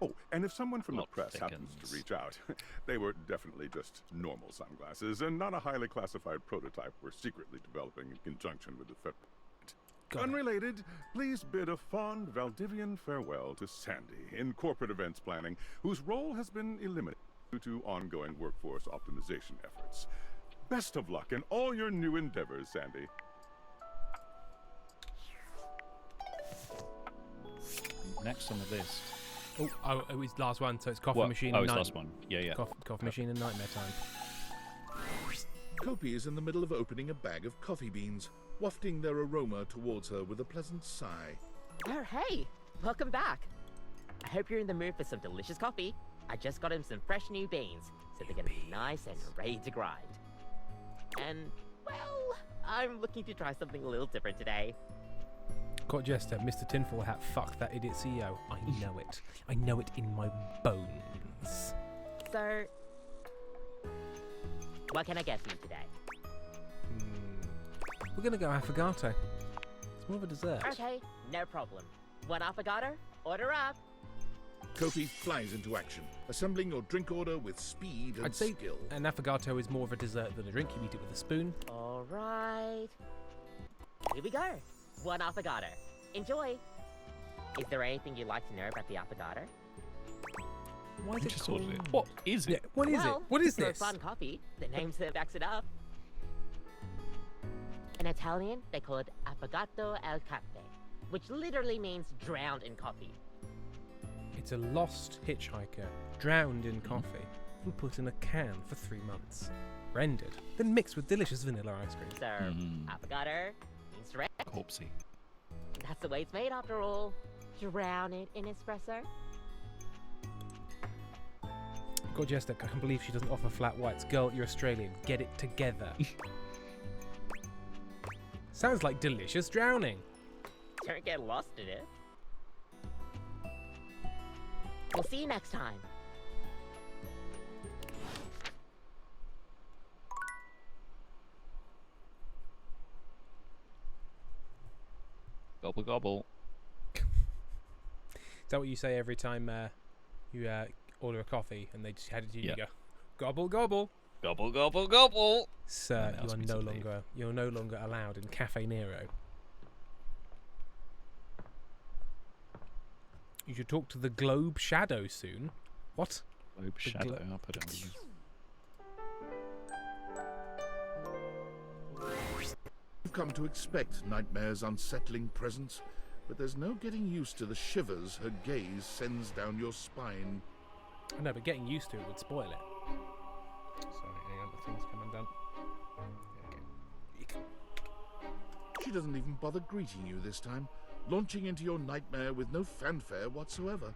Oh, and if someone from the press happens to reach out, they were definitely just normal sunglasses and not a highly classified prototype we're secretly developing in conjunction with the Federal. Unrelated, please bid a fond Valdivian farewell to Sandy in corporate events planning, whose role has been eliminated due to ongoing workforce optimization efforts. Best of luck in all your new endeavors, Sandy. Next on the list. Oh, it was last one, so it's coffee What? machine. Oh, and it's night- last one. Yeah, yeah. Coffee machine and nightmare time. Kopi is in the middle of opening a bag of coffee beans, wafting their aroma towards her with a pleasant sigh. Oh, hey! Welcome back! I hope you're in the mood for some delicious coffee. I just got him some fresh new beans, so they're gonna be nice and ready to grind. And, well, I'm looking to try something a little different today. Court Jester, Mr. Tinfoil Hat, fuck that idiot CEO. I know it. I know it in my bones. So, what can I get for you today? We're gonna go affogato. It's more of a dessert. Okay, no problem. One affogato? Order up! Kopi flies into action, assembling your drink order with speed and I'd say skill. an affogato is more of a dessert than a drink. You eat it with a spoon. Alright. Here we go. One affogato. Enjoy! Is there anything you'd like to know about the affogato? Why is it Just called? ordered it. What is it? Yeah, what is Well, it? What is for this? fun coffee, the name backs it up. In Italian, they call it affogato al caffè, which literally means drowned in coffee. It's a lost hitchhiker, drowned in coffee, and put in a can for 3 months. Rendered, then mixed with delicious vanilla ice cream. So, affogato means drowned. Corpsey. That's the way it's made after all. Drown it in espresso. God, Jester, I can't believe she doesn't offer flat whites. Girl, you're Australian. Get it together. Sounds like delicious drowning. Don't get lost in it. We'll see you next time. Gobble gobble. Is that what you say every time you order a coffee and they just hand it to you and you go, gobble gobble? Gobble gobble gobble. Sir, you're no longer allowed in Cafe Nero. You should talk to the Globe Shadow soon. What? Globe shadow. I'll put it on you. You've come to expect Nightmare's unsettling presence, but there's no getting used to the shivers her gaze sends down your spine. I know, but getting used to it would spoil it. Sorry, hang on, the thing's come undone. She doesn't even bother greeting you this time, launching into your nightmare with no fanfare whatsoever.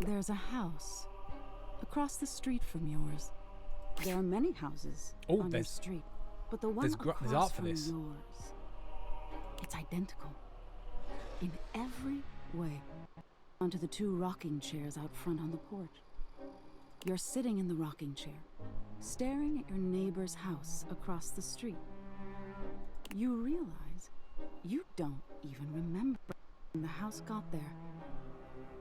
There's a house across the street from yours. There are many houses on your street, but the one across art for from this. yours, it's identical in every way. Onto the 2 rocking chairs out front on the porch. You're sitting in the rocking chair, staring at your neighbor's house across the street. You realize you don't even remember when the house got there.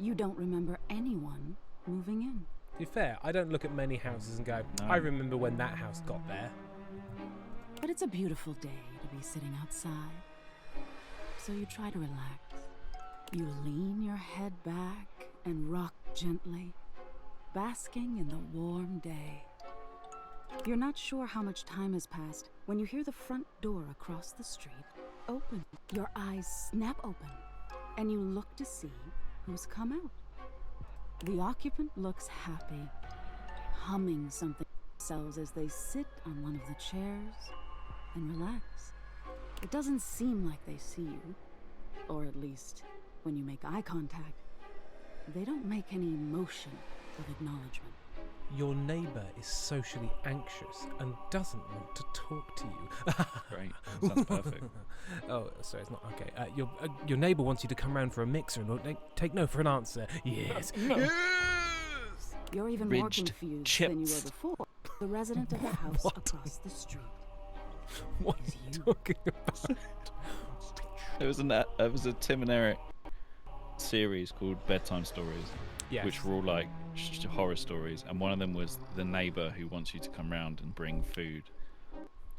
You don't remember anyone moving in. To be fair, I don't look at many houses and go, No. I remember when that house got there. But it's a beautiful day to be sitting outside. So you try to relax. You lean your head back and rock gently, basking in the warm day. You're not sure how much time has passed when you hear the front door across the street open. Your eyes snap open, and you look to see who's come out. The occupant looks happy, humming something to themselves as they sit on one of the chairs and relax. It doesn't seem like they see you, or at least when you make eye contact, they don't make any motion of acknowledgement. Your neighbour is socially anxious and doesn't want to talk to you. Great. That sounds perfect. Oh, sorry, it's not okay. Your neighbour wants you to come round for a mixer and take no for an answer. Yes. No. You're even more Ridged confused chips. than you were before. The resident of the house across the street. What are you talking about? There was a Tim and Eric series called Bedtime Stories, Yes. which were all like horror stories, and one of them was the neighbour who wants you to come round and bring food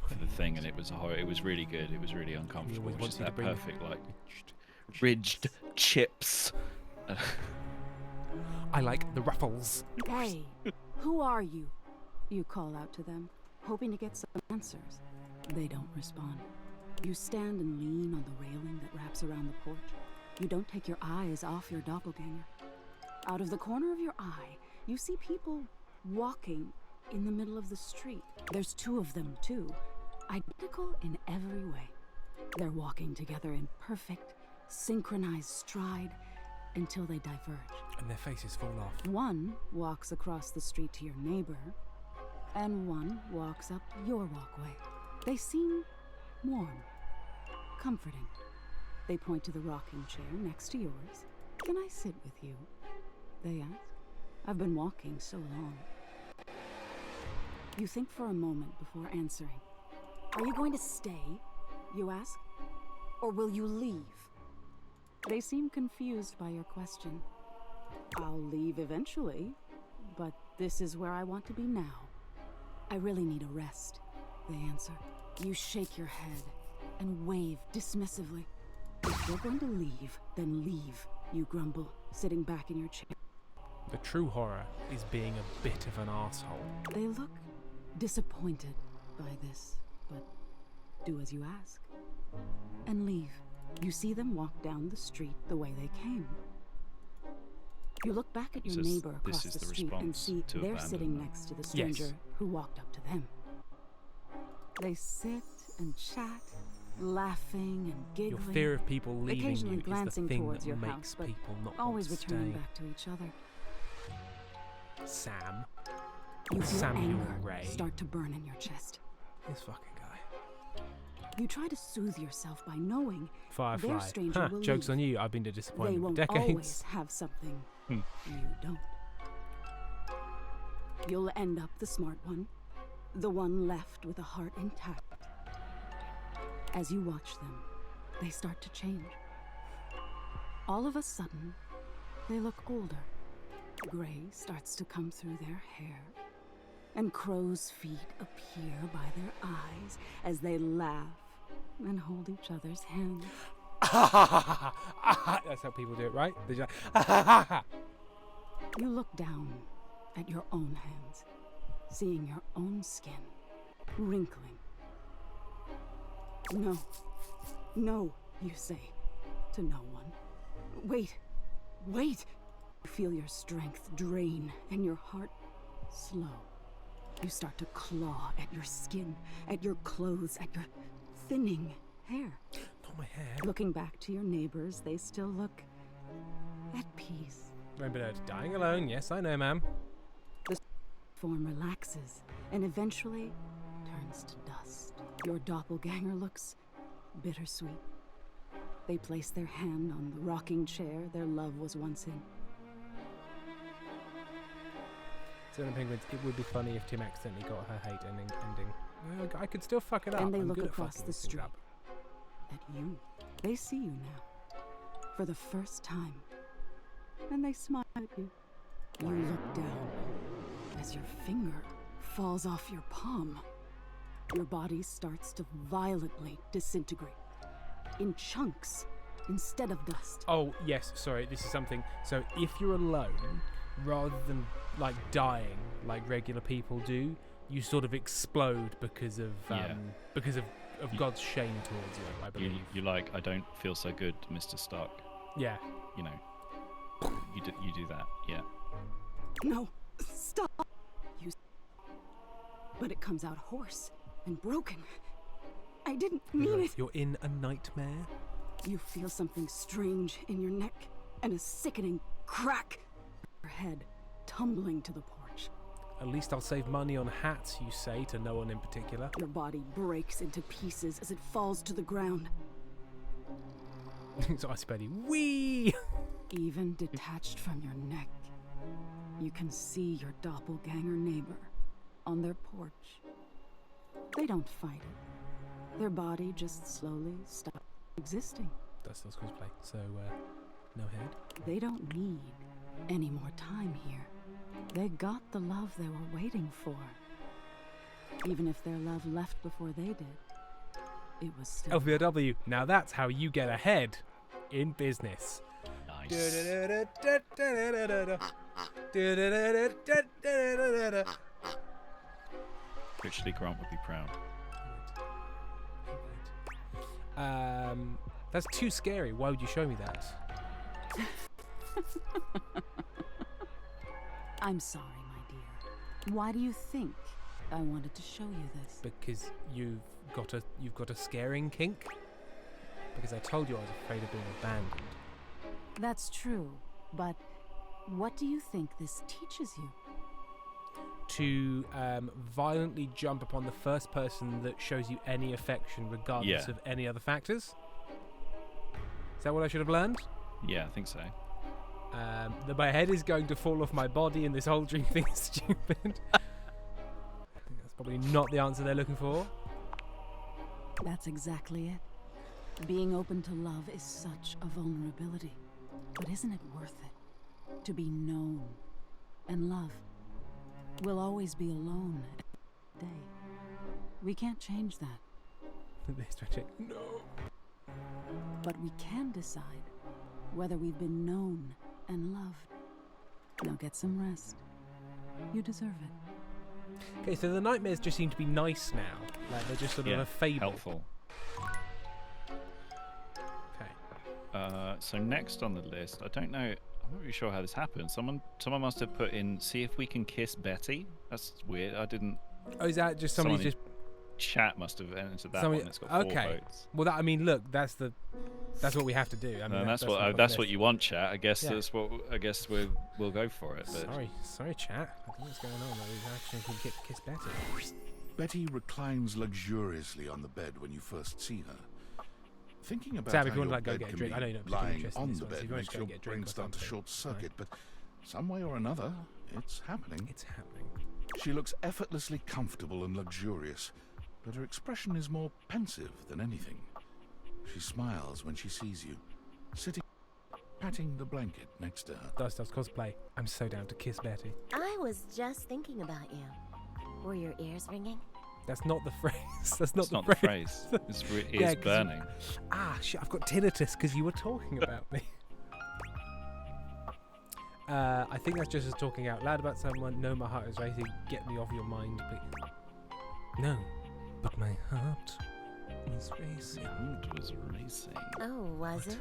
for the thing, and it was a horror. It was really good. It was really uncomfortable. always It was wants just you to that bring- perfect like ridged chips. I like the ruffles. Hey, who are you? You call out to them, hoping to get some answers. They don't respond. You stand and lean on the railing that wraps around the porch. You don't take your eyes off your doppelganger. Out of the corner of your eye, you see people walking in the middle of the street. There's 2 of them, too, identical in every way. They're walking together in perfect, synchronized stride until they diverge. And their faces fall off. One walks across the street to your neighbor, and one walks up your walkway. They seem warm, comforting. They point to the rocking chair next to yours. Can I sit with you? They ask. I've been walking so long. You think for a moment before answering. Are you going to stay? You ask. Or will you leave? They seem confused by your question. I'll leave eventually, but this is where I want to be now. I really need a rest, they answer. You shake your head and wave dismissively. If you're going to leave, then leave, you grumble, sitting back in your chair. The true horror is being a bit of an asshole. They look disappointed by this, but do as you ask. And leave. You see them walk down the street the way they came. You look back at your neighbor across the street and see they're sitting next to the stranger who walked up to them. They sit and chat, laughing and giggling. Your fear of people leaving occasionally you is the glancing thing towards that your makes house, but people not always want to returning stay. back to each other. Sam. You feel Samuel anger Ray. start to burn in your chest. This fucking guy. You try to soothe yourself by knowing Firefly. their stranger Huh, will joke's leave. on you. I've been to They disappointment for won't decades. always have something you don't. You'll end up the smart one, the one left with a heart intact. As you watch them, they start to change. All of a sudden, they look older. Gray starts to come through their hair, and crow's feet appear by their eyes as they laugh and hold each other's hands. That's how people do it, right? They're just like, You look down at your own hands, seeing your own skin wrinkling. No, no, you say to no one. Wait, wait! You feel your strength drain and your heart slow. You start to claw at your skin, at your clothes, at your thinning hair. Not my hair. Looking back to your neighbors, they still look at peace. Remember dying alone? Yes, I know, ma'am. The form relaxes and eventually turns to dust. Your doppelganger looks bittersweet. They place their hand on the rocking chair their love was once in. So in Penguins, it would be funny if Tim accidentally got her hate ending. Well, I could still fuck it up. And they I'm look good at across fucking the things street up. at you. They see you now, for the first time, and they smile at you. You look down as your finger falls off your palm. Your body starts to violently disintegrate in chunks instead of dust. Oh, yes, sorry, this is something. So if you're alone, rather than like dying like regular people do, you sort of explode because of God's shame towards you, I believe. You like, I don't feel so good, Mr. Stark. Yeah. You know, you do that, yeah. No, stop! But it comes out hoarse and broken. I didn't mean it. You're in a nightmare? You feel something strange in your neck and a sickening crack. Your head tumbling to the porch. At least I'll save money on hats, you say, to no one in particular. Your body breaks into pieces as it falls to the ground. So I spell you, wee! Even detached from your neck, you can see your doppelganger neighbor on their porch. They don't fight it. Their body just slowly stops existing. That's cosplay, so no head. They don't need any more time here. They got the love they were waiting for. Even if their love left before they did, it was still... LVOW, now that's how you get ahead in business. Nice. Richard Lee Grant would be proud. That's too scary. Why would you show me that? I'm sorry, my dear. Why do you think I wanted to show you this? Because you've got a scaring kink? Because I told you I was afraid of being abandoned. That's true, but what do you think this teaches you? To violently jump upon the first person that shows you any affection, regardless of any other factors. Is that what I should have learned? Yeah, I think so. That my head is going to fall off my body and this whole dream thing is stupid. I think that's probably not the answer they're looking for. That's exactly it. Being open to love is such a vulnerability. But isn't it worth it? To be known and loved. We'll always be alone every day. We can't change that. No. But we can decide whether we've been known and loved. Now get some rest. You deserve it. Okay, so the nightmares just seem to be nice now. Like they're just sort of a fable. Helpful. Okay. So next on the list, I don't know. I'm not really sure how this happened. Someone must have put in, see if we can kiss Betty. That's weird. I didn't. Oh, is that just somebody just? Chat must have entered that one. It's got 4 votes. Well, I mean, look, that's what we have to do. I mean, that's what you want, chat. I guess that's what. I guess we'll go for it. But... Sorry, chat. I don't know what's going on. That actually can kiss Betty. Betty reclines luxuriously on the bed when you first see her. Thinking about Sam, if how you want your to go bed get a can drink, be I know you're not lying interested in on this the one, so if bed you want makes to go your get a drink brain or start to something, short circuit, but some way or another, it's happening. It's happening. She looks effortlessly comfortable and luxurious, but her expression is more pensive than anything. She smiles when she sees you, sitting, patting the blanket next to her. Does cosplay. I'm so down to kiss Betty. I was just thinking about you. Were your ears ringing? That's not the phrase. That's not the phrase. It's ears burning. Shit, I've got tinnitus because you were talking about me. I think that's just us talking out loud about someone. No, my heart is racing. Get me off your mind, please. No, but my heart was racing. It was racing. Oh, was it?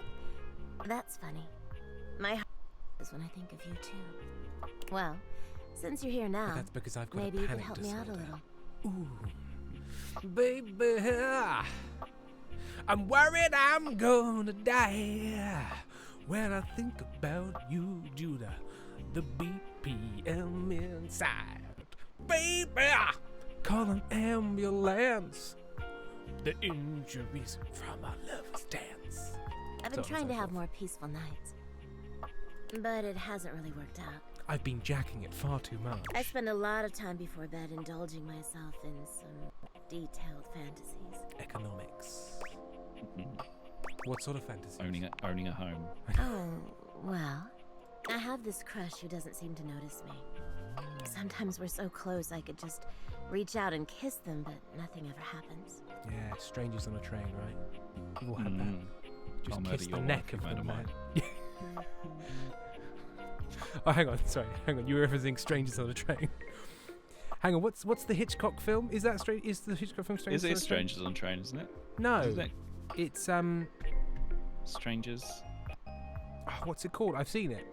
That's funny. My heart is when I think of you too. Well, since you're here now, but that's because I've got maybe a you could panic help disorder. me out a little. Ooh, baby, I'm worried I'm gonna die when I think about you, Judah. The BPM inside, baby. Call an ambulance. The injuries from our lovers' dance. I've been trying to have more peaceful nights, but it hasn't really worked out. I've been jacking it far too much. I spend a lot of time before bed indulging myself in some detailed fantasies. Economics. What sort of fantasy? Owning a home. Oh, well, I have this crush who doesn't seem to notice me. Sometimes we're so close I could just reach out and kiss them, but nothing ever happens. Yeah, strangers on a train, right? We've all had that. Just I'll murder kiss the your neck wife, of you the murder man. Oh, hang on, sorry, hang on. You were referencing Strangers on a Train. Hang on, what's the Hitchcock film? Is that straight? Is the Hitchcock film Strangers? Is it on a Strangers on a Train, isn't it? No, Isn't it? it's Strangers. oh, what's it called? I've seen it.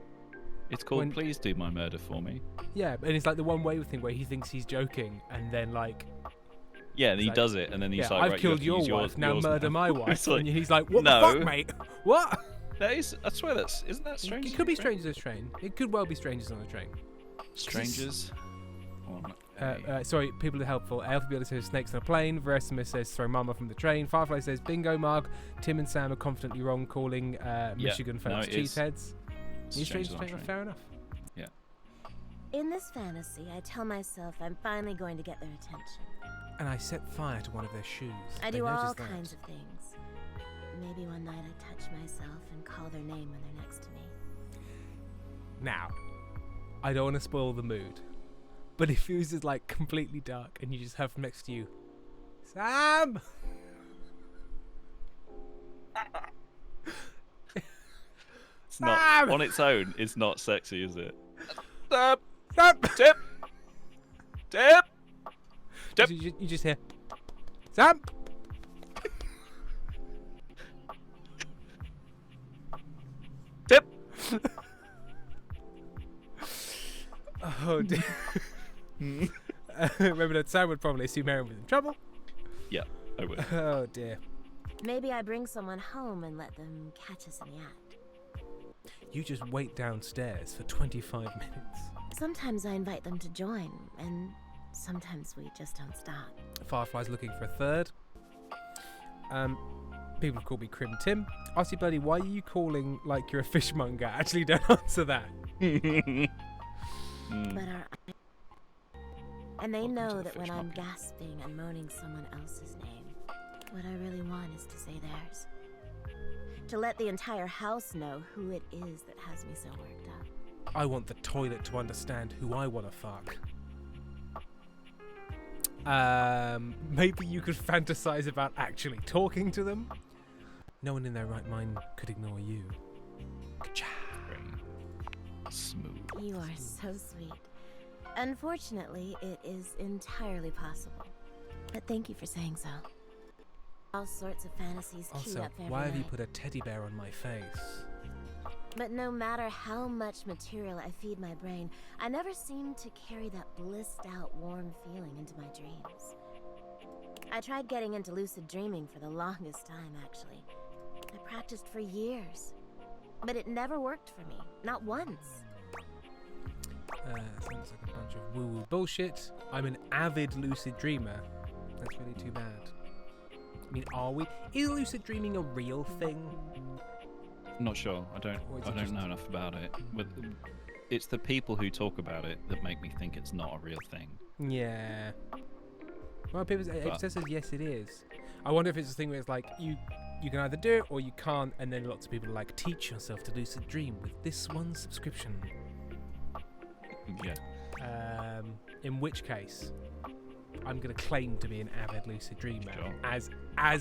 It's called Please Do My Murder For Me. Yeah, and it's like the one way thing where he thinks he's joking, and then like. Yeah, and he like, does it, and then he's yeah, like, I've right, killed you have to your use wife, now yours murder my wife. It's like, and he's like, what no. the fuck, mate? What? That is, I swear isn't that Strangers? It could be Strangers on a Train. It could well be Strangers on a Train. Strangers Sorry, people are helpful. Alphabet says snakes on a plane. Veresimus says throw mama from the train. Firefly says bingo, Marg. Tim and Sam are confidently wrong calling Michigan folks cheeseheads. Strangers on a Train. Fair enough. Yeah. In this fantasy, I tell myself I'm finally going to get their attention. And I set fire to one of their shoes. I They do all noticed that. kinds of things. Maybe one night I touch myself and call their name when they're next to me. Now, I don't want to spoil the mood, but if it was just like completely dark and you just have next to you, Sam. It's not on its own. It's not sexy, is it? Sam. Tip. Tip. Tip. You just hear Sam. Tip. Oh dear. Remember that Sam would probably assume Aaron was in trouble. Yeah, I would. Oh dear. Maybe I bring someone home and let them catch us in the act. You just wait downstairs for 25 minutes. Sometimes I invite them to join, and sometimes we just don't stop. Firefly's looking for a third. People have called me Crim Tim. Aussie Buddy, why are you calling like you're a fishmonger? Actually, don't answer that. But and they know that when I'm gasping and moaning someone else's name, what I really want is to say theirs. To let the entire house know who it is that has me so worked up. I want the toilet to understand who I want to fuck. Maybe you could fantasize about actually talking to them. No one in their right mind could ignore you. Smooth. You are so sweet. Unfortunately, it is entirely possible. But thank you for saying so. All sorts of fantasies queued Also, up every why have you night. put a teddy bear on my face? But no matter how much material I feed my brain, I never seem to carry that blissed out, warm feeling into my dreams. I tried getting into lucid dreaming for the longest time, actually. I practiced for years. But it never worked for me. Not once. Sounds like a bunch of woo-woo bullshit. I'm an avid lucid dreamer. That's really too bad. I mean, are we? Is lucid dreaming a real thing? Not sure. I don't know enough about it. But it's the people who talk about it that make me think it's not a real thing. Yeah. Well, people says yes, it is. I wonder if it's a thing where it's like you can either do it or you can't, and then lots of people are like, teach yourself to lucid dream with this one subscription. Yeah. In which case, I'm going to claim to be an avid lucid dreamer as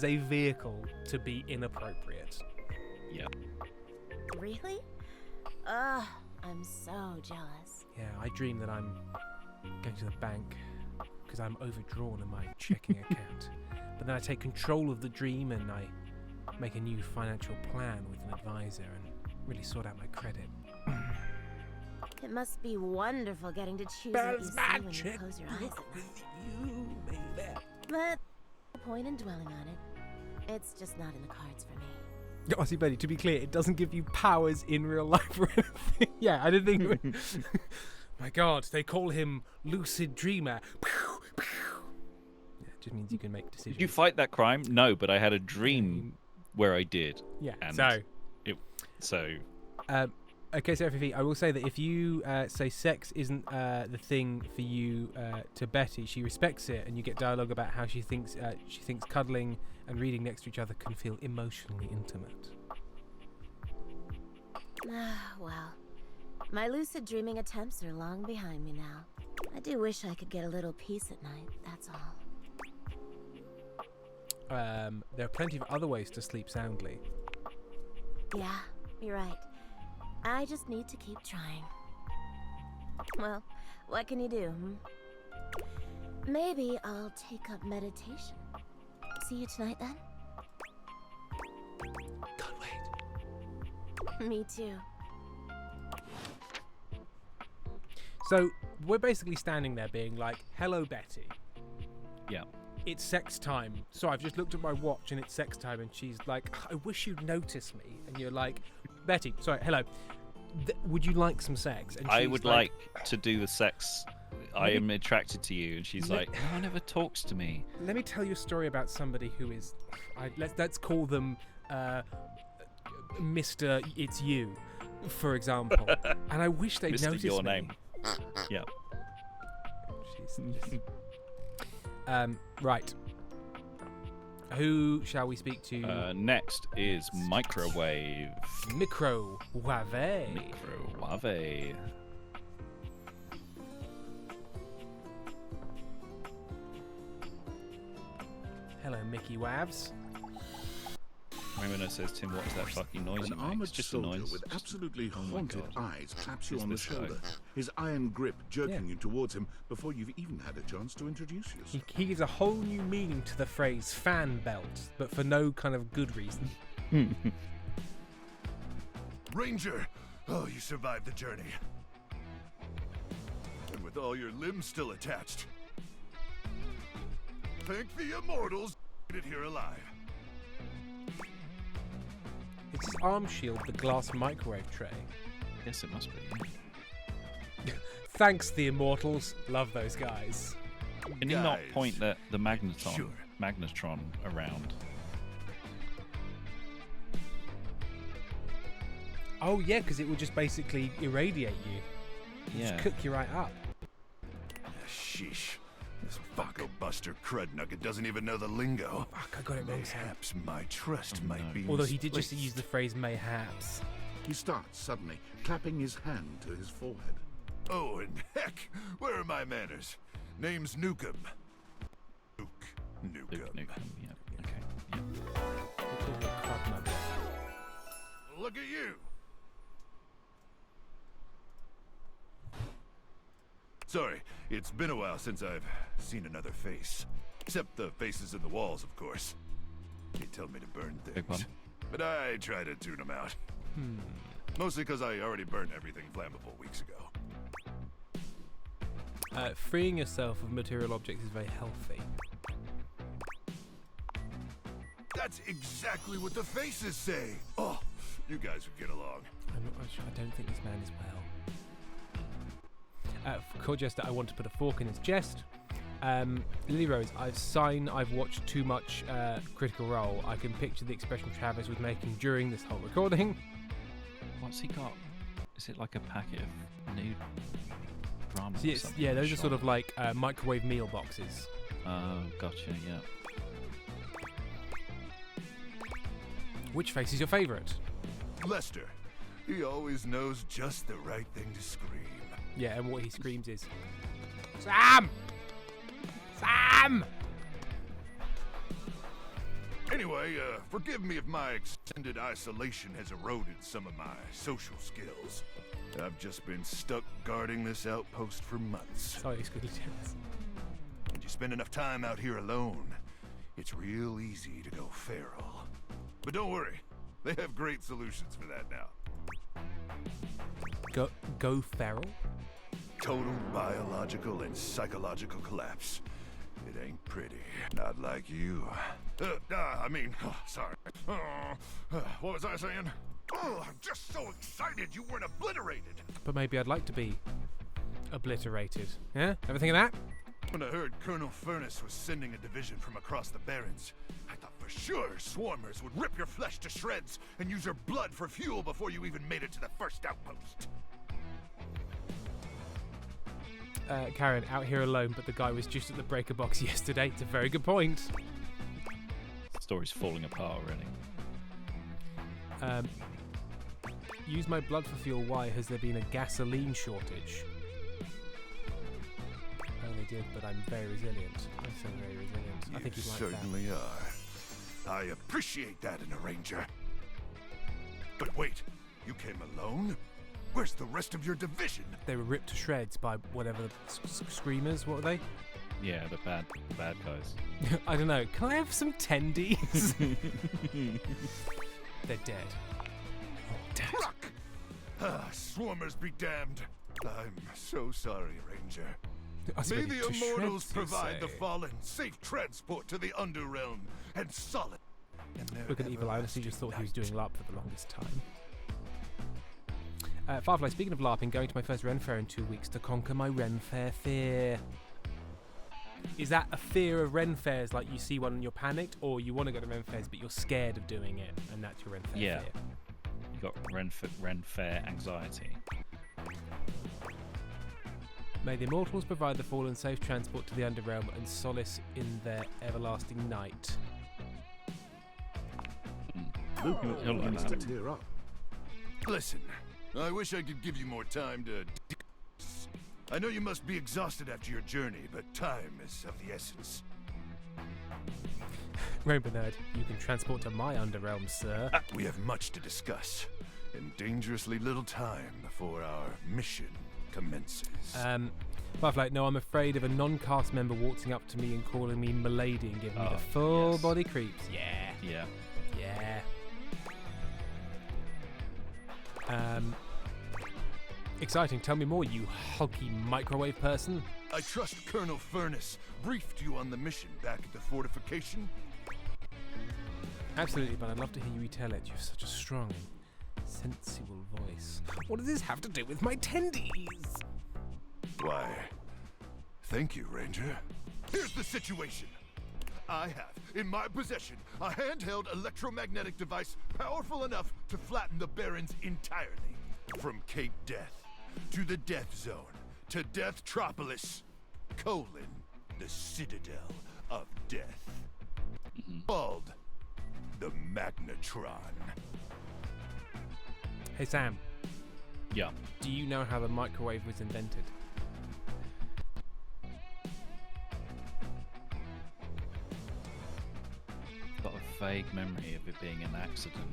a vehicle to be inappropriate. Yeah. Really? Ugh, I'm so jealous. Yeah, I dream that I'm going to the bank because I'm overdrawn in my checking account. But then I take control of the dream and I make a new financial plan with an advisor and really sort out my credit. It must be wonderful getting to choose what you see when you close your eyes at night. But no point in dwelling on it. It's just not in the cards for me. Aussie Betty, to be clear, it doesn't give you powers in real life or anything. Yeah, I didn't think it would. My God, they call him Lucid Dreamer. Yeah, it just means you can make decisions. Did you fight that crime? No, but I had a dream where I did. Yeah, and okay, so FFV, I will say that if you say sex isn't the thing for you to Betty, she respects it, and you get dialogue about how she thinks cuddling and reading next to each other can feel emotionally intimate. Well, my lucid dreaming attempts are long behind me now. I do wish I could get a little peace at night, that's all. There are plenty of other ways to sleep soundly. Yeah, you're right. I just need to keep trying. Well, what can you do, Maybe I'll take up meditation. See you tonight, then? Can't wait. Me too. So, we're basically standing there being like, hello, Betty. Yeah. It's sex time. So I've just looked at my watch and it's sex time, and she's like, I wish you'd notice me. And you're like, Betty, sorry, hello. Would you like some sex? And I would like to do the sex. I am attracted to you. And she's like, no one ever talks to me. Let me tell you a story about somebody who is, let's call them Mr. It's You, for example. And I wish they'd Mr. notice Your me. Name. Yeah. Right. Who shall we speak to? Next is Microwave. Microwave. Microwave. Hello, Mickey Wavs. Remember, says Tim, what is that fucking noise you An make? armored It's just a soldier noise. with absolutely Oh my haunted God. eyes claps you Who's on the this guy? shoulder, his iron grip jerking you towards him before you've even had a chance to introduce yourself. He gives a whole new meaning to the phrase fan belt, but for no kind of good reason. Ranger! Oh, you survived the journey. And with all your limbs still attached. Thank the immortals you made it here alive. It's his arm shield, the glass microwave tray. Yes, it must be. Thanks, the immortals. Love those guys. Can you not point the magnetron around? Oh yeah, because it would just basically irradiate you. Yeah. Just cook you right up. Sheesh. This Funko Buster crud nugget doesn't even know the lingo. Fuck, I got it wrong. Perhaps my trust might be Although he did just misplaced. use the phrase mayhaps. He starts suddenly, clapping his hand to his forehead. Oh, and heck, where are my manners? Name's Nukem. Nukem. Yeah. Okay. Look at you. Sorry, it's been a while since I've seen another face. Except the faces in the walls, of course. They tell me to burn things. But I try to tune them out. Mostly because I already burned everything flammable weeks ago. Freeing yourself of material objects is very healthy. That's exactly what the faces say. Oh, you guys would get along. I'm not sure. I don't think this man is well. For Corjester, I want to put a fork in his chest. Lily Rose, I've watched too much Critical Role. I can picture the expression Travis was making during this whole recording. What's he got? Is it like a packet of nude drama? So yes, yeah, those are sort of like microwave meal boxes. Oh, gotcha, yeah. Which face is your favourite? Lester. He always knows just the right thing to scream. Yeah, and what he screams is, Sam! Sam! Anyway, forgive me if my extended isolation has eroded some of my social skills. I've just been stuck guarding this outpost for months. Sorry, Squiggly Terrence. When you spend enough time out here alone, it's real easy to go feral. But don't worry, they have great solutions for that now. Go feral? Total biological and psychological collapse. It ain't pretty. Not like you. Sorry. What was I saying? Oh, I'm just so excited you weren't obliterated. But maybe I'd like to be obliterated. Yeah? Ever think of that? When I heard Colonel Furnace was sending a division from across the Barrens, I thought for sure swarmers would rip your flesh to shreds and use your blood for fuel before you even made it to the first outpost. Karen, out here alone, but the guy was just at the breaker box yesterday. It's a very good point. The story's falling apart already. Use my blood for fuel. Why has there been a gasoline shortage? Oh, they did, but I'm very resilient. I'm so very resilient. I think he's like that. Certainly are. I appreciate that in a ranger. But wait, you came alone? Where's the rest of your division? They were ripped to shreds by whatever the screamers. What were they? Yeah, the bad guys. I don't know. Can I have some tendies? They're dead. Oh, dead. Swarmers be damned. I'm so sorry, Ranger. May the Immortals provide the fallen safe transport to the Underrealm and solid. Look at Evil. I honestly just thought he was doing LARP for the longest time. Firefly, speaking of LARPing, going to my first Ren Fair in 2 weeks to conquer my Ren Fair fear. Is that a fear of Ren Fairs, like you see one and you're panicked, or you want to go to Ren Fairs but you're scared of doing it, and that's your Ren Fair fear? You got Ren Fair anxiety. May the Immortals provide the fallen safe transport to the Underrealm and solace in their everlasting night. You'll like that. To tear up. Listen, I wish I could give you more time to... I know you must be exhausted after your journey, but time is of the essence. Rainbow Nerd, you can transport to my Underrealm, sir. We have much to discuss, and dangerously little time before our mission commences. Firefly, no, I'm afraid of a non-cast member waltzing up to me and calling me milady and giving me the full body creeps. Yeah. Exciting. Tell me more, you hulky microwave person. I trust Colonel Furnace briefed you on the mission back at the fortification. Absolutely, but I'd love to hear you retell it. You have such a strong, sensual voice. What does this have to do with my tendies? Why, thank you, Ranger. Here's the situation. I have, in my possession, a handheld electromagnetic device powerful enough to flatten the Barrens entirely. From Cape Death, to the Death Zone, to Deathtropolis, the Citadel of Death. Called the Magnetron. Hey, Sam. Yeah. Do you know how the microwave was invented? Got a vague memory of it being an accident.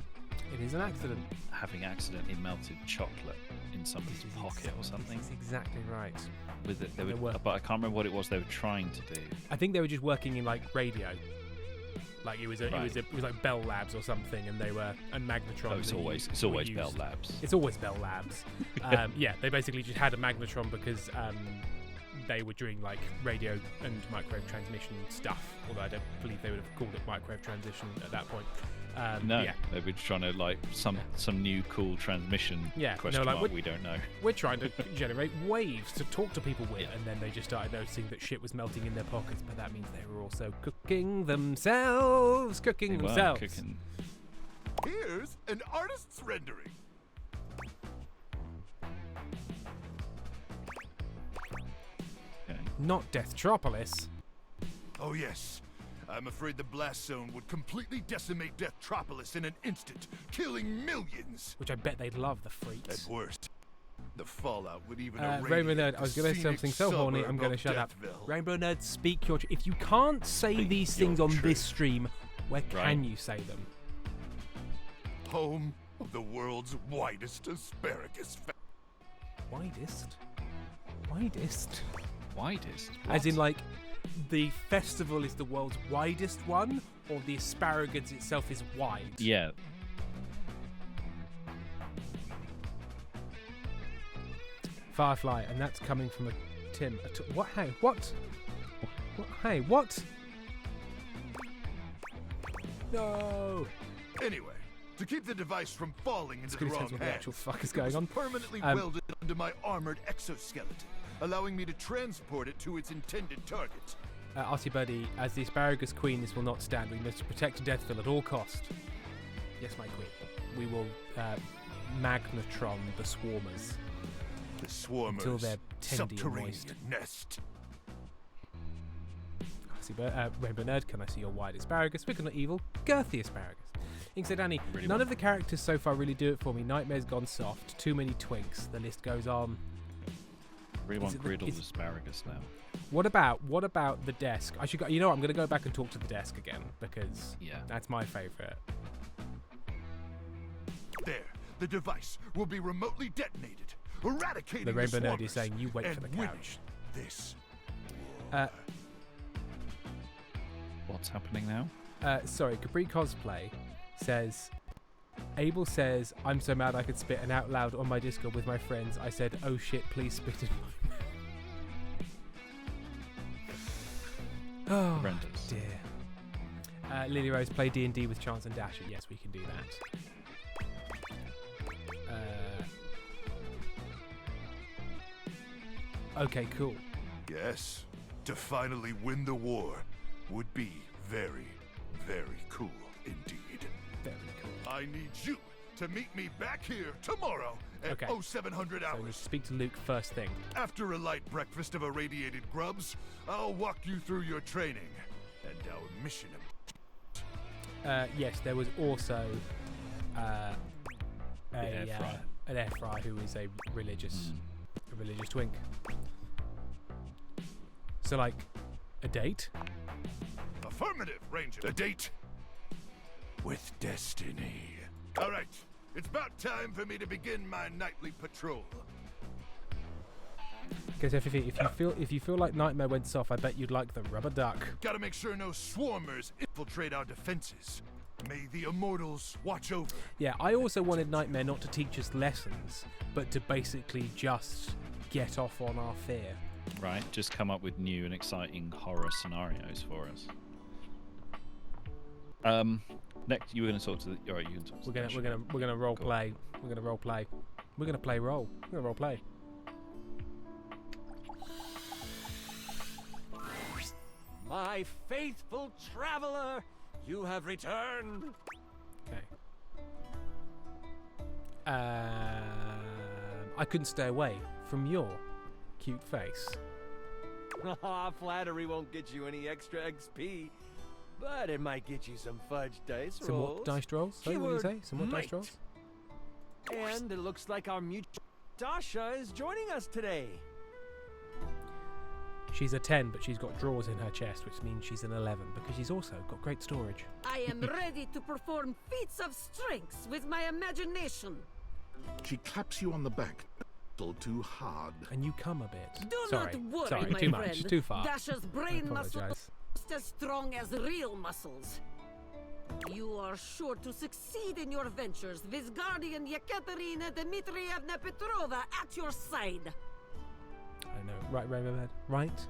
It is an accident. Having accidentally melted chocolate in somebody's pocket or something. That's exactly right. With it, but I can't remember what it was they were trying to do. I think they were just working in like radio. Like it was like Bell Labs or something, and they were a Magnetron. Oh, it's always Bell Labs. It's always Bell Labs. Yeah, they basically just had a Magnetron because they were doing like radio and microwave transmission stuff. Although I don't believe they would have called it microwave transition at that point. No, they were trying to like some new cool transmission. Yeah, question no, like mark, we don't know. We're trying to generate waves to talk to people with, and then they just started noticing that shit was melting in their pockets. But that means they were also cooking themselves. Here's an artist's rendering. Okay. Not Deathtropolis. Oh yes. I'm afraid the blast zone would completely decimate Deathtropolis in an instant, killing millions. Which I bet they'd love, the freaks. At worst, the fallout would even Rainbow Nerd, I was going to say something so horny, I'm going to shut up. Rainbow Nerd, speak your... If you can't say these things on this stream, Where can you say them? Home of the world's widest asparagus. Widest? Widest? Widest? As in, like, the festival is the world's widest one, or the asparagus itself is wide? Yeah. Firefly, and that's coming from a Tim. What? Hey, what? Hey, what? No. Anyway, to keep the device from falling into the Scooby wrong tells me what the hands, actual fuck is it going was on. permanently welded onto my armored exoskeleton, allowing me to transport it to its intended target. Artie Birdie, as the asparagus queen, this will not stand. We must protect Deathville at all cost. Yes, my queen. We will magnetron the swarmers. The swarmers' until they're tendy and subterranean moist. nest. Rainbow Nerd, can I see your wide asparagus? We're not evil, girthy asparagus. Ink said, Danny, Really none well. of the characters so far really do it for me. Nightmare's gone soft, too many twinks. The list goes on. Really want it the- griddled is- asparagus now. What about the desk? I should go. You know what? I'm going to go back and talk to the desk again because that's my favourite. There, the device will be remotely detonated, eradicating The Rainbow Nerd is swarmers saying, "You wait for and the winning couch." This. What's happening now? Sorry, Capri Cosplay says, Abel says, I'm so mad I could spit, and out loud on my Discord with my friends, I said, oh shit, please spit in my mouth. Oh, Horrendous. dear. Lily Rose, play D&D with Chance and Dasher. Yes, we can do that. Okay, cool. Yes, to finally win the war would be very, very cool indeed. Very cool. I need you to meet me back here tomorrow at Okay. 0700 So we hours. speak to Luke first thing. After a light breakfast of irradiated grubs, I'll walk you through your training and our mission. Yes, there was also air fryer. an air fryer who is a religious twink. So, like, a date? Affirmative, Ranger. A date with destiny. All right, it's about time for me to begin my nightly patrol. Because if you feel like Nightmare went soft, I bet you'd like the rubber duck. Gotta make sure no swarmers infiltrate our defenses. May the immortals watch over. Yeah, I also wanted Nightmare not to teach us lessons, but to basically just get off on our fear. Right, just come up with new and exciting horror scenarios for us. Next, you were going to talk to the. All right, you can talk to We're gonna role play. We're gonna role play. We're gonna play role. We're gonna role play. My faithful traveler, you have returned. Okay. I couldn't stay away from your cute face. Flattery won't get you any extra XP, but it might get you some fudge dice Some rolls. what dice rolls? Sorry, what did you say? Some what dice might. rolls? And it looks like our mutual Dasha is joining us today. She's a 10, but she's got drawers in her chest, which means she's an 11 because she's also got great storage. I am ready to perform feats of strength with my imagination. She claps you on the back a little too hard. And you come a bit. Do Sorry. not worry, Sorry, my too friend. much, too far. Dasha's I brain muscles apologise. are just as strong as real muscles. You are sure to succeed in your ventures with Guardian Yekaterina Dmitrievna Petrova at your side. I know. Right, Rainbow Head. Right?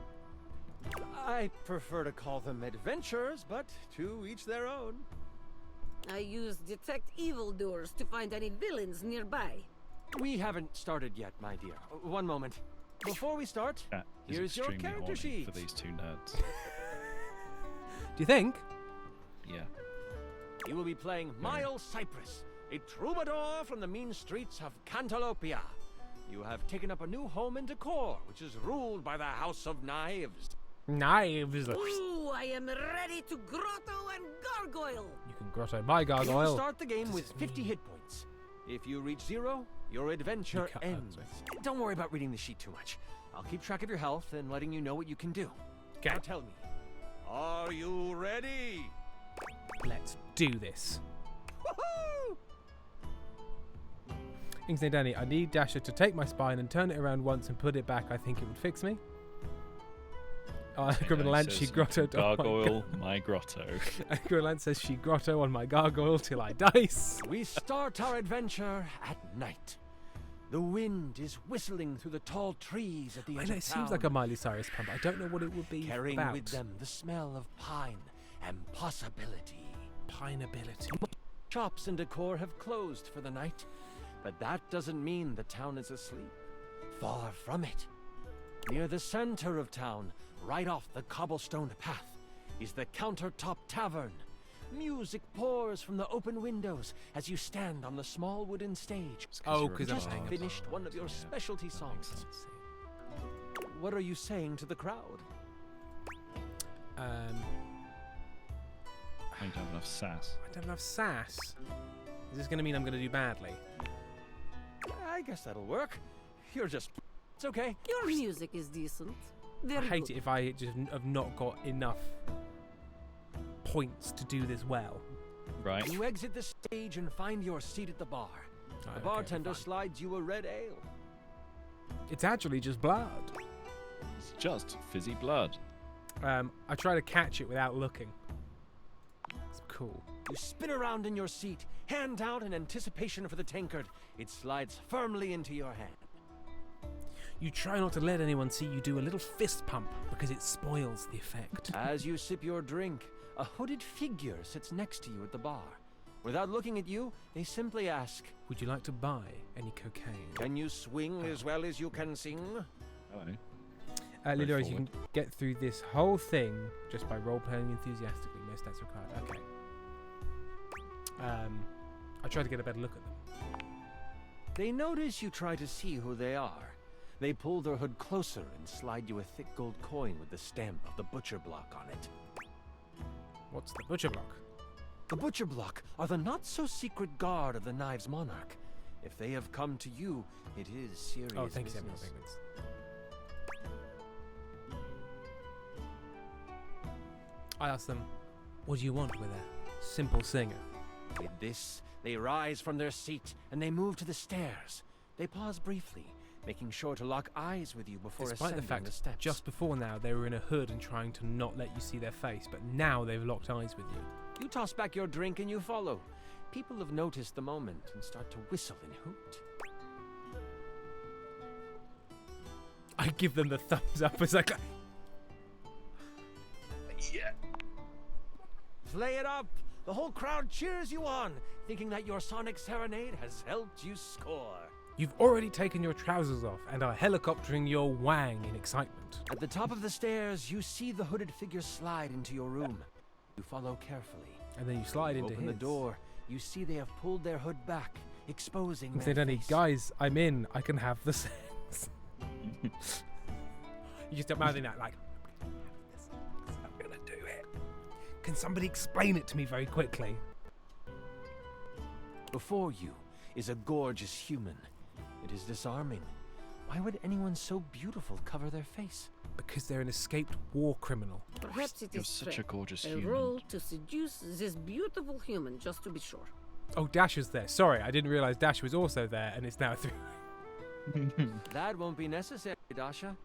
I prefer to call them adventures, but to each their own. I use detect evildoers to find any villains nearby. We haven't started yet, my dear. One moment. Before we start, Chat is here's your extremely character horny sheet. for these two nerds. Do you think? Yeah. You will be playing Miles Cypress, a troubadour from the mean streets of Cantalopia. You have taken up a new home in Decor, which is ruled by the House of Knives. Knives. Ooh, I am ready to grotto and gargoyle. You can grotto my You gargoyle. start the game with 50 hit points. If you reach 0, your adventure ends. Don't worry about reading the sheet too much. I'll keep track of your health and letting you know what you can do. Now tell me, are you ready? Let's do this. Kingsley Danny, I need Dasher to take my spine and turn it around once and put it back. I think it would fix me. Criminal Ant, she grotto. Gargoyle, my grotto. Criminal Ant says she grotto on my gargoyle till I dice. We start our adventure at night. The wind is whistling through the tall trees at the edge of town. It seems like a Miley Cyrus pump. I don't know what it would be carrying about. with them the smell of pine and possibility. Pineability. Shops and decor have closed for the night, but that doesn't mean the town is asleep. Far from it. Near the center of town, right off the cobblestone path, is the Countertop Tavern. Music pours from the open windows as you stand on the small wooden stage. Oh, because just finished one of your specialty songs. What are you saying to the crowd? I don't have enough sass. I don't have enough sass. Is this going to mean I'm going to do badly? I guess that'll work. You're just... It's okay. Your music is decent. I hate it if I just have not got enough points to do this well. Right. You exit the stage and find your seat at the bar. The bartender slides you a red ale. It's actually just blood. It's just fizzy blood. I try to catch it without looking. It's cool. You spin around in your seat, hand out in anticipation for the tankard. It slides firmly into your hand. You try not to let anyone see you do a little fist pump because it spoils the effect. As you sip your drink, a hooded figure sits next to you at the bar. Without looking at you, they simply ask, would you like to buy any cocaine? Can you swing as well as you can sing? Hello. Lily, you can get through this whole thing just by role-playing enthusiastically. No stats required. Okay. I try to get a better look at them. They notice you try to see who they are. They pull their hood closer and slide you a thick gold coin with the stamp of the Butcher Block on it. What's the Butcher Block? The Butcher Block are the not-so-secret guard of the Knives Monarch. If they have come to you, it is serious business. Thanks, Samuel. I asked them, what do you want with a simple singer? With this, they rise from their seat and they move to the stairs. They pause briefly, making sure to lock eyes with you before ascending the fact the steps. Just before now they were in a hood and trying to not let you see their face, but now they've locked eyes with you. You toss back your drink and you follow. People have noticed the moment and start to whistle and hoot. I give them the thumbs up as I go. Yeah. Play it up! The whole crowd cheers you on, thinking that your sonic serenade has helped you score. You've already taken your trousers off and are helicoptering your wang in excitement. At the top of the stairs, you see the hooded figure slide into your room. You follow carefully. And then you slide into Open the door. You see they have pulled their hood back, exposing their face. Guys, I'm in. I can have the sex. You just imagine that, like, I'm gonna do it. Can somebody explain it to me very quickly? Before you is a gorgeous human. It is disarming. Why would anyone so beautiful cover their face? Because they're an escaped war criminal. Perhaps it You're is such a gorgeous a human. role to seduce this beautiful human, just to be sure. Oh, Dash is there. Sorry, I didn't realize Dash was also there, and it's now through. That won't be necessary, Dasha.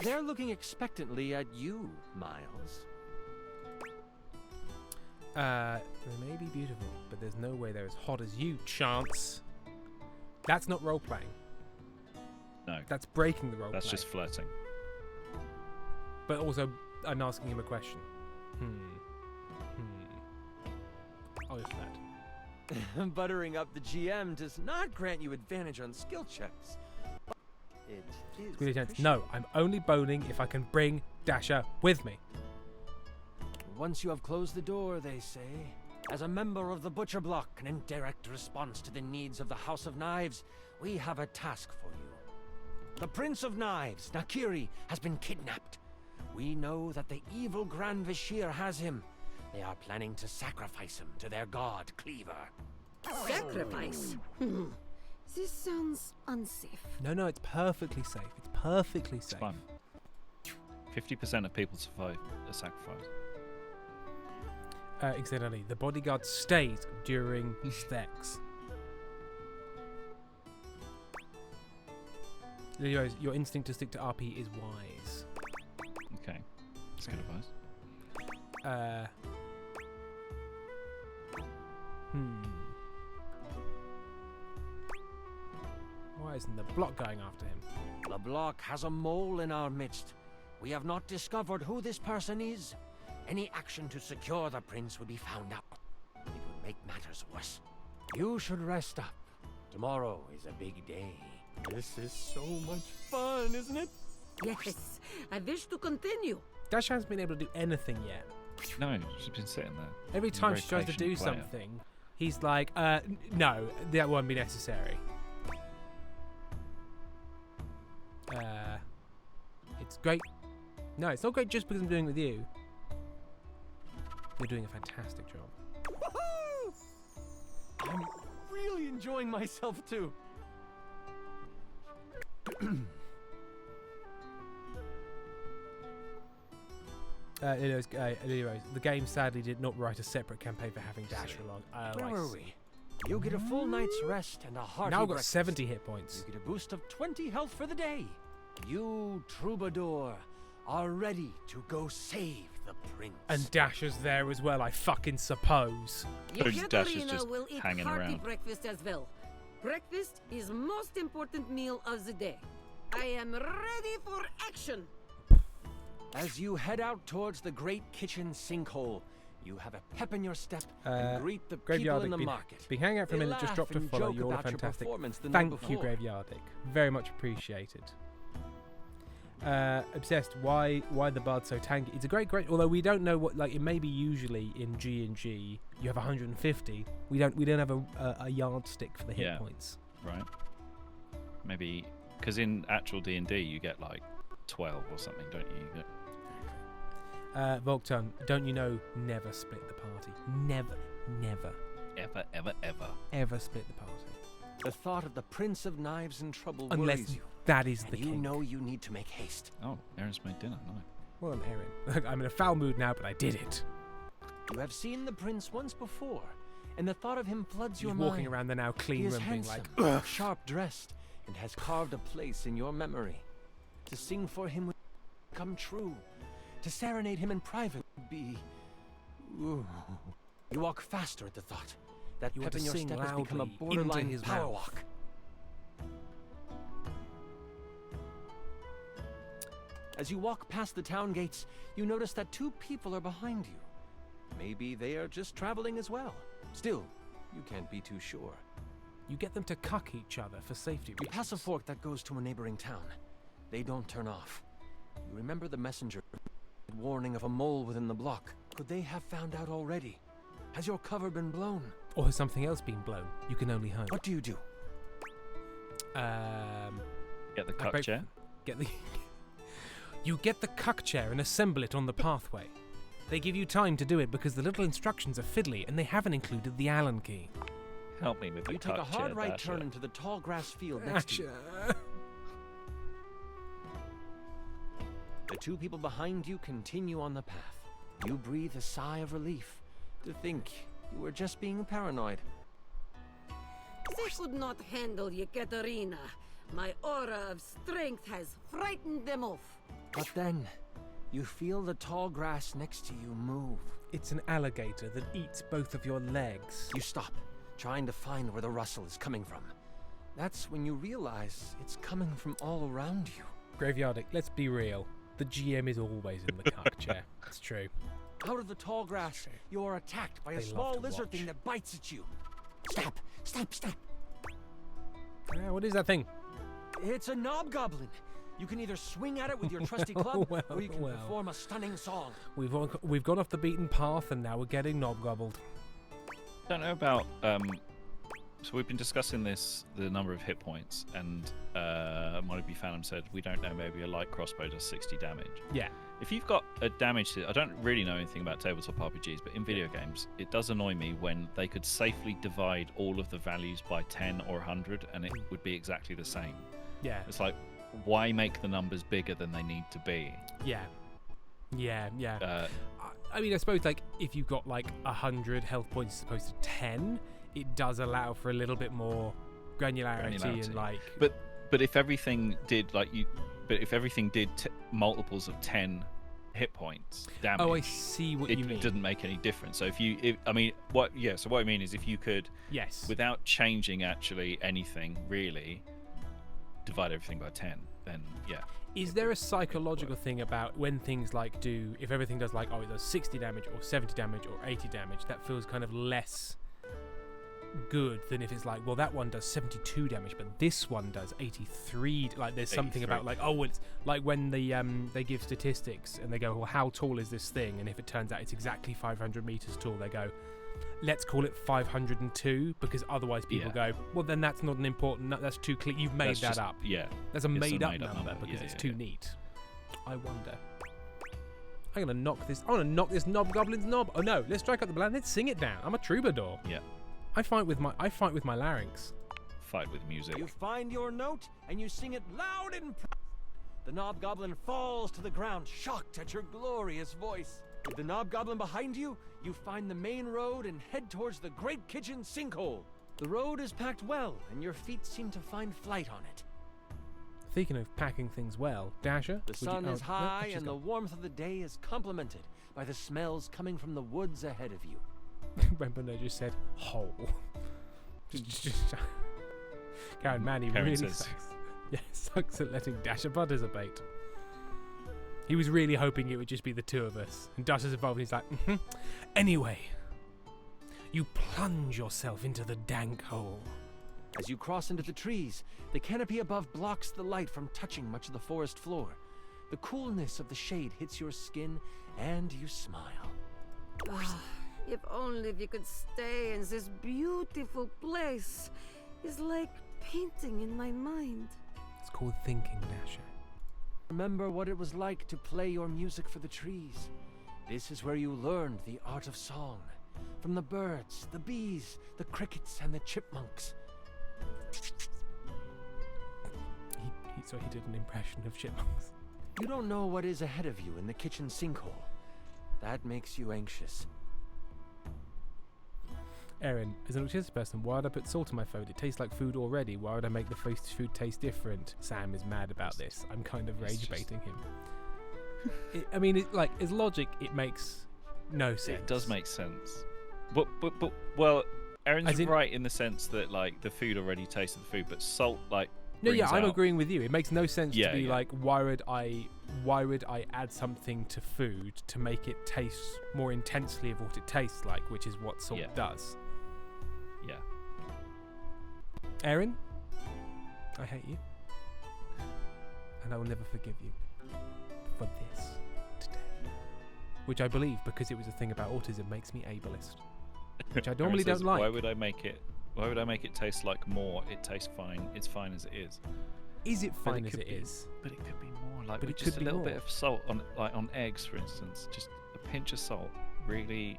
They're looking expectantly at you, Miles. They may be beautiful, but there's no way they're as hot as you, Chance. That's not role-playing. No. That's breaking the role-play. That's just flirting. But also, I'm asking him a question. I'll just that. Buttering up the GM does not grant you advantage on skill checks. It is Squealy Chance, no, I'm only boning if I can bring Dasher with me. Once you have closed the door, they say, as a member of the Butcher Block and in direct response to the needs of the House of Knives, we have a task for you. The Prince of Knives, Nakiri, has been kidnapped. We know that the evil Grand Vashir has him. They are planning to sacrifice him to their god, Cleaver. Sacrifice? This sounds unsafe. No, it's perfectly safe. It's perfectly safe. It's fun. 50% of people survive a sacrifice. Incidentally, the bodyguard stays during sex. Lilyrose, your instinct to stick to RP is wise. Okay. That's good advice. Why isn't the block going after him? The block has a mole in our midst. We have not discovered who this person is. Any action to secure the prince would be found out. It would make matters worse. You should rest up. Tomorrow is a big day. This is so much fun, isn't it? Yes, I wish to continue. Dash hasn't been able to do anything yet. No, she's been sitting there. Every time she tries to do something, he's like, no, that won't be necessary. It's great. No, it's not great just because I'm doing it with you. You're doing a fantastic job. Woohoo! I'm really enjoying myself too. Lilyrose, the game sadly did not write a separate campaign for having Dash along. Where were we? You get a full night's rest and a hearty Now I've got breakfast. 70 hit points. You get a boost of 20 health for the day. You, Troubadour, are ready to go save the prince. And Dash is there as well, I fucking suppose. Yekaterina will eat hearty breakfast as well. Breakfast is most important meal of the day. I am ready for action. As you head out towards the great kitchen sinkhole, you have a pep in your step and greet the people in the market. Been hanging out for a They minute, just laugh dropped a and follow. joke You're all about your fantastic. performance the night Thank you, before. Graveyardic. Very much appreciated. Obsessed. Why the bard so tanky? It's a great. Although we don't know what, like, it may be usually in G&G you have 150. We don't have a yardstick for the hit points. Right. Maybe because in actual D&D you get like 12 or something, don't you? Volkton, don't you know? Never split the party. Never. Ever split the party. The thought of the Prince of Knives in trouble Unless worries you. that is and the you king. know you need to make haste. Oh, Erin's made dinner. No. Well, Erin. I'm in a foul mood now, but I did it. You have seen the prince once before, and the thought of him floods your He's mind. walking around the now clean He is room being handsome, like, sharp dressed, and has carved a place in your memory. To sing for him would come true. To serenade him in private would be... Ooh. You walk faster at the thought. That You pep want to in your sing step has become a loudly borderline into his power mouth. walk. As you walk past the town gates, you notice that two people are behind you. Maybe they are just traveling as well. Still, you can't be too sure. You get them to cuck each other for safety You reasons. pass a fork that goes to a neighboring town. They don't turn off. You remember the messenger warning of a mole within the block. Could they have found out already? Has your cover been blown? Or has something else been blown? You can only hope. What do you do? Get the I cuck break- chair. Get the. You get the cuck chair and assemble it on the pathway. They give you time to do it because the little instructions are fiddly and they haven't included the Allen key. Help me with the You take a cuck hard chair, right Dasher. turn into the tall grass field next to you. The two people behind you continue on the path. You breathe a sigh of relief to think you were just being paranoid. They could not handle Yekaterina. My aura of strength has frightened them off. But then, you feel the tall grass next to you move. It's an alligator that eats both of your legs. You stop, trying to find where the rustle is coming from. That's when you realize it's coming from all around you. Graveyardic, let's be real. The GM is always in the cuck chair. It's true. Out of the tall grass, you are attacked by a They love small to lizard watch. thing that bites at you. Stop! Stop! Stop! What is that thing? It's a knobgoblin. You can either swing at it with your trusty club, or you can well. perform a stunning song. We've gone off the beaten path and now we're getting knob-gobbled. Don't know about. So we've been discussing the number of hit points, and Monoby Phantom said we don't know. Maybe a light crossbow does 60 damage. Yeah. If you've got a damage, I don't really know anything about tabletop RPGs, but in video games, it does annoy me when they could safely divide all of the values by 10 or 100, and it would be exactly the same. Yeah. It's like, why make the numbers bigger than they need to be? Yeah. I mean, I suppose like if you've got like 100 health points as opposed to 10, it does allow for a little bit more granularity. And like. But if everything did multiples of 10 hit points damage. Oh, I see what you mean. It didn't make any difference. So what I mean is if you could, without changing actually anything really, divide everything by 10, then yeah. Is there a psychological thing about when things like if everything does like, it does 60 damage or 70 damage or 80 damage, that feels kind of less good than if it's like, well, that one does 72 damage, but this one does 83. Like, there's something 83. about like, it's like when they give statistics and they go, well, how tall is this thing? And if it turns out it's exactly 500 meters tall, they go, let's call it 502, because otherwise people go, well, then that's not an important. That's too clear. You've made that up. Yeah, that's a made up number because it's too neat. I wonder. I'm gonna knock this. I want to knock this Nobgoblin's knob. Oh no! Let's strike up the band. Let's sing it down. I'm a troubadour. Yeah. I fight with my larynx. Fight with music. You find your note and you sing it loud and proud. The Nobgoblin falls to the ground, shocked at your glorious voice. With the Nobgoblin behind you, you find the main road and head towards the Great Kitchen Sinkhole. The road is packed well, and your feet seem to find flight on it. Speaking of packing things well, Dasher. The sun is high, and the warmth of the day is complemented by the smells coming from the woods ahead of you. Remember, just said hole. Karen Manny really sucks. Yeah, sucks at letting Dasher participate. He was really hoping it would just be the two of us, and Dasher's involved. And he's like, Anyway, you plunge yourself into the dank hole. As you cross into the trees, the canopy above blocks the light from touching much of the forest floor. The coolness of the shade hits your skin, and you smile. If only we could stay in this beautiful place. It's like painting in my mind. It's called thinking, Dasher. Remember what it was like to play your music for the trees. This is where you learned the art of song. From the birds, the bees, the crickets, and the chipmunks. So he did an impression of chipmunks. You don't know what is ahead of you in the kitchen sinkhole. That makes you anxious. Erin, as an autistic person, why would I put salt in my food? It tastes like food already. Why would I make the food taste different? Sam is mad about this. I'm kind of rage baiting him. As logic, it makes no sense. It does make sense. But well, Erin's right in the sense that like the food already tasted the food, but salt I'm agreeing with you. It makes no sense to be like, why would I add something to food to make it taste more intensely of what it tastes like, which is what salt does. Yeah. Erin, I hate you, and I will never forgive you for this today. Which I believe, because it was a thing about autism, makes me ableist, which I normally don't like. Why would I make it taste like more? It tastes fine. It's fine as it is. Is it fine as it is? But it could be more. Like with just a little bit of salt on eggs, for instance. Just a pinch of salt really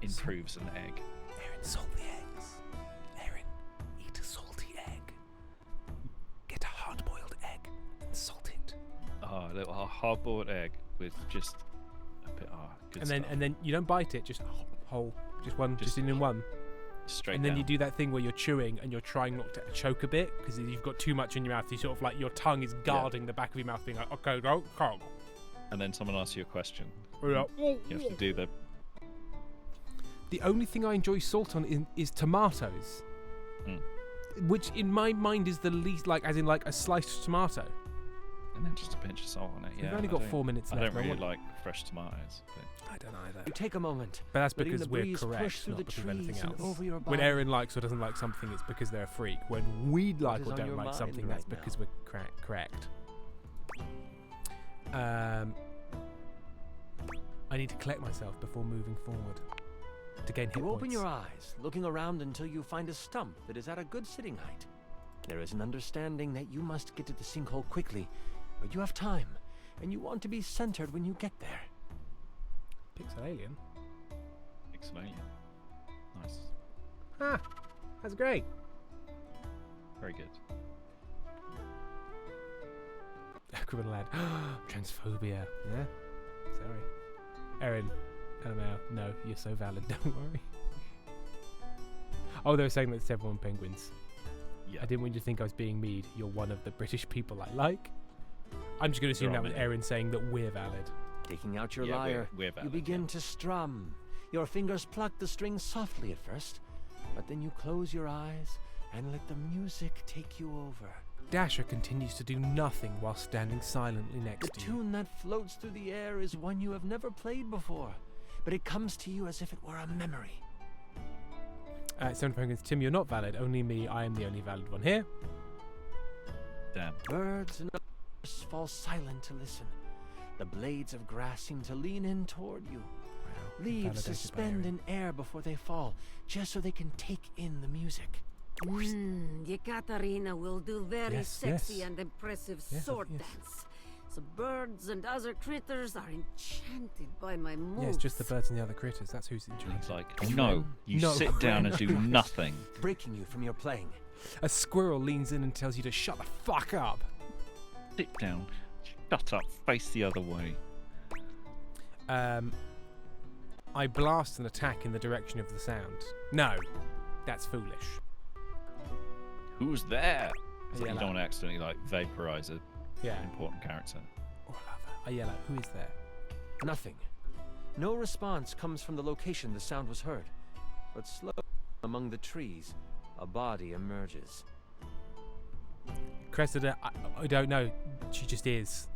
improves an egg. Erin, salt the eggs. Erin, eat a salty egg. Get a hard-boiled egg and salt it. A little hard-boiled egg with just a bit. Good stuff. And then you don't bite it. Just whole. Just in one. Straight and then down. you do that thing where you're chewing and you're trying not to choke a bit because you've got too much in your mouth. You sort of like your tongue is guarding the back of your mouth, being like, okay, don't. And then someone asks you a question. Yeah. You have to do the. The only thing I enjoy salt on is tomatoes, which in my mind is the least, like as in like a sliced tomato. And then just a pinch of salt on it. Yeah. We've only got 4 minutes left. I don't really like fresh tomatoes. But I don't either. You take a moment. But that's because we're correct, not because of anything else. When Erin likes or doesn't like something, it's because they're a freak. When we like or don't like something, that's because we're correct. I need to collect myself before moving forward to gain hit You points. open your eyes, looking around until you find a stump that is at a good sitting height. There is an understanding that you must get to the sinkhole quickly, but you have time, and you want to be centered when you get there. Pixel Alien. Nice. Ah, that's great. Very good. Criminal lad. Transphobia. Yeah. Sorry. Erin, no, you're so valid. Don't worry. Oh, they were saying that it's everyone penguins. Yeah. I didn't want you to think I was being mean. You're one of the British people I like. I'm just going to assume that was Erin saying that we're valid. Taking out your Yeah, lyre, we're valid, you begin to strum. Your fingers pluck the strings softly at first, but then you close your eyes and let the music take you over. Dasher continues to do nothing while standing silently next The to you. tune that floats through the air is one you have never played before, but it comes to you as if it were a memory. Seven Penguins, Tim, you're not valid. Only me. I am the only valid one here. Damn. Birds and others fall silent to listen. The blades of grass seem to lean in toward you. Leaves Validated by suspend in air before they fall, just so they can take in the music. Yekaterina will do very Yes, sexy yes. and impressive Yes, sword yes. dance. So birds and other critters are enchanted by my moves. Yeah, it's just the birds and the other critters. That's who's enchanted. It's like, no, you No. sit down and do nothing. Breaking you from your playing. A squirrel leans in and tells you to shut the fuck up. Sit down, shut up, face the other way. I blast an attack in the direction of the sound. No, that's foolish. Who's there? I You yell don't out. want to accidentally like vaporize a Yeah. important character. I yell out, who is there? Nothing. No response comes from the location the sound was heard. But slowly, among the trees, a body emerges. Cressida, I don't know. She just is.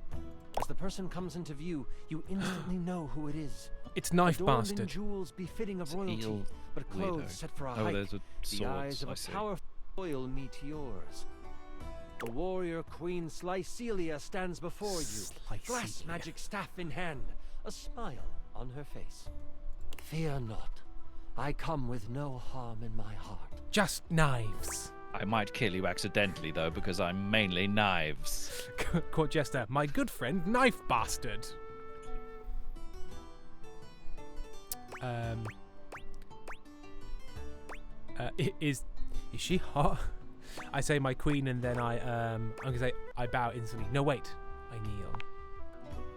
As the person comes into view, you instantly know who it is. It's Knife Adorned in Bastard. jewels befitting of royalty, eel but clothes weirdo. set for a Oh, hike. there's a The sword, eyes of I a see. powerful royal meet yours. The warrior queen Slycelia stands before you, glass Slycelia. magic staff in hand, a smile on her face. Fear not. I come with no harm in my heart. Just knives. I might kill you accidentally though, because I'm mainly knives. Court Jester, my good friend, Knife Bastard. Is she hot? I say my queen, and then I'm gonna say I bow instantly. No, wait, I kneel.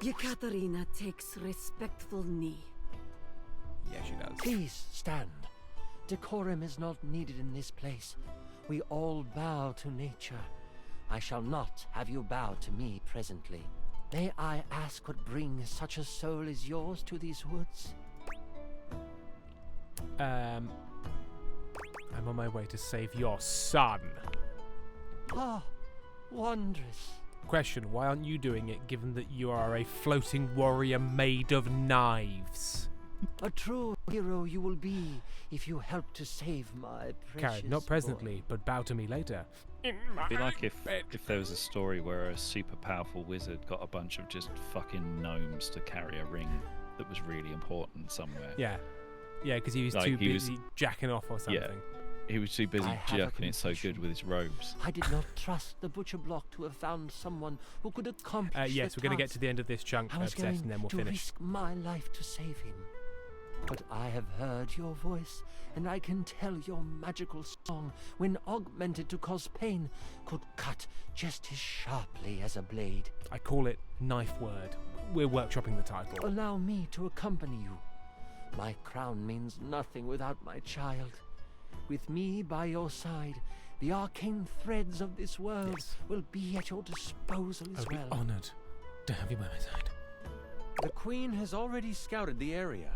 Yekaterina takes respectful knee. Yeah, she does. Please stand. Decorum is not needed in this place. We all bow to nature. I shall not have you bow to me presently. May I ask what brings such a soul as yours to these woods? I'm on my way to save your son. Ah, wondrous. Question, why aren't you doing it, given that you are a floating warrior made of knives? A true hero you will be if you help to save my precious Karen, not boy. presently, but bow to me later. It'd be like if there was a story where a super powerful wizard got a bunch of just fucking gnomes to carry a ring that was really important somewhere. Yeah. Yeah, because he was Like, too he was- busy jacking off or something. Yeah. He was too busy I have a jerking it so good with his robes. I did not trust the butcher block to have found someone who could accomplish Yes, the we're going to get task. to the end of this chunk I was obsessed, going and then we'll to finish. risk my life to save him. But I have heard your voice, and I can tell your magical song, when augmented to cause pain, could cut just as sharply as a blade. I call it Knife Word. We're workshopping the title. Allow me to accompany you. My crown means nothing without my child. With me by your side, the arcane threads of this world will be at your disposal as I'll be well. honoured to have you by my side. The Queen has already scouted the area.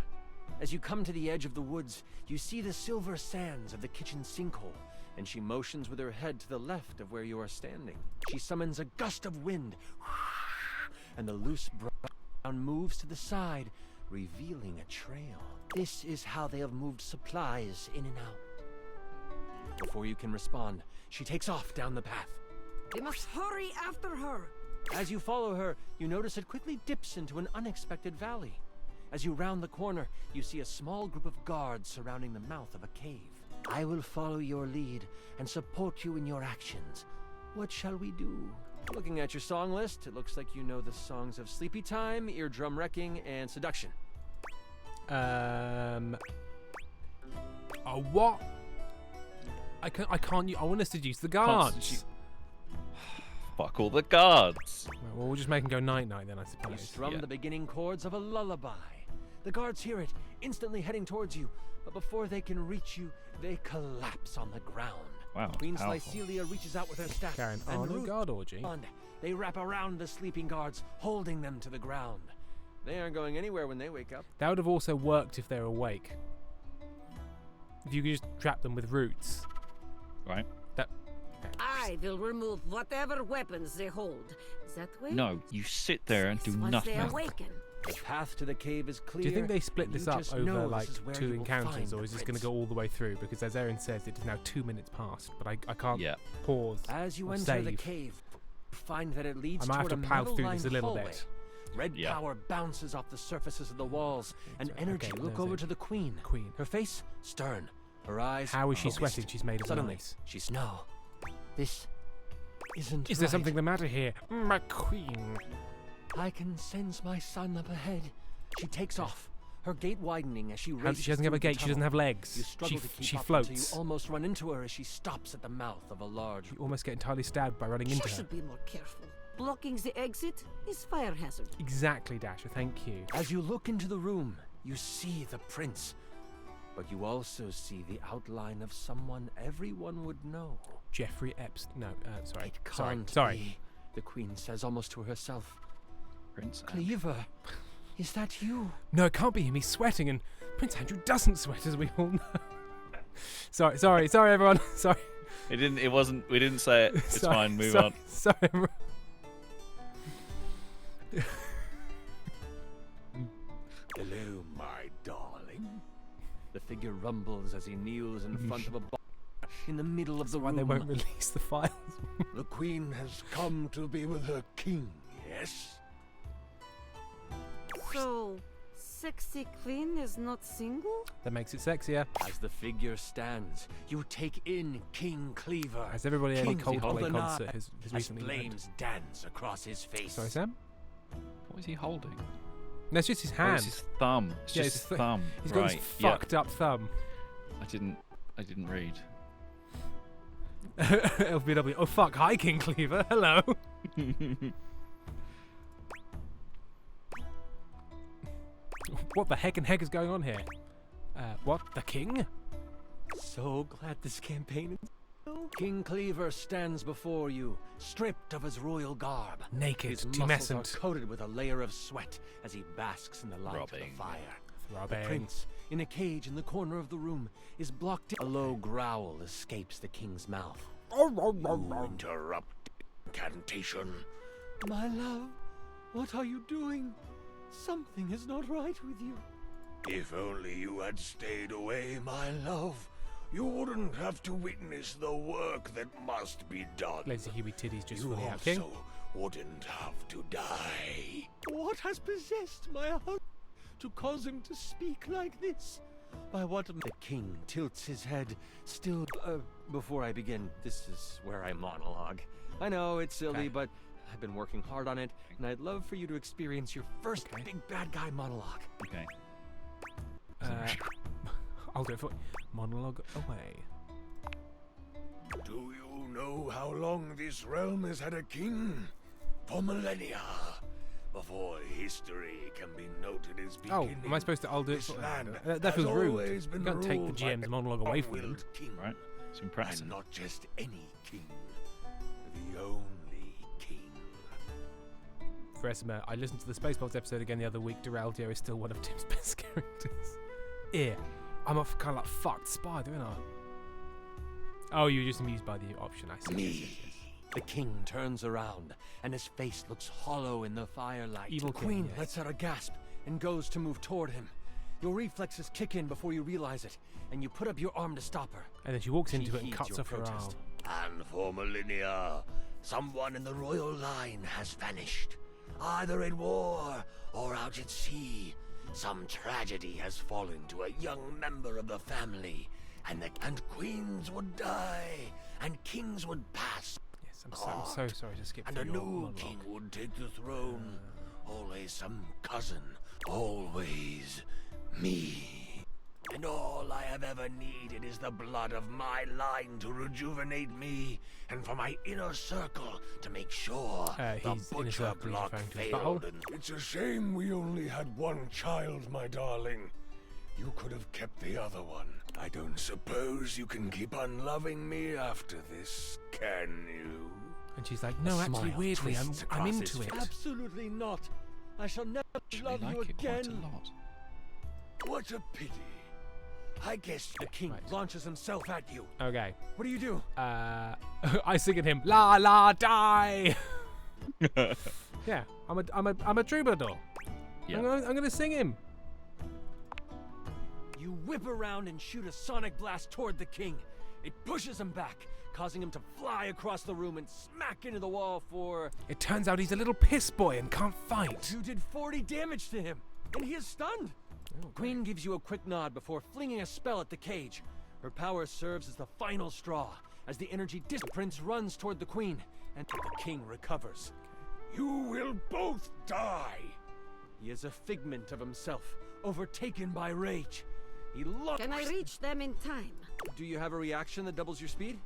As you come to the edge of the woods, you see the silver sands of the kitchen sinkhole, and she motions with her head to the left of where you are standing. She summons a gust of wind, and the loose brown moves to the side, revealing a trail. This is how they have moved supplies in and out. Before you can respond, she takes off down the path. We must hurry after her. As you follow her, you notice it quickly dips into an unexpected valley. As you round the corner, you see a small group of guards surrounding the mouth of a cave. I will follow your lead and support you in your actions. What shall we do? Looking at your song list, it looks like you know the songs of Sleepy Time, Eardrum Wrecking, and Seduction. What? I can't. I want to seduce the guards. Fuck all the guards. Well, we'll just make them go night-night then, I suppose. You strum the beginning chords of a lullaby. The guards hear it, instantly heading towards you. But before they can reach you, they collapse on the ground. Wow, Queen powerful. Slycelia reaches out with her staff. Karen, and no Ruth guard orgy. They wrap around the sleeping guards, holding them to the ground. They aren't going anywhere when they wake up. That would have also worked if they're awake. If you could just trap them with roots. Right. I will remove whatever weapons they hold. Is that way? No, you sit there and do Once nothing. they awaken. The path to the cave is clear. Do you think they split this You up just over know like this is where 2 you will encounters, find or the is this going prince. to go all the way through? Because as Erin says, it is now 2 minutes past, but I can't pause. As you or enter save. the cave, you find that it leads I might have toward to a plow through metal-lined this a little hallway. bit. Red Yeah. power bounces off the surfaces of the walls, and energy. okay, Look there's over it. to the queen. Her face stern, her eyes. How is she focused. sweating? She's made of Suddenly, ice. she's no. This isn't. Is there right. something the matter here? My queen. I can sense my son up ahead. She takes off, her gait widening as she How- races. she doesn't have through a the gait, she doesn't tunnel. have legs. You struggle She to f- keep she up floats. until you almost run into her as she stops at the mouth of a large. You almost get entirely stabbed by running She into her. should be more careful. Blocking the exit is fire hazard. Exactly, Dasher. Thank you. As you look into the room, you see the prince, but you also see the outline of someone everyone would know. Jeffrey Epstein. No, sorry. It Sorry. can't Sorry. be, the queen says almost to herself. Prince Cleaver, is that you? No, it can't be him. He's sweating, and Prince Andrew doesn't sweat, as we all know. sorry, everyone. Sorry. It didn't. It wasn't. We didn't say it. It's Sorry, fine. Move sorry, on. Sorry, everyone. Hello, my darling. The figure rumbles as he kneels in front of a bar in the middle of the Why room. they won't release the files. The queen has come to be with her king, yes? So, sexy queen is not single? That makes it sexier. As the figure stands, you take in King Cleaver. As everybody at any King's Coldplay holding concert eye has as recently learned. flames dance across his face. Sorry, Sam? What is he holding? No, it's just his Oh, hand. it's his thumb. It's Yeah, just it's his thumb. He's got right. his yeah. fucked up thumb. I didn't read. LBW. Oh fuck! Hi, King Cleaver. Hello. What the heck is going on here? What? The king? So glad this campaign is. King Cleaver stands before you, stripped of his royal garb. Naked, His muscles tumescent. are coated with a layer of sweat as he basks in the light of the fire. The prince, in a cage in the corner of the room, is blocked in. A low growl escapes the king's mouth. You interrupt incantation. My love, what are you doing? Something is not right with you. If only you had stayed away, my love. You wouldn't have to witness the work that must be done. Lazy Huey Titties just You fully out, King. also wouldn't have to die. What has possessed my husband to cause him to speak like this? By what the king tilts his head, still. Before I begin, this is where I monologue. I know it's silly, but I've been working hard on it, and I'd love for you to experience your first big bad guy monologue. Okay. I'll do it for monologue away. Do you know how long this realm has had a king? For millennia. Before history can be noted as Oh, beginning. am I supposed to? I'll do it. This For, land that has feels rude. always You been can't take the ruled by GM's an monologue away from them. unwilled king. Right. It's impressive. And not just any king. The only king. For Esmer, I listened to the Spaceballs episode again the other week. Duraldio is still one of Tim's best characters. Yeah, I'm a kind of like fucked spy, don't I? Oh, you were just amused by the option, I see. Yes, yes, yes. The king turns around, and his face looks hollow in the firelight. Evil the king, queen yes. lets out a gasp and goes to move toward him. Your reflexes kick in before you realize it, and you put up your arm to stop her. And then she walks into it and heeds cuts your off her arm. protest. And for millennia, someone in the royal line has vanished. Either in war or out at sea. Some tragedy has fallen to a young member of the family, and queens would die, and kings would pass. Yes, I'm so sorry to skip And through a your new monologue. king would take the throne. Always some cousin, always me. And all I have ever needed is the blood of my line to rejuvenate me, and for my inner circle to make sure the butcher block failed. It's a shame we only had one child, my darling. You could have kept the other one. I don't suppose you can keep on loving me after this, can you? And she's like, no, actually, weirdly, I'm into it. Absolutely not. I shall never love you again. What a pity. I guess the king launches himself at you. Okay. What do you do? I sing at him, la la die. Yeah, I'm a troubadour. Yeah. I'm gonna sing him. You whip around and shoot a sonic blast toward the king. It pushes him back, causing him to fly across the room and smack into the wall for... It turns out he's a little piss boy and can't fight. You did 40 damage to him, and he is stunned. Oh, Queen gives you a quick nod before flinging a spell at the cage. Her power serves as the final straw, as the energy prince runs toward the queen, and the king recovers. You will both die. He is a figment of himself, overtaken by rage. He Can I reach them in time? Do you have a reaction that doubles your speed?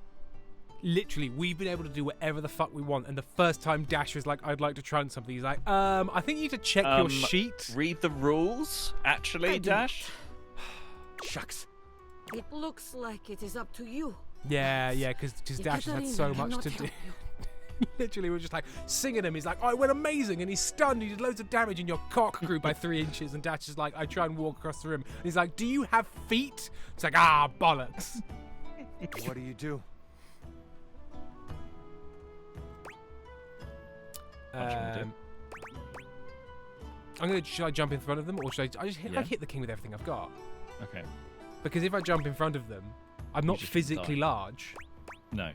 Literally, we've been able to do whatever the fuck we want, and the first time Dash was like, I'd like to try on something, he's like, I think you need to check your sheet. Read the rules, actually, Dash. Shucks. It looks like it is up to you. Yeah, because Dash has had so much to do. Literally, we're just like singing him. He's like, oh, it went amazing, and he's stunned. He did loads of damage, and your cock grew by 3 inches. And Dash is like, I try and walk across the room. And he's like, do you have feet? It's like, bollocks. What do you do? Should I jump in front of them, or should I just hit the king with everything I've got? Okay. Because if I jump in front of them, I'm not physically large. No.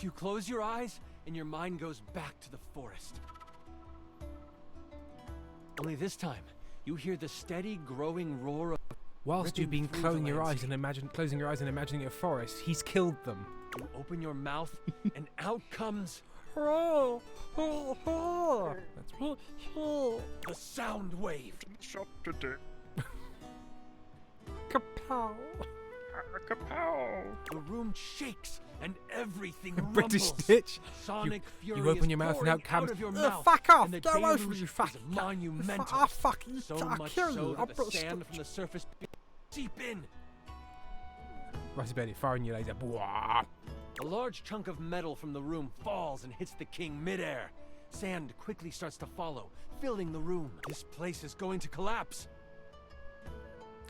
You close your eyes, and your mind goes back to the forest. Only this time, you hear the steady, growing roar of... Whilst you've been closing your eyes and imagining a forest, he's killed them. You open your mouth, and out comes... The sound wave. Shot today. Kapow. Kapow. The room shakes and everything British rumbles. Stitch. Sonic fury you open your mouth and out comes. Fuck off! Get away from you, fuck! Monumental. I'll fuck you. So I'll much kill so you. that the sand from the surface seep in. Rusty Betty, firing your laser. Bwah. A large chunk of metal from the room falls and hits the king midair. Sand quickly starts to follow, filling the room. This place is going to collapse.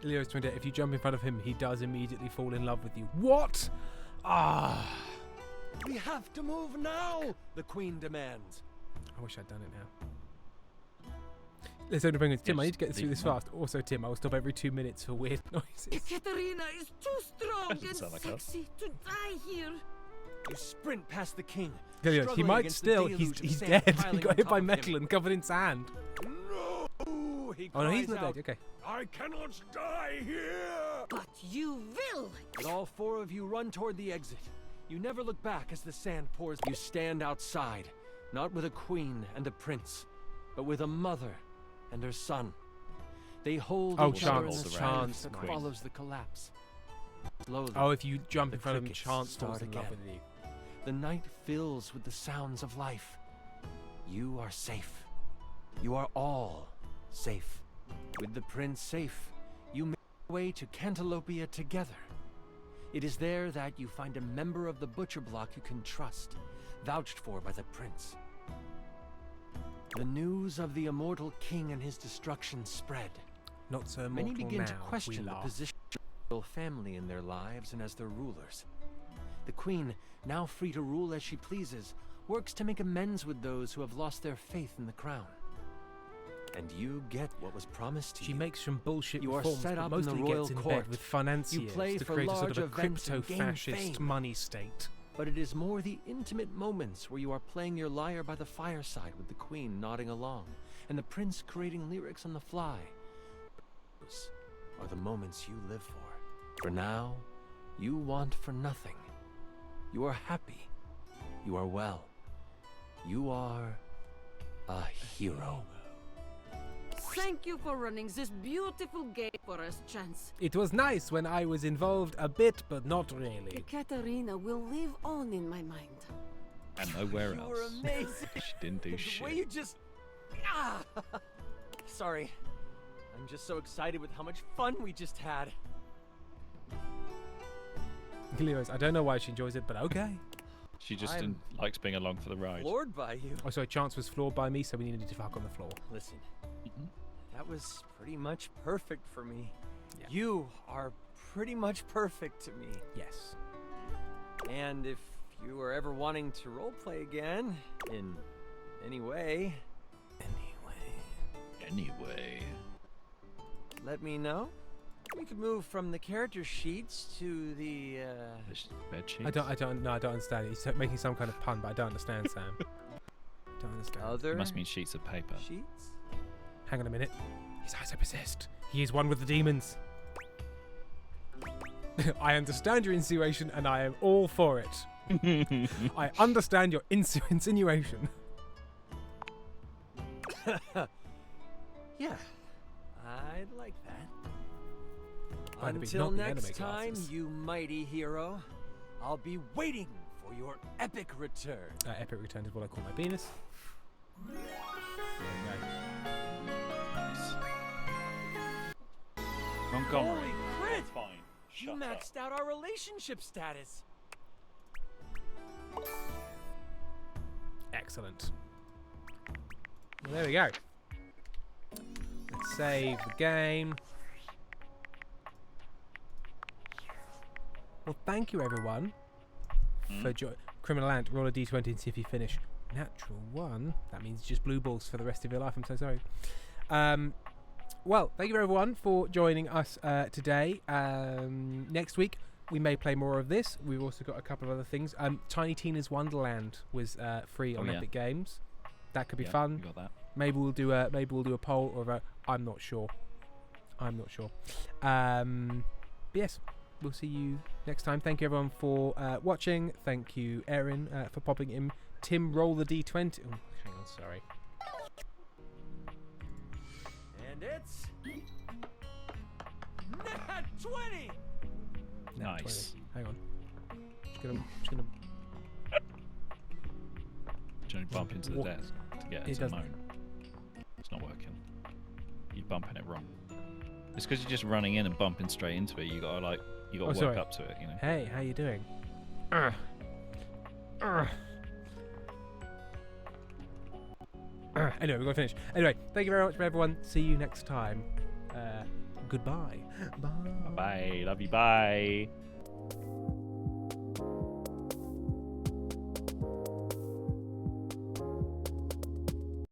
Leo's twin, if you jump in front of him, he does immediately fall in love with you. What? We have to move now, the queen demands. I wish I'd done it now. Let's only bring in Tim. I need to get through this fast. Also, Tim, I will stop every 2 minutes for weird noises. Ekaterina is too strong and sexy to die here. You sprint past the king. He might still. He's dead. He got hit by metal and covered in sand. No! He oh no, he's not out, dead. Okay. I cannot die here. But you will. And all 4 of you run toward the exit. You never look back as the sand pours. You stand outside, not with a queen and a prince, but with a mother and her son. They hold each other in the silence that follows the collapse. Slowly, if you jump in front of him, Chance falls in love with you. The night fills with the sounds of life. You are safe. You are all safe. With the prince safe, you make your way to Cantalopia together. It is there that you find a member of the butcher block you can trust, vouched for by the prince. The news of the immortal king and his destruction spread. Not so Many mortal begin now, to question the position of the royal family in their lives and as their rulers. The queen, now free to rule as she pleases, works to make amends with those who have lost their faith in the crown. And you get what was promised to you. She makes some bullshit you reforms, are set but up in mostly the royal gets in court. bed with financiers to create a sort of a crypto-fascist money state. But it is more the intimate moments where you are playing your lyre by the fireside with the queen nodding along, and the prince creating lyrics on the fly. Those are the moments you live for. For now, you want for nothing. You are happy. You are well. You are a hero. Thank you for running this beautiful game for us, Chance. It was nice when I was involved a bit, but not really. Ekaterina will live on in my mind. And nowhere You else. were amazing. She didn't do The shit. way you just... Sorry. I'm just so excited with how much fun we just had. Leo's, I don't know why she enjoys it, but okay. She just I'm likes being along for the ride. Floored by you. Oh, sorry, Chance was floored by me, so we needed to fuck on the floor. Listen, that was pretty much perfect for me. Yeah. You are pretty much perfect to me. Yes. And if you are ever wanting to roleplay again, in any way... Anyway. Let me know. We could move from the character sheets to the, bed sheets? I don't understand it. He's making some kind of pun, but I don't understand, Sam. Don't understand. Other It must mean sheets of paper. sheets? Hang on a minute. His eyes are possessed. He is one with the demons. I understand your insinuation, and I am all for it. I understand your insinuation. Yeah, I'd like that. Might have been Until not the next anime time, glasses. you mighty hero, I'll be waiting for your epic return. Epic return is what I call my penis. Montgomery. Holy crit! Fine. You Shut maxed out our relationship status. Excellent. Well, there we go. Let's save the game. Well, thank you everyone for Criminal Ant. Roll a d20 and see if you finish. Natural 1. That means just blue balls for the rest of your life. I'm so sorry. Well, thank you everyone for joining us today. Next week we may play more of this. We've also got a couple of other things. Tiny Tina's Wonderland was free on Epic Games. That could be fun. Got that. Maybe we'll do a poll or a. I'm not sure. But yes, we'll see you next time. Thank you everyone for watching. Thank you, Erin, for popping in. Tim, roll the d20. Oh, hang on, sorry. And it's... Nat 20! Nice. 20. Hang on. Just gonna Trying to bump into the desk to get it to moan. It's not working. You're bumping it wrong. It's because you're just running in and bumping straight into it. You gotta work up to it, you know. Hey, how you doing? Anyway, we're gonna finish. Anyway, thank you very much for everyone. See you next time. Goodbye. Bye. Bye. Love you. Bye.